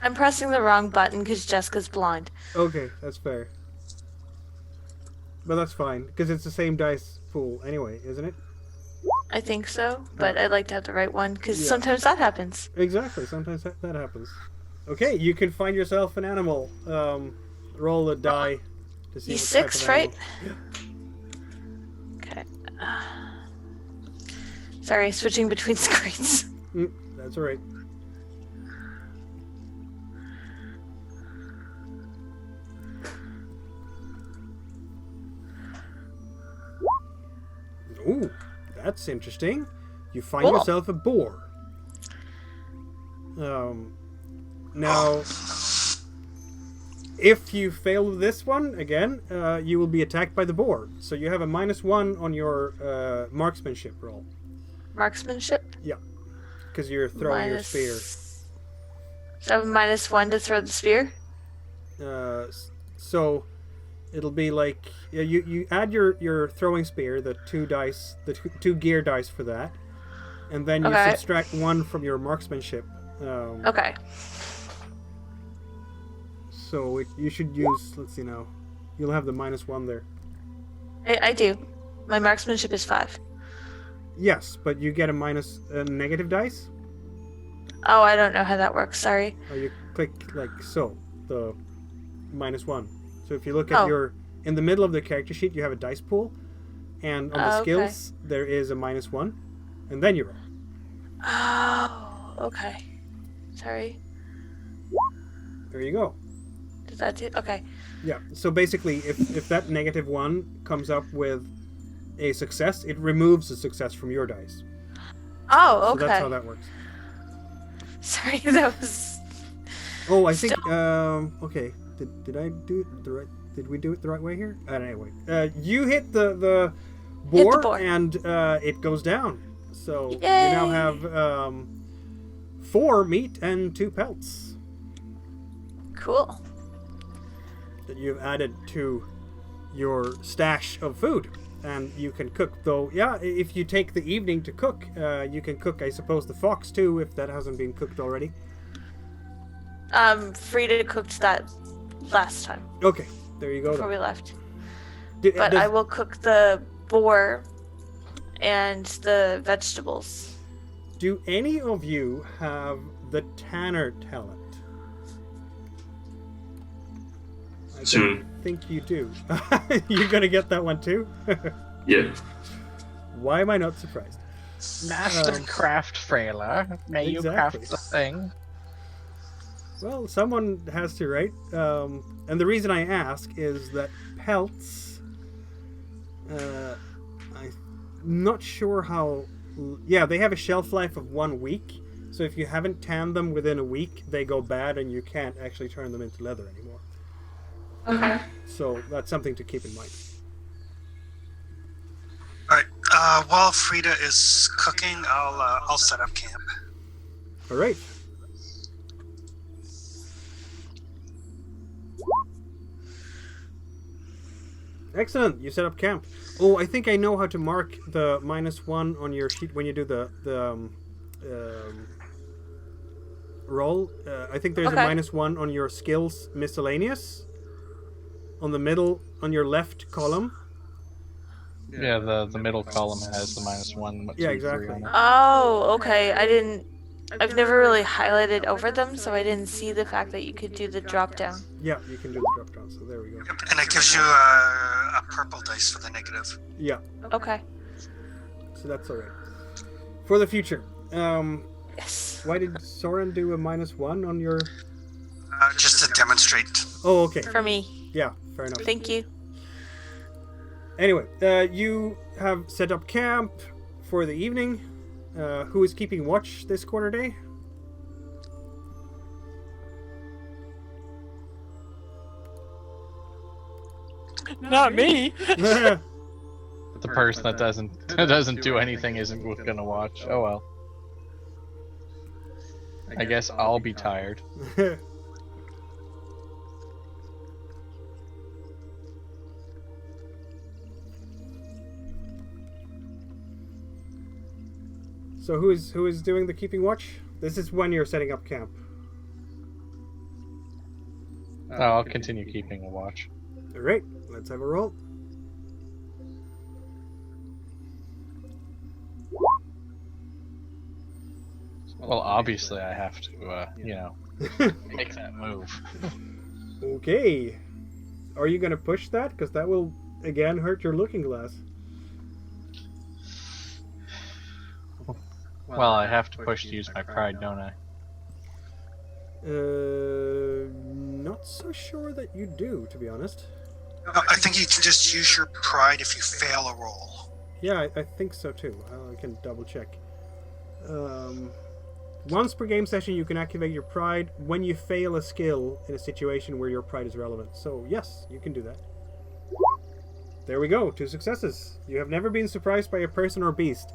I'm pressing the wrong button because Jessica's blind. Okay, that's fair. But that's fine because it's the same dice pool anyway, isn't it? I think so, but I'd like to have the right one because Yeah. sometimes that happens. Exactly. Sometimes that happens. Okay, you can find yourself an animal. Roll a die to see. E6, right? Okay. Sorry, switching between screens. That's all right. Ooh, that's interesting. You find Cool. yourself a boar. Now, if you fail this one again, you will be attacked by the boar. So you have a -1 on your marksmanship roll. Marksmanship? Because you're throwing your spear. So I have a -1 to throw the spear? So it'll be like you add your throwing spear, the 2 dice, the two gear dice for that, and then you Okay. subtract 1 from your marksmanship. Okay. So you should use. Let's see now. You'll have the -1 there. I do. My marksmanship is 5. Yes, but you get a negative dice. Oh, I don't know how that works. Sorry. Or you click like so, the -1. So if you look at in the middle of the character sheet, you have a dice pool, and on the Okay. skills there is a -1, and then you roll. Oh, okay. Sorry. There you go. Does that do? Okay. Yeah. So basically, if that -1 comes up with a success, it removes the success from your dice. Oh, So okay. that's how that works. Sorry, that was. Oh, I think. Okay. Did I do it the right? Did we do it the right way here? Anyway, you hit the boar, boar. and it goes down. So you Yay. now have 4 meat and 2 pelts Cool. that you've added to your stash of food. And you can cook, though. Yeah, if you take the evening to cook, you can cook, I suppose, the fox too, if that hasn't been cooked already. Frida cooked that last time Okay, there you go. before Then. we left. Did- But does- I will cook the boar and the vegetables. Do any of you have the Tanner talent? I Soon. don't think you do. You're gonna get that one too? Yeah. Why am I not surprised? Master Um, craft frailer. May you exactly. craft the thing. Well, someone has to, right? And the reason I ask is that pelts, I'm not sure how... Yeah, they have a shelf life of 1 week. So if you haven't tanned them within a week, they go bad and you can't actually turn them into leather anymore. Okay. So that's something to keep in mind. All right. While Frida is cooking, I'll set up camp. All right. Excellent. You set up camp. Oh, I think I know how to mark the -1 on your sheet when you do the roll. I think there's a -1 on your skills miscellaneous. On the middle, on your left column. Yeah, the middle column has the -1. Yeah, 2, exactly. 3 on it. Oh, okay. I've never really highlighted over them, so I didn't see the fact that you could do the drop down. Yeah, you can do the drop down. So there we go. And it gives you a purple dice for the negative. Yeah. Okay. So that's all right. For the future. Yes. Why did Soren do a -1 on your? Just to demonstrate. Oh, okay. For me. Yeah, fair enough. Thank you. Anyway, you have set up camp for the evening. Who is keeping watch this quarter day? Not me. The person that doesn't do anything isn't gonna watch. Oh well. I guess I'll be tired. So who is doing the keeping watch? This is when you're setting up camp. Oh, I'll continue keeping a watch. All right, let's have a roll. Well, obviously I have to, make that move. Okay. Are you gonna push that? Because that will again hurt your looking glass. Well, I have to push to use my pride, don't I? Not so sure that you do, to be honest. I think you can just use your pride if you fail a roll. Yeah, I think so too. I can double check. Once per game session, you can activate your pride when you fail a skill in a situation where your pride is relevant. So yes, you can do that. There we go, 2 successes. You have never been surprised by a person or beast,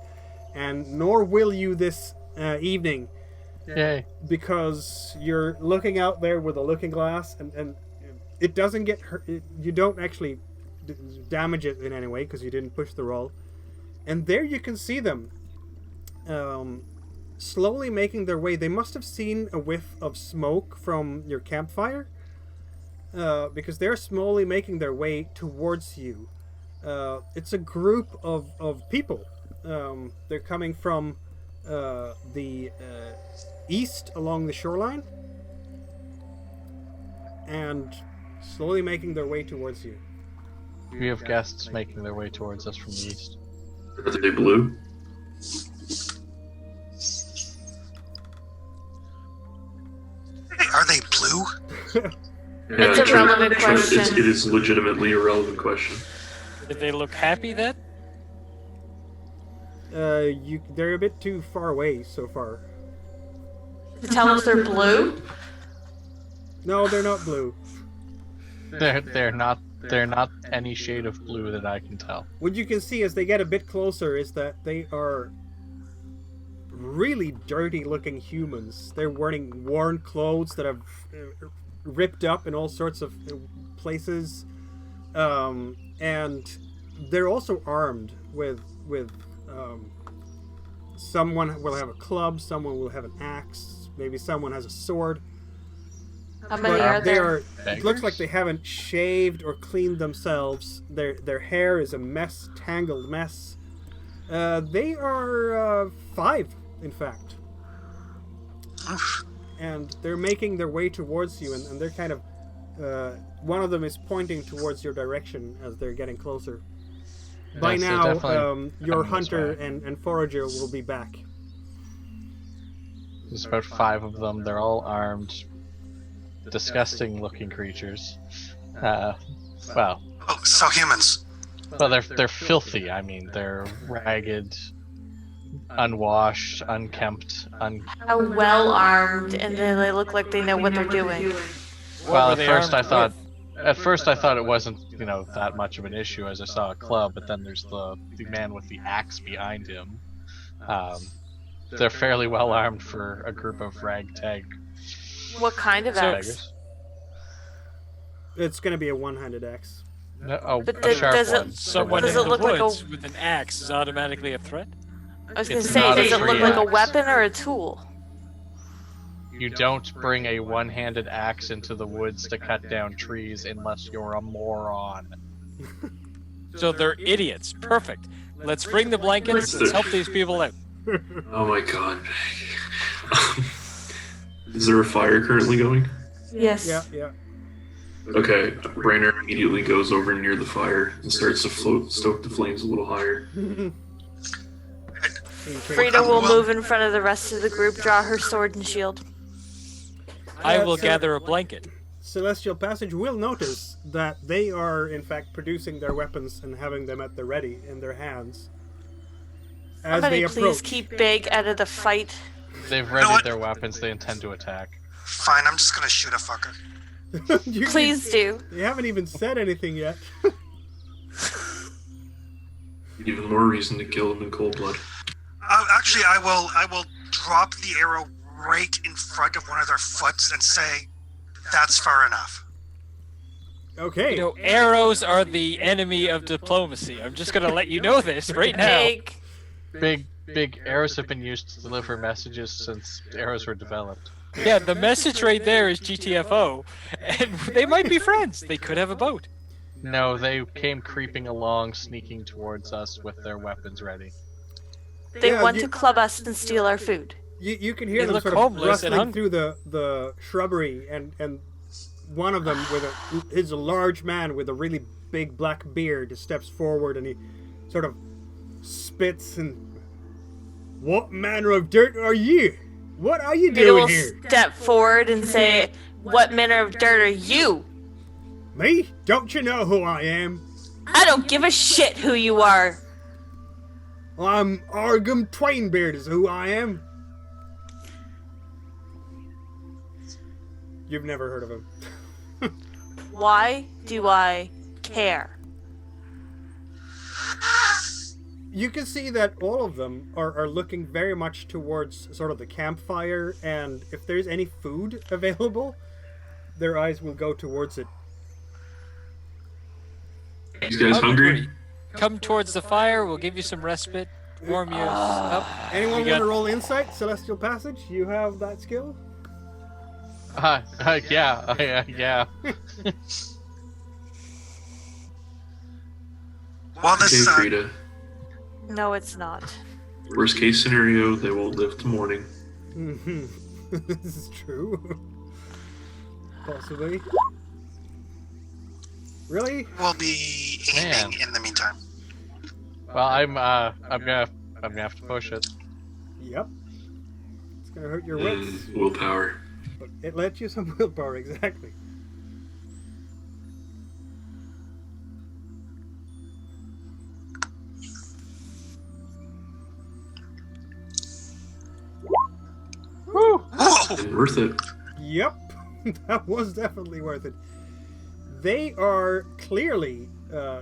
and nor will you this evening. Yay. Because you're looking out there with a looking glass, and it doesn't get hurt. You don't actually damage it in any way because you didn't push the roll. And there you can see them slowly making their way. They must have seen a whiff of smoke from your campfire because they're slowly making their way towards you. It's a group of people. They're coming from the east along the shoreline and slowly making their way towards you. We have guests making their way towards us from the east. Are they blue? Are they blue? Yeah, It's a true. relevant question. It is legitimately a relevant question. Did they look happy then? They're a bit too far away so far. To tell us they're blue? No, they're not blue. They're not any shade of blue that I can tell. What you can see as they get a bit closer is that they are really dirty looking humans. They're wearing worn clothes that have ripped up in all sorts of places, and they're also armed with someone will have a club, someone will have an axe, maybe someone has a sword. How many are there? It looks like they haven't shaved or cleaned themselves. Their hair is a mess, tangled mess. They are 5, in fact. And they're making their way towards you, and they're kind of... one of them is pointing towards your direction as they're getting closer. By Yes, now, they're definitely your coming this hunter way. and forager will be back. There's about 5 of them. They're all armed. Disgusting looking creatures. Well, Oh, so humans. they're filthy. I mean, they're ragged, unwashed, unkempt, How well armed, and then they look like they know what they're doing. Well, were at they first I armed thought, it wasn't, that much of an issue as I saw a club, but then there's the man with the axe behind him. They're fairly well armed for a group of ragtag What kind of axe? beggars. It's going to be a one-handed axe. Oh, But a sharp does it- one. Someone Does in it the look like a- woods with an axe is automatically a threat? I was gonna It's say, not a does it look tree like a axe. weapon or a tool? You don't bring a one-handed axe into the woods to cut down trees unless you're a moron. So they're idiots. Perfect. Let's bring the blankets. Let's help these people out. Oh my god. Is there a fire currently going? Yes. Yeah. Okay, Rainer immediately goes over near the fire and starts to stoke the flames a little higher. Frida will move in front of the rest of the group, draw her sword and shield. I will gather a blanket. Celestial Passage will notice that they are, in fact, producing their weapons and having them at the ready in their hands. As Somebody they approach. please keep Big out of the fight. They've readied their weapons. They intend to attack. Fine, I'm just gonna shoot a fucker. Please do. They haven't even said anything yet. Even more reason to kill them in cold blood. Actually, I will drop the arrow right in front of one of their foots and say, "That's far enough." Okay. You know, arrows are the enemy of diplomacy. I'm just gonna let you know this right now. Big arrows have been used to deliver messages since arrows were developed. Yeah, the message right there is GTFO, and they might be friends. They could have a boat. No, they came creeping along, sneaking towards us with their weapons ready. They want to club us and steal our food. You can hear They them look sort of homeless and rustling through the shrubbery, and one of them is a large man with a really big black beard steps forward and he sort of spits and, "What manner of dirt are you? What are you Frida doing will here?" step forward and say, "What manner of dirt are you?" "Me? Don't you know who I am? I don't give a shit who you are. I'm Argum Twainbeard is who I am." You've never heard of him. Why do I care? You can see that all of them are looking very much towards sort of the campfire, and if there's any food available, their eyes will go towards it. These guys hungry? Come towards the fire. We'll give you some respite. Warm you up. Anyone You want to got- roll insight? Celestial Passage? You have that skill? Yeah. Well, Okay, this Frida. No, it's not. Worst case scenario, they won't live to morning. This is true. Possibly. Really? will be aiming in the meantime. Well, I'm gonna have to push it. Yep. It's gonna hurt your wits. Willpower. But it lets you some willpower, exactly. Whoa! And worth it. Yep. That was definitely worth it. They are clearly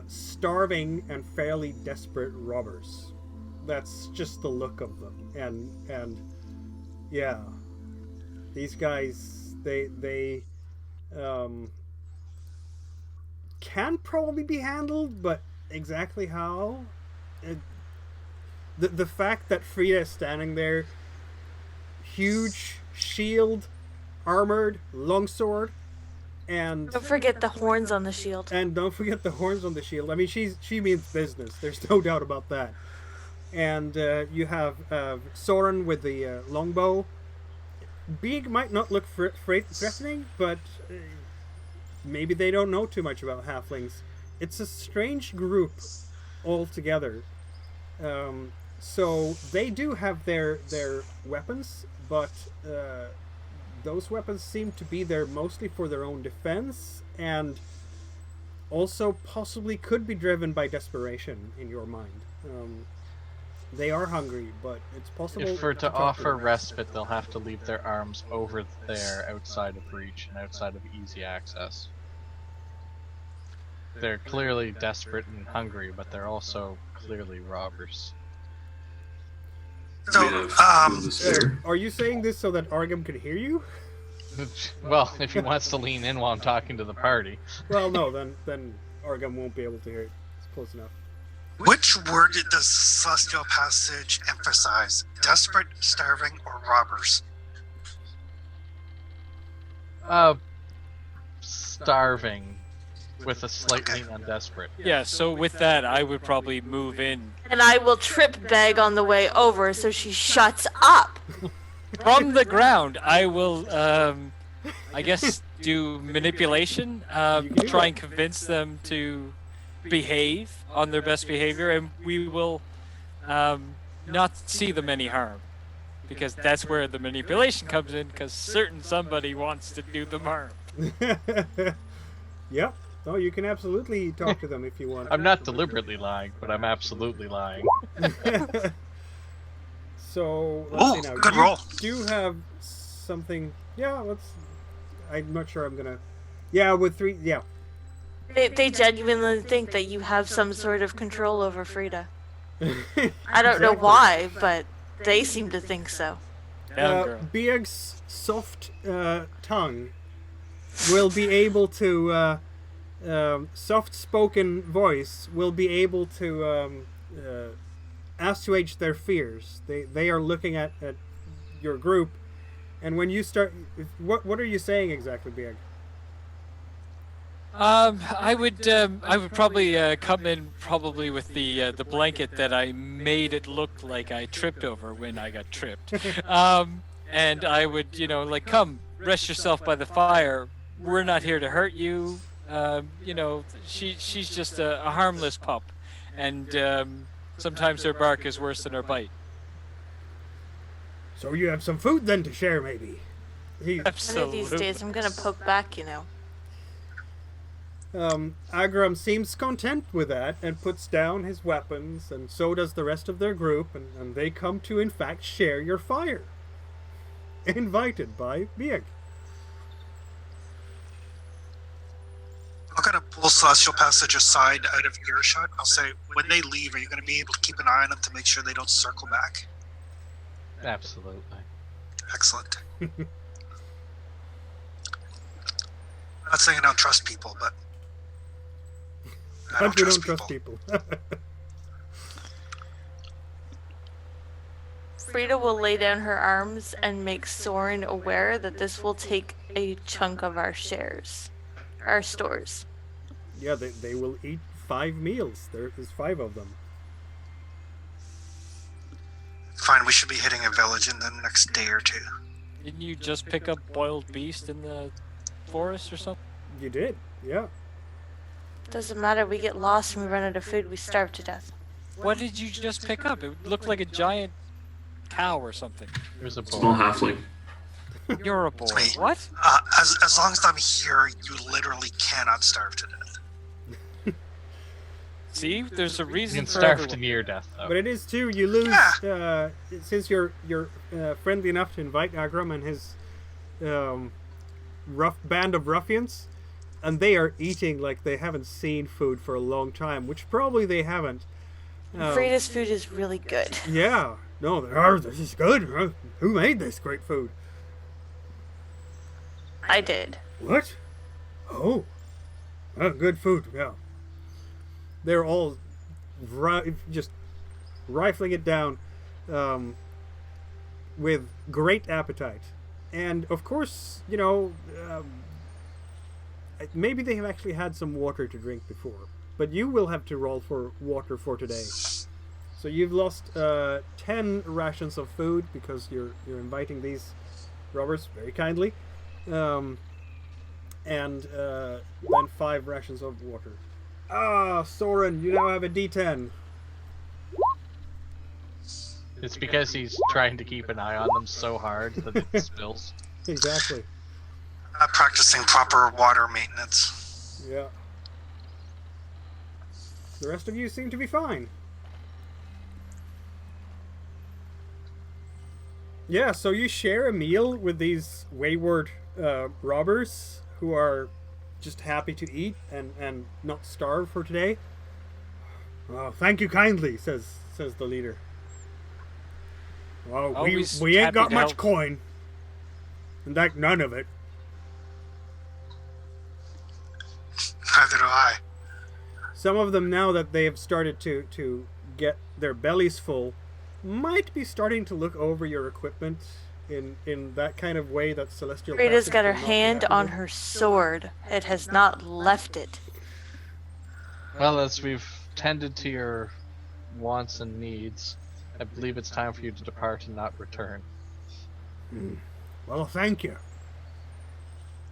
starving and fairly desperate robbers. That's just the look of them. And yeah. These guys, they can probably be handled, but exactly how? The fact that Frida is standing there, huge shield, armored, longsword, and Don't forget the horns on the shield. and don't forget the horns on the shield. I mean, she means business. There's no doubt about that. And you have Soren with the longbow. Big might not look threatening, but maybe they don't know too much about halflings. It's a strange group altogether. So they do have their weapons, but those weapons seem to be there mostly for their own defense, and also possibly could be driven by desperation in your mind. They are hungry, but it's possible. If we're to talk them. offer respite, they'll have to leave their arms over there, outside of reach and outside of easy access. They're clearly desperate and hungry, but they're also clearly robbers. So, We have the spare. Are you saying this so that Argam can hear you? Well, if he wants to lean in while I'm talking to the party. Well, no, then Argam won't be able to hear it. It's close enough. which word does Celestial Passage emphasize? Desperate, starving, or robbers? Starving, with a slight lean on desperate. Yeah, so with that, I would probably move in. And I will trip Beg on the way over so she shuts up. From the ground, I will, I guess, do manipulation, try and convince them to behave on their best behavior, and we will not see them any harm. Because that's where the manipulation comes in, because somebody wants to do them harm. Yep. Oh, you can absolutely talk to them if you want. I'm not deliberately lying, but I'm absolutely lying. So, let's see now. Good roll. Do you have something? Yeah, I'm not sure I'm gonna... Yeah, with 3... Yeah. They genuinely think that you have some sort of control over Frida. I don't know why, but they seem to think so. Biag's soft tongue will be able to... soft-spoken voice will be able to assuage their fears. They are looking at your group, and when you start... What are you saying exactly, Biag? I would probably come in probably with the blanket that I made it look like I tripped over when I got tripped. And I would, come, rest yourself by the fire. We're not here to hurt you. She's just a harmless pup, and sometimes her bark is worse than her bite. So you have some food then to share, maybe? Absolutely. One of these days I'm gonna poke back, Agram seems content with that and puts down his weapons, and so does the rest of their group, and they come to, in fact, share your fire. Invited by Biag. I'm going to pull Celestial Passage aside out of earshot. I'll say, when they leave, are you going to be able to keep an eye on them to make sure they don't circle back? Absolutely. Excellent. Not saying I don't trust people, but I don't trust people. Frida will lay down her arms and make Soren aware that this will take a chunk of our stores. Yeah, they will eat 5 meals. There is 5 of them. Fine, we should be hitting a village in the next day or two. Didn't you just pick up boiled beast in the forest or something? You did, yeah. Doesn't matter, we get lost and we run out of food, we starve to death. What did you just pick up? It looked like a giant cow or something. There's a Small bowl. halfling. You're a boy. Wait. What? As long as I'm here, you literally cannot starve to death. See, there's a You reason can for starve to everyone. near death, though. But it is too, you lose, since you're friendly enough to invite Agram and his rough band of ruffians, and they are eating like they haven't seen food for a long time, which probably they haven't. Frida's food is really good. Yeah. No, this is good. Who made this great food? I did. What? Oh. Good food, yeah. They're all just rifling it down with great appetite. And, of course, maybe they have actually had some water to drink before. But you will have to roll for water for today. So you've lost 10 rations of food because you're inviting these robbers very kindly. And then 5 rations of water. Soren, you now have a D10. It's because he's trying to keep an eye on them so hard that it spills. Exactly. Not practicing proper water maintenance. Yeah. The rest of you seem to be fine. Yeah, so you share a meal with these wayward robbers who are just happy to eat and not starve for today. Oh, thank you kindly, says the leader. Well, Always we ain't happy got to much help. coin. In fact, none of it. Neither do I. Some of them, now that they have started to get their bellies full, might be starting to look over your equipment in that kind of way that celestial. Freda's passage got her will not be hand happy on with. her sword. It has not left it. Well, as we've tended to your wants and needs, I believe it's time for you to depart and not return. Well, thank you.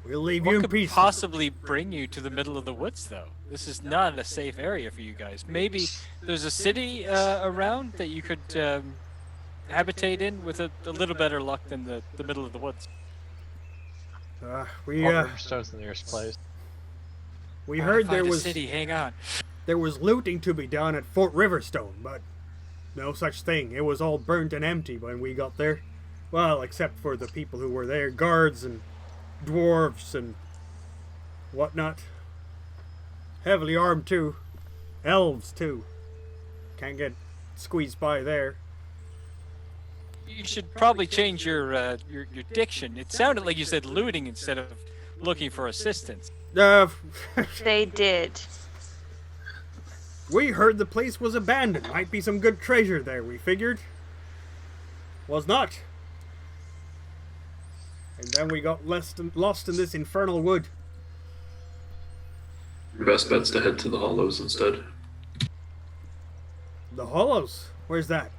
We'll leave you What in could peace. possibly bring you to the middle of the woods, though? This is not a safe area for you guys. Maybe there's a city around that you could habitate in with a little better luck than the middle of the woods. We Riverstone's the nearest place. we heard there Find a was city. Hang on. there was looting to be done at Fort Riverstone, but no such thing. It was all burnt and empty when we got there. Well, except for the people who were there, guards and dwarves and whatnot. Heavily armed too. Elves too. Can't get squeezed by there. You should probably change your diction. It sounded like you said looting instead of looking for assistance. They did. We heard the place was abandoned. Might be some good treasure there, we figured. Was not. And then we got lost in this infernal wood. Your best bet's to head to the Hollows instead. The Hollows? Where's that?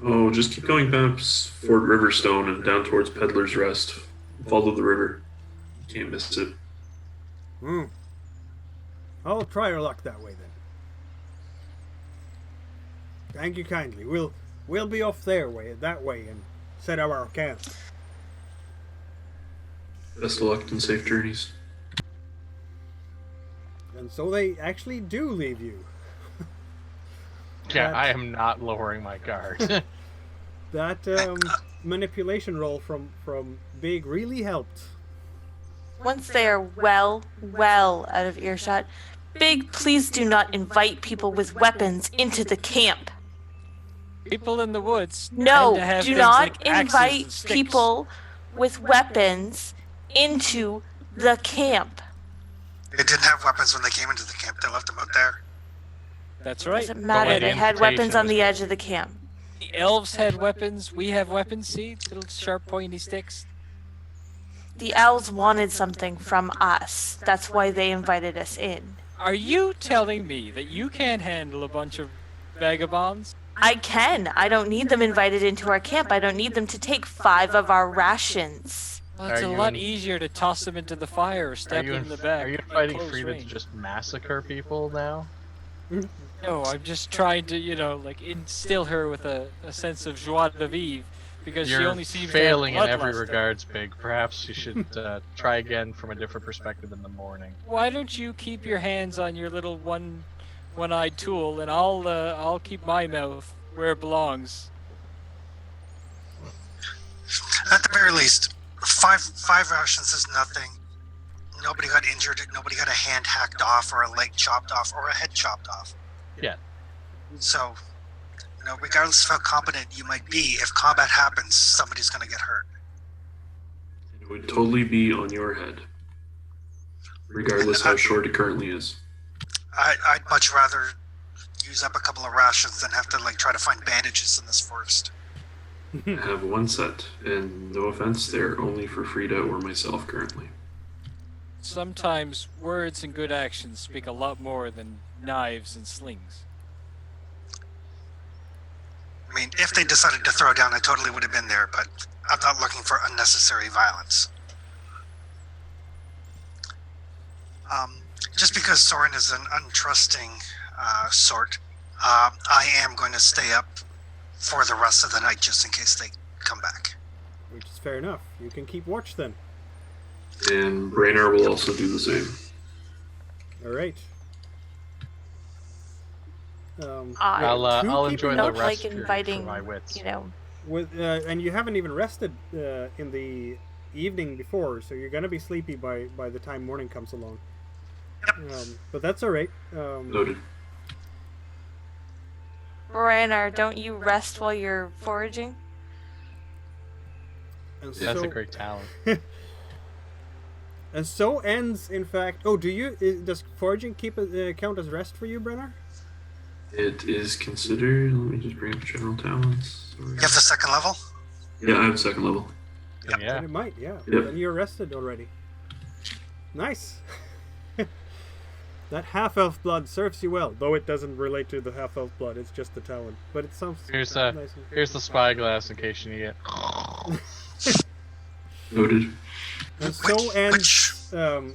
Oh, just keep going past Fort Riverstone and down towards Peddler's Rest. Follow the river. You can't miss it. I'll try our luck that way then. Thank you kindly. We'll be off that way and set up our camp. Best of luck and safe journeys. And so they actually do leave you. Yeah, I am not lowering my guard. That manipulation roll from Big really helped. Once they are well out of earshot, Big, please do not invite people with weapons into the camp. People in the woods. No, tend to have do things not like axes and invite sticks. people with weapons into the camp. They didn't have weapons when they came into the camp. They left them out there. That's right. Doesn't matter. But They the had weapons invitation on the was- edge of the camp. The elves had weapons. We have weapons. See, little sharp, pointy sticks. The elves wanted something from us. That's why they invited us in. Are you telling me that you can't handle a bunch of vagabonds? I can. I don't need them invited into our camp. I don't need them to take 5 of our rations. Well, it's Are a you lot in- easier to toss them into the fire or stab them in the back. Are you at inviting close Frida range. to just massacre people now? No, I'm just trying to, instill her with a sense of joie de vivre, because she You're only seems failing to in have every bloodlust. regards, Big. Perhaps you should try again from a different perspective in the morning. Why don't you keep your hands on your little one-eyed tool, and I'll keep my mouth where it belongs. At the very least, five rations is nothing. Nobody got injured. Nobody got a hand hacked off, or a leg chopped off, or a head chopped off. Yeah. So, regardless of how competent you might be, if combat happens, somebody's going to get hurt. It would totally be on your head, regardless how short it currently is. I'd much rather use up a couple of rations than have to try to find bandages in this forest. I have one set, and no offense, they're only for Frida or myself currently. Sometimes words and good actions speak a lot more than knives and slings. I mean, if they decided to throw down, I totally would have been there, but I'm not looking for unnecessary violence. Just because Soren is an untrusting sort, I am going to stay up for the rest of the night just in case they come back. Which is fair enough. You can keep watch then. And Braynar will also do the same. All right. I'll enjoy the don't rest like period inviting, for my wits. And you haven't even rested in the evening before, so you're gonna be sleepy by the time morning comes along. But that's all right. Noted. Brannar, don't you rest while you're foraging? And That's so, a great talent. And so ends, in fact. Oh, does foraging count as rest for you, Brenner? It is considered. Let me just bring up general talents. You have the second level? Yeah, I have second level. Yeah. And it might, yeah. Yep. Then you're arrested already. Nice. That half-elf blood serves you well, though it doesn't relate to the half-elf blood. It's just the talent. But it sounds Here's nice. here's the spyglass in case you need it. Noted. And so ends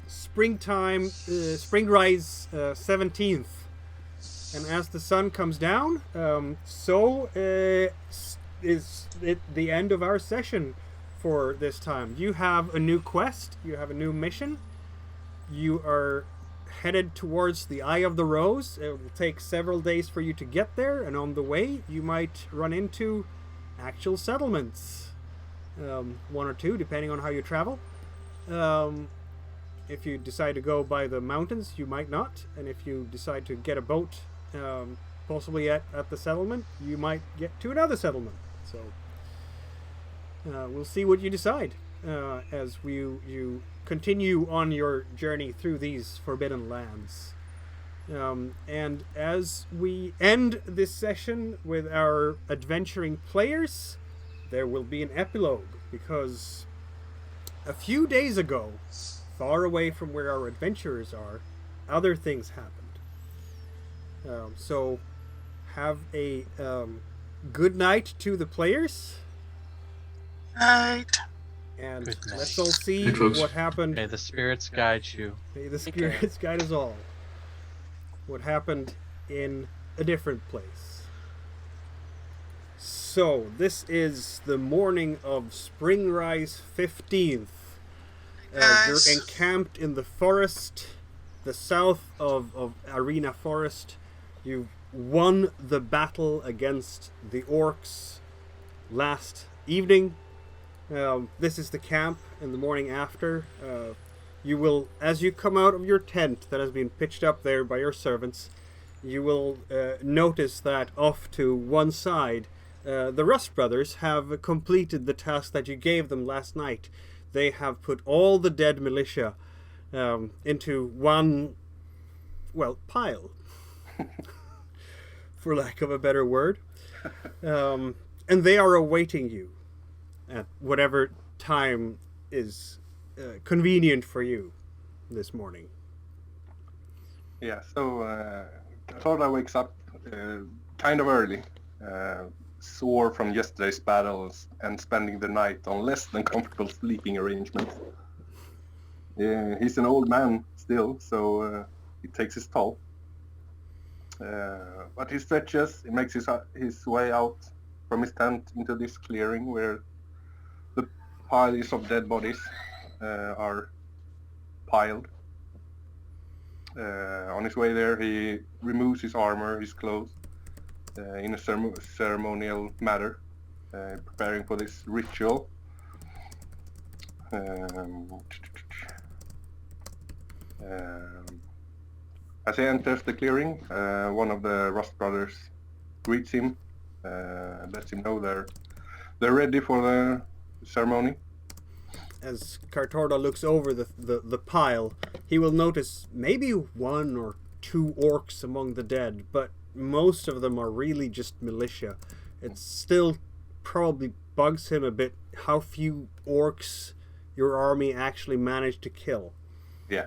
springtime, Springrise 17th. And as the sun comes down, is it the end of our session for this time. You have a new quest, you have a new mission. You are headed towards the Eye of the Rose. It will take several days for you to get there, and on the way you might run into actual settlements. One or two, depending on how you travel. If you decide to go by the mountains, you might not. And if you decide to get a boat, possibly at the settlement, you might get to another settlement. So we'll see what you decide as you continue on your journey through these forbidden lands. And as we end this session with our adventuring players, there will be an epilogue, because a few days ago, far away from where our adventurers are, other things happened. So have a good night to the players. Night. And Good night. let's all see Hey, folks. what happened. May the spirits guide you. May the spirits guide us all. What happened in a different place. So, this is the morning of Springrise 15th. You're encamped in the forest, the south of Arena Forest. You've won the battle against the orcs last evening. This is the camp in the morning after. You will, as you come out of your tent that has been pitched up there by your servants, you will notice that off to one side, the Rust Brothers have completed the task that you gave them last night. They have put all the dead militia into one, well, pile, for lack of a better word. And they are awaiting you at whatever time is convenient for you this morning. Yeah, so Cthulhu wakes up kind of early, sore from yesterday's battles and spending the night on less than comfortable sleeping arrangements. He's an old man still, so it takes his toll. But he stretches, he makes his way out from his tent into this clearing where the piles of dead bodies are piled. On his way there, he removes his armor, his clothes, in a ceremonial manner, preparing for this ritual. As he enters the clearing, one of the Rust Brothers greets him, lets him know they're ready for the ceremony. As Kartorda looks over the pile, he will notice maybe one or two orcs among the dead, but most of them are really just militia. It still probably bugs him a bit how few orcs your army actually managed to kill. Yeah.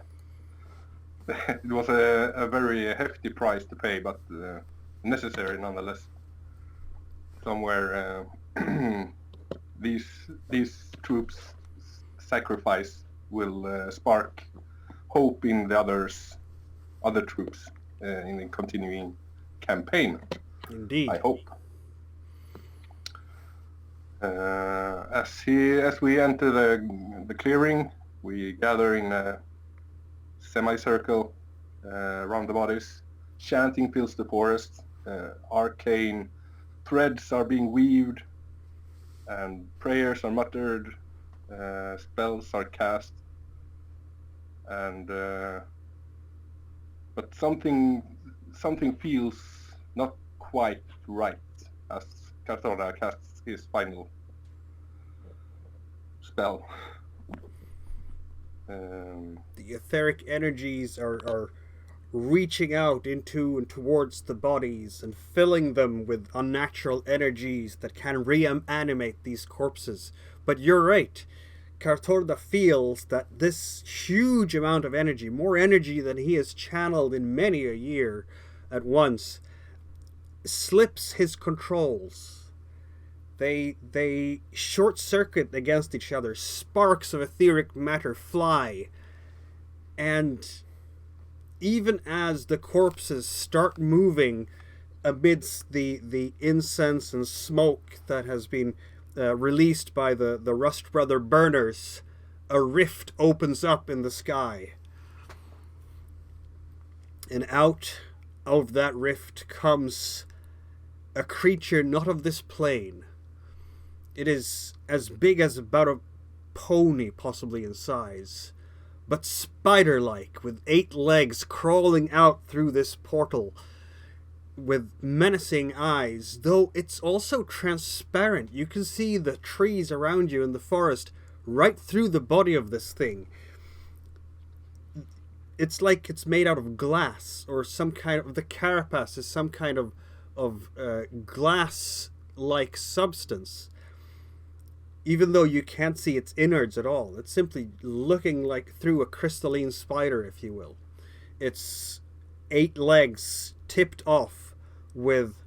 It was a very hefty price to pay, but necessary nonetheless. Somewhere these troops' sacrifice will spark hope in the other troops in the continuing campaign. Indeed. I hope. As we enter the clearing, we gather in a semicircle around the bodies. Chanting fills the forest. Arcane threads are being weaved, and prayers are muttered. Spells are cast, and but something feels not quite right as Kartorda casts his final spell. The etheric energies are reaching out into and towards the bodies and filling them with unnatural energies that can reanimate these corpses. But you're right. Cartorda feels that this huge amount of energy, more energy than he has channeled in many a year at once, slips his controls. They short-circuit against each other. Sparks of etheric matter fly. And even as the corpses start moving amidst the incense and smoke that has been released by the Rust Brother burners, a rift opens up in the sky. And out of that rift comes a creature not of this plane. It is as big as about a pony, possibly in size, but spider-like, with 8 legs crawling out through this portal, with menacing eyes, though it's also transparent. You can see the trees around you in the forest right through the body of this thing. It's like it's made out of glass, or some kind of... The carapace is some kind of glass-like substance. Even though you can't see its innards at all. It's simply looking like through a crystalline spider, if you will. It's 8 legs tipped off with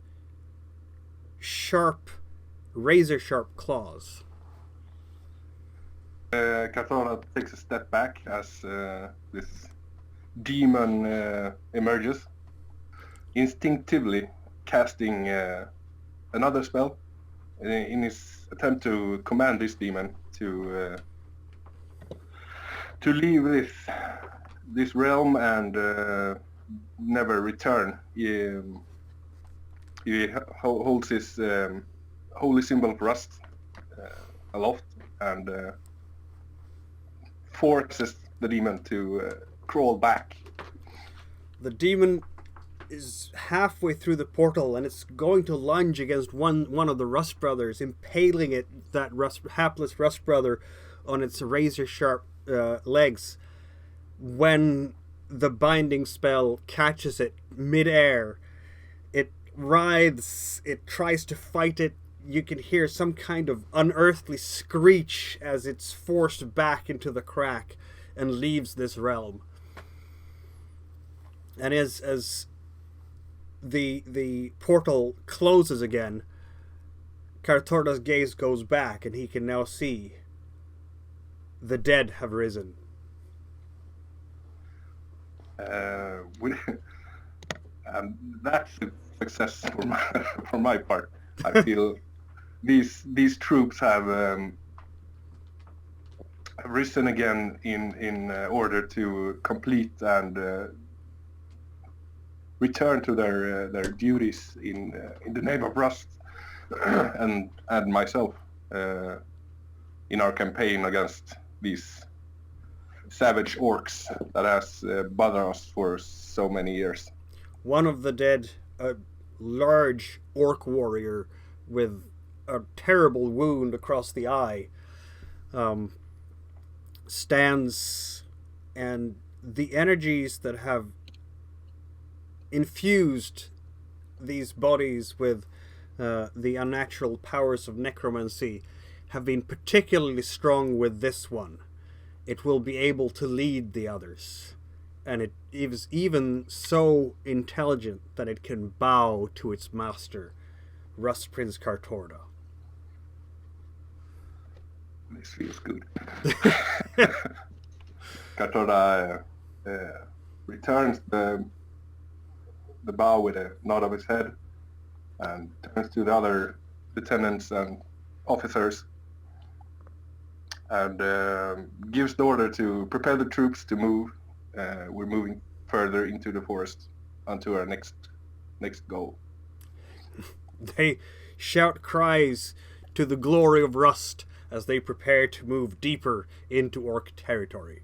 sharp, razor-sharp claws. Cartorda takes a step back as this demon emerges, instinctively casting another spell in his attempt to command this demon to leave this realm and never return. He holds his holy symbol of rust aloft and forces the demon to crawl back. The demon is halfway through the portal, and it's going to lunge against one of the Rust Brothers, impaling that hapless Rust Brother on its razor-sharp legs, when the binding spell catches it mid-air. It writhes, it tries to fight it. You can hear some kind of unearthly screech as it's forced back into the crack and leaves this realm. And as the portal closes again, Cartorda's gaze goes back, and he can now see the dead have risen. That's a success for my part. I feel these troops have risen again in order to complete and return to their duties in the name of Rust and myself in our campaign against these savage orcs that has bothered us for so many years. One of the dead, a large orc warrior with a terrible wound across the eye, stands, and the energies that have infused these bodies with the unnatural powers of necromancy have been particularly strong with this one. It will be able to lead the others, and it is even so intelligent that it can bow to its master, Rust Prince Cartorda. This feels good. Cartorda returns the bow with a nod of his head and turns to the other lieutenants and officers and gives the order to prepare the troops to move. We're moving further into the forest onto our next goal. They shout cries to the glory of Rust as they prepare to move deeper into orc territory.